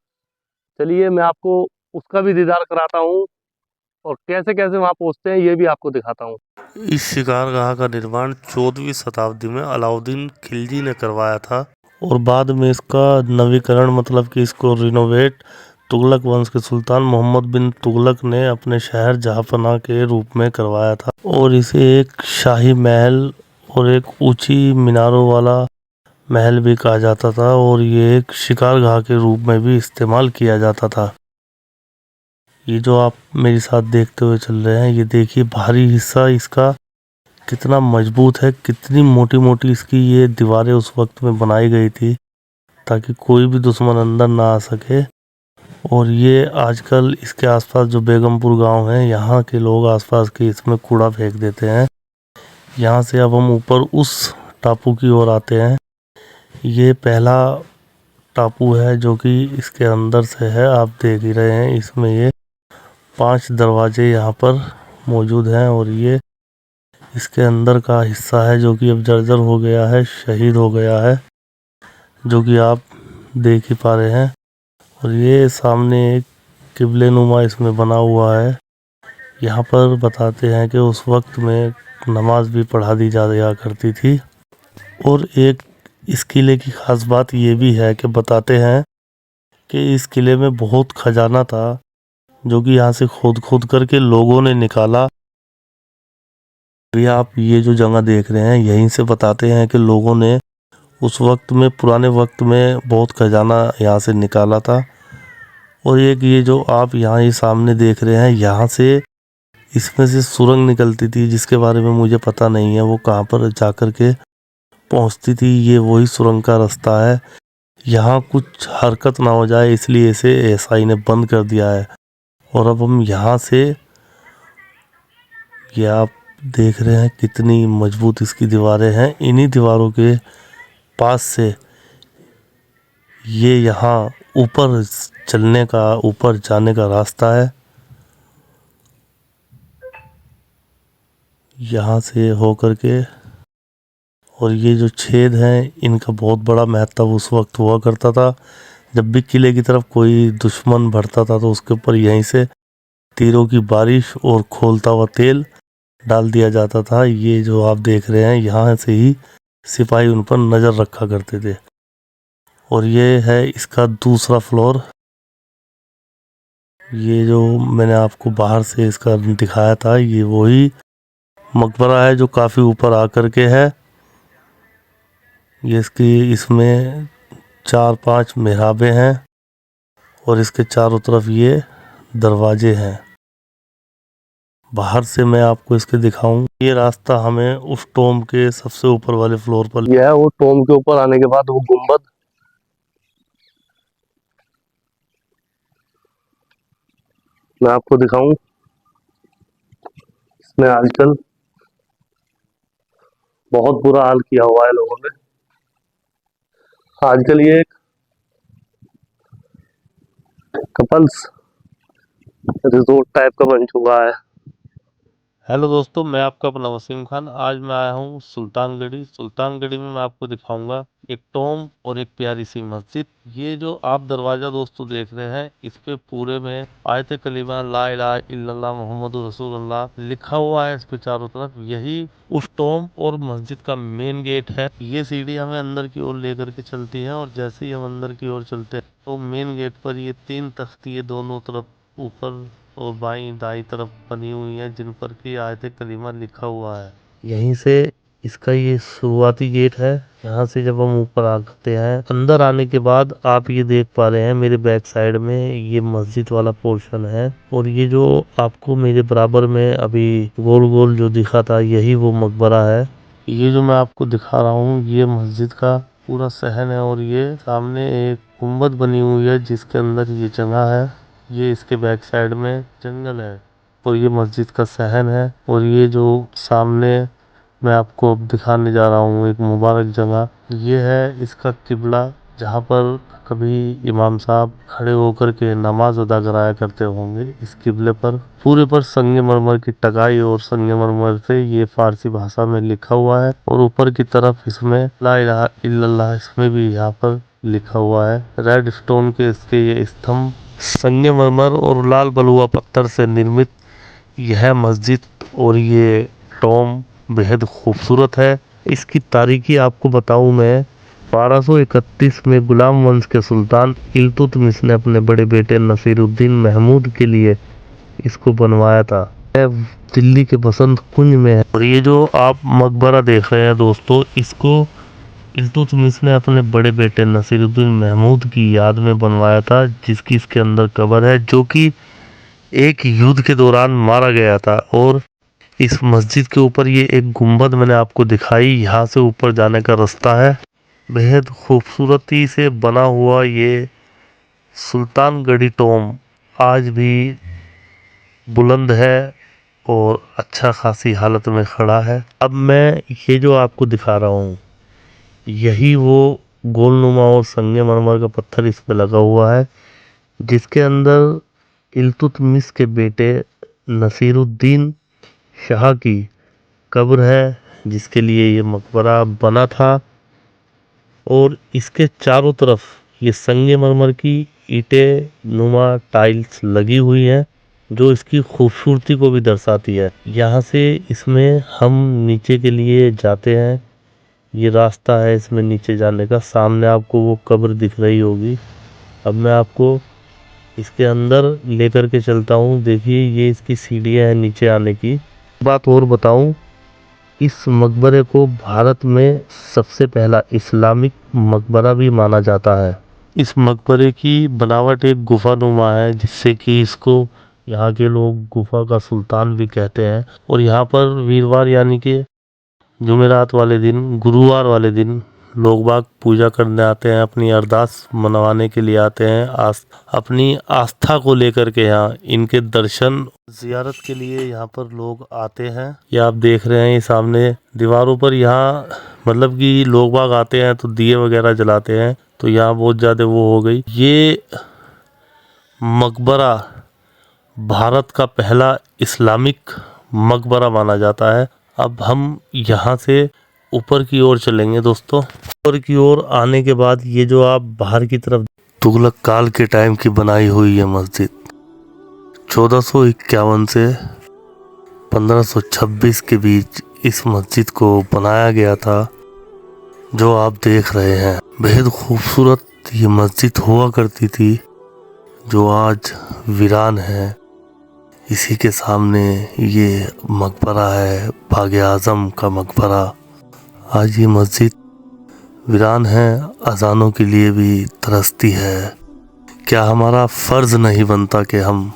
चलिए मैं आपको उसका भी दीदार कराता हूँ, और कैसे कैसे वहाँ पहुँचते हैं ये भी आपको दिखाता हूँ। इस शिकारगाह का निर्माण 14वीं शताब्दी में अलाउद्दीन खिलजी ने करवाया था, और बाद में इसका नवीकरण, मतलब कि इसको रिनोवेट, तुगलक वंश के सुल्तान मोहम्मद बिन तुगलक ने अपने शहर जहांपनाह के रूप में करवाया था। और इसे एक शाही महल और एक ऊंची मीनारों वाला महल भी कहा जाता था, और ये एक शिकारगाह के रूप में भी इस्तेमाल किया जाता था। ये जो आप मेरे साथ देखते हुए चल रहे हैं, ये देखिए बाहरी हिस्सा इसका कितना मजबूत है, कितनी मोटी मोटी इसकी ये दीवारें उस वक्त में बनाई गई थी ताकि कोई भी दुश्मन अंदर ना आ सके। और ये आजकल इसके आसपास जो बेगमपुर गांव है, यहाँ के लोग आसपास के इसमें कूड़ा फेंक देते हैं। यहाँ से अब हम ऊपर उस टापू की ओर आते हैं ये पहला टापू है जो कि इसके अंदर से है, आप देख ही रहे हैं। इसमें ये 5 दरवाजे यहाँ पर मौजूद हैं और ये इसके अंदर का हिस्सा है जो कि अब जर्जर हो गया है, शहीद हो गया है, जो कि आप देख ही पा रहे हैं। और ये सामने एक किबले नुमा इसमें बना हुआ है। यहाँ पर बताते हैं कि उस वक्त में नमाज भी पढ़ा दी जाया करती थी। और एक इस किले की ख़ास बात ये भी है कि बताते हैं कि इस किले में बहुत खजाना था जो कि यहाँ से खोद करके लोगों ने निकाला। अभी आप ये जो जगह देख रहे हैं यहीं से बताते हैं कि लोगों ने उस वक्त में, पुराने वक्त में बहुत खजाना यहाँ से निकाला था। और एक ये जो आप यहाँ ये सामने देख रहे हैं, यहाँ से इसमें से सुरंग निकलती थी जिसके बारे में मुझे पता नहीं है वो कहाँ पर जा कर के पहुँचती थी। ये वही सुरंग का रास्ता है। यहाँ कुछ हरकत ना हो जाए इसलिए इसे एसआई ने बंद कर दिया है। और अब हम यहाँ से, ये आप देख रहे हैं कितनी मजबूत इसकी दीवारें हैं। इन्हीं दीवारों के पास से ये यहाँ ऊपर चलने का, ऊपर जाने का रास्ता है। यहाँ से हो कर के, और ये जो छेद हैं इनका बहुत बड़ा महत्व उस वक्त हुआ करता था। जब भी किले की तरफ कोई दुश्मन बढ़ता था तो उसके ऊपर यहीं से तीरों की बारिश और खोलता हुआ तेल डाल दिया जाता था। ये जो आप देख रहे हैं यहाँ से ही सिपाही उन पर नज़र रखा करते थे। और ये है इसका दूसरा फ्लोर। ये जो मैंने आपको बाहर से इसका दिखाया था ये वही मकबरा है जो काफ़ी ऊपर आकर के है। ये इसमें 4-5 मेहराबें हैं और इसके चारों तरफ ये दरवाजे हैं। बाहर से मैं आपको इसके दिखाऊं, ये रास्ता हमें उस टॉम के सबसे ऊपर वाले फ्लोर पर, यह है वो टॉम के ऊपर आने के बाद वो गुम्बद। मैं आपको दिखाऊं, इसमें आजकल बहुत बुरा हाल किया हुआ है लोगों ने। आजकल ये एक कपल्स रिजोर्ट टाइप का बन चुका है। हेलो दोस्तों, मैं आपका अपना वसीम खान। आज मैं आया हूँ सुल्तानगढ़ी में मैं आपको दिखाऊंगा एक टॉम और एक प्यारी सी मस्जिद। ये जो आप दरवाजा दोस्तों देख रहे हैं इस पे पूरे में आयत कलीमा ला इलाहा इल्लल्लाह मुहम्मदुर रसूलुल्लाह लिखा हुआ है। इस पे चारों तरफ यही उस टॉम और मस्जिद का मेन गेट है। ये सीढ़ी हमें अंदर की ओर लेकर के चलती है और जैसे ही हम अंदर की ओर चलते हैं तो मेन गेट पर ये 3 तख्तिये दोनों तरफ ऊपर और बाईं दाईं तरफ बनी हुई है जिन पर की आयत कलीमा लिखा हुआ है। यहीं से इसका ये शुरुआती गेट है। यहाँ से जब हम ऊपर आते हैं, अंदर आने के बाद आप ये देख पा रहे हैं मेरे बैक साइड में ये मस्जिद वाला पोर्शन है। और ये जो आपको मेरे बराबर में अभी गोल गोल जो दिखा था यही वो मकबरा है। ये जो मैं आपको दिखा रहा हूँ ये मस्जिद का पूरा सहन है और ये सामने एक गुम्बद बनी हुई है जिसके अंदर ये जगह है। ये इसके बैक साइड में जंगल है और ये मस्जिद का सहन है। और ये जो सामने मैं आपको अब दिखाने जा रहा हूँ एक मुबारक जगह, ये है इसका किबला जहाँ पर कभी इमाम साहब खड़े होकर के नमाज अदा कराया करते होंगे। इस किबले पर पूरे पर संगमरमर की टकाई और संगमरमर से ये फारसी भाषा में लिखा हुआ है। और ऊपर की तरफ इसमें ला इलाहा इल्लल्लाह इसमें भी यहाँ पर लिखा हुआ है। रेड स्टोन के इसके ये स्तंभ, संगमरमर और लाल बलुआ पत्थर से निर्मित यह मस्जिद और ये टॉम बेहद खूबसूरत है। इसकी तारीखी आपको बताऊं मैं, 1231 में गुलाम वंश के सुल्तान इल्तुतमिश ने अपने बड़े बेटे नसीरुद्दीन महमूद के लिए इसको बनवाया था। यह दिल्ली के बसंत कुंज में है। और ये जो आप मकबरा देख रहे हैं दोस्तों, इसको इल्तुतमिश ने अपने बड़े बेटे नसीरुद्दीन महमूद की याद में बनवाया था, जिसकी इसके अंदर कब्र है, जो कि एक युद्ध के दौरान मारा गया था। और इस मस्जिद के ऊपर ये एक गुंबद मैंने आपको दिखाई, यहाँ से ऊपर जाने का रास्ता है। बेहद खूबसूरती से बना हुआ ये सुल्तानगढ़ी टॉम आज भी बुलंद है और अच्छा खासी हालत में खड़ा है। अब मैं ये जो आपको दिखा रहा हूँ यही वो गोलनुमा और संगमरमर का पत्थर इस पे लगा हुआ है, जिसके अंदर इल्तुतमिश के बेटे नसीरुद्दीन शाह की कब्र है, जिसके लिए ये मकबरा बना था। और इसके चारों तरफ ये संगमरमर की ईंटें नुमा टाइल्स लगी हुई हैं, जो इसकी खूबसूरती को भी दर्शाती है। यहाँ से इसमें हम नीचे के लिए जाते हैं। ये रास्ता है इसमें नीचे जाने का। सामने आपको वो कब्र दिख रही होगी। अब मैं आपको इसके अंदर लेकर के चलता हूँ। देखिए ये इसकी सीढ़ियाँ हैं नीचे आने की। बात और बताऊँ, इस मकबरे को भारत में सबसे पहला इस्लामिक मकबरा भी माना जाता है। इस मकबरे की बनावट एक गुफानुमा है, जिससे कि इसको यहाँ के लोग गुफा का सुल्तान भी कहते हैं। और यहाँ पर वीरवार यानी कि जुमेरात वाले दिन, गुरुवार वाले दिन लोग बाग पूजा करने आते हैं, अपनी अरदास मनवाने के लिए आते हैं, अपनी आस्था को लेकर के यहाँ इनके दर्शन जियारत के लिए यहाँ पर लोग आते हैं। ये आप देख रहे हैं ये सामने दीवारों पर, यहाँ मतलब कि लोग बाग आते हैं तो दिए वगैरह जलाते हैं, तो यहाँ बहुत ज़्यादा वो हो गई। ये मकबरा भारत का पहला इस्लामिक मकबरा माना जाता है। अब हम यहाँ से ऊपर की ओर चलेंगे दोस्तों। ऊपर की ओर आने के बाद ये जो आप बाहर की तरफ, तुगलक काल के टाइम की बनाई हुई है मस्जिद, 1451 से 1526 के बीच इस मस्जिद को बनाया गया था, जो आप देख रहे हैं। बेहद खूबसूरत ये मस्जिद हुआ करती थी, जो आज वीरान है। इसी के सामने ये मकबरा है, बागे आज़म का मकबरा। आज ये मस्जिद वीरान है, अजानों के लिए भी तरसती है। क्या हमारा फ़र्ज़ नहीं बनता कि हम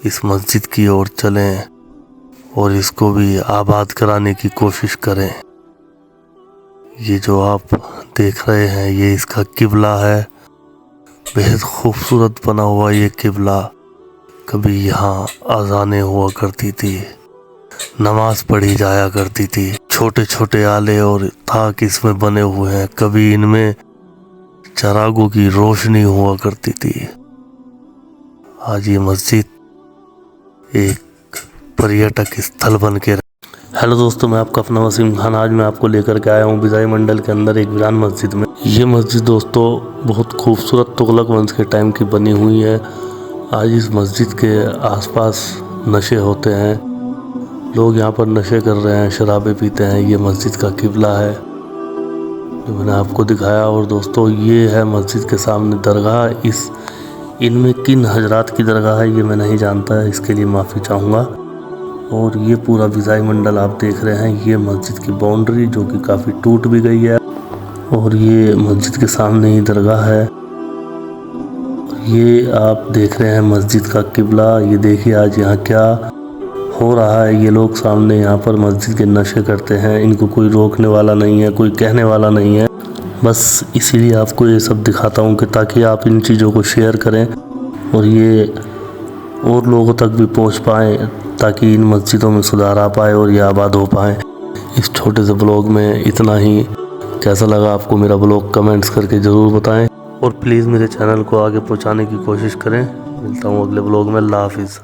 इस मस्जिद की ओर चलें और इसको भी आबाद कराने की कोशिश करें। ये जो आप देख रहे हैं ये इसका किबला है। बेहद खूबसूरत बना हुआ ये किबला। कभी यहाँ अज़ानें हुआ करती थी, नमाज पढ़ी जाया करती थी। छोटे छोटे आले और थाक इसमें बने हुए हैं। कभी इनमें चरागों की रोशनी हुआ करती थी। आज ये मस्जिद एक पर्यटक स्थल बन के। हेलो दोस्तों, मैं आपका अपना वसीम खान। आज मैं आपको लेकर के आया हूँ बिजाई मंडल के अंदर एक वीरान मस्जिद में। ये मस्जिद दोस्तों बहुत खूबसूरत तुगलक वंश के टाइम की बनी हुई है। आज इस मस्जिद के आसपास नशे होते हैं, लोग यहाँ पर नशे कर रहे हैं, शराबें पीते हैं। ये मस्जिद का किबला है जो मैंने आपको दिखाया। और दोस्तों ये है मस्जिद के सामने दरगाह। इनमें किन हजरात की दरगाह है ये मैं नहीं जानता है, इसके लिए माफ़ी चाहूँगा। और ये पूरा बिजाई मंडल आप देख रहे हैं, ये मस्जिद की बाउंड्री जो कि काफ़ी टूट भी गई है। और ये मस्जिद के सामने ही दरगाह है। ये आप देख रहे हैं मस्जिद का किबला। ये देखिए आज यहाँ क्या हो रहा है। ये लोग सामने यहाँ पर मस्जिद के नशे करते हैं, इनको कोई रोकने वाला नहीं है, कोई कहने वाला नहीं है। बस इसीलिए आपको ये सब दिखाता हूँ कि ताकि आप इन चीज़ों को शेयर करें और ये और लोगों तक भी पहुँच पाएँ, ताकि इन मस्जिदों में सुधार आ पाए और ये आबाद हो पाएँ। इस छोटे से ब्लॉग में इतना ही। कैसा लगा आपको मेरा ब्लॉग कमेंट्स करके ज़रूर बताएं और प्लीज़ मेरे चैनल को आगे पहुंचाने की कोशिश करें। मिलता हूं अगले ब्लॉग में। अल्लाह हाफिज़।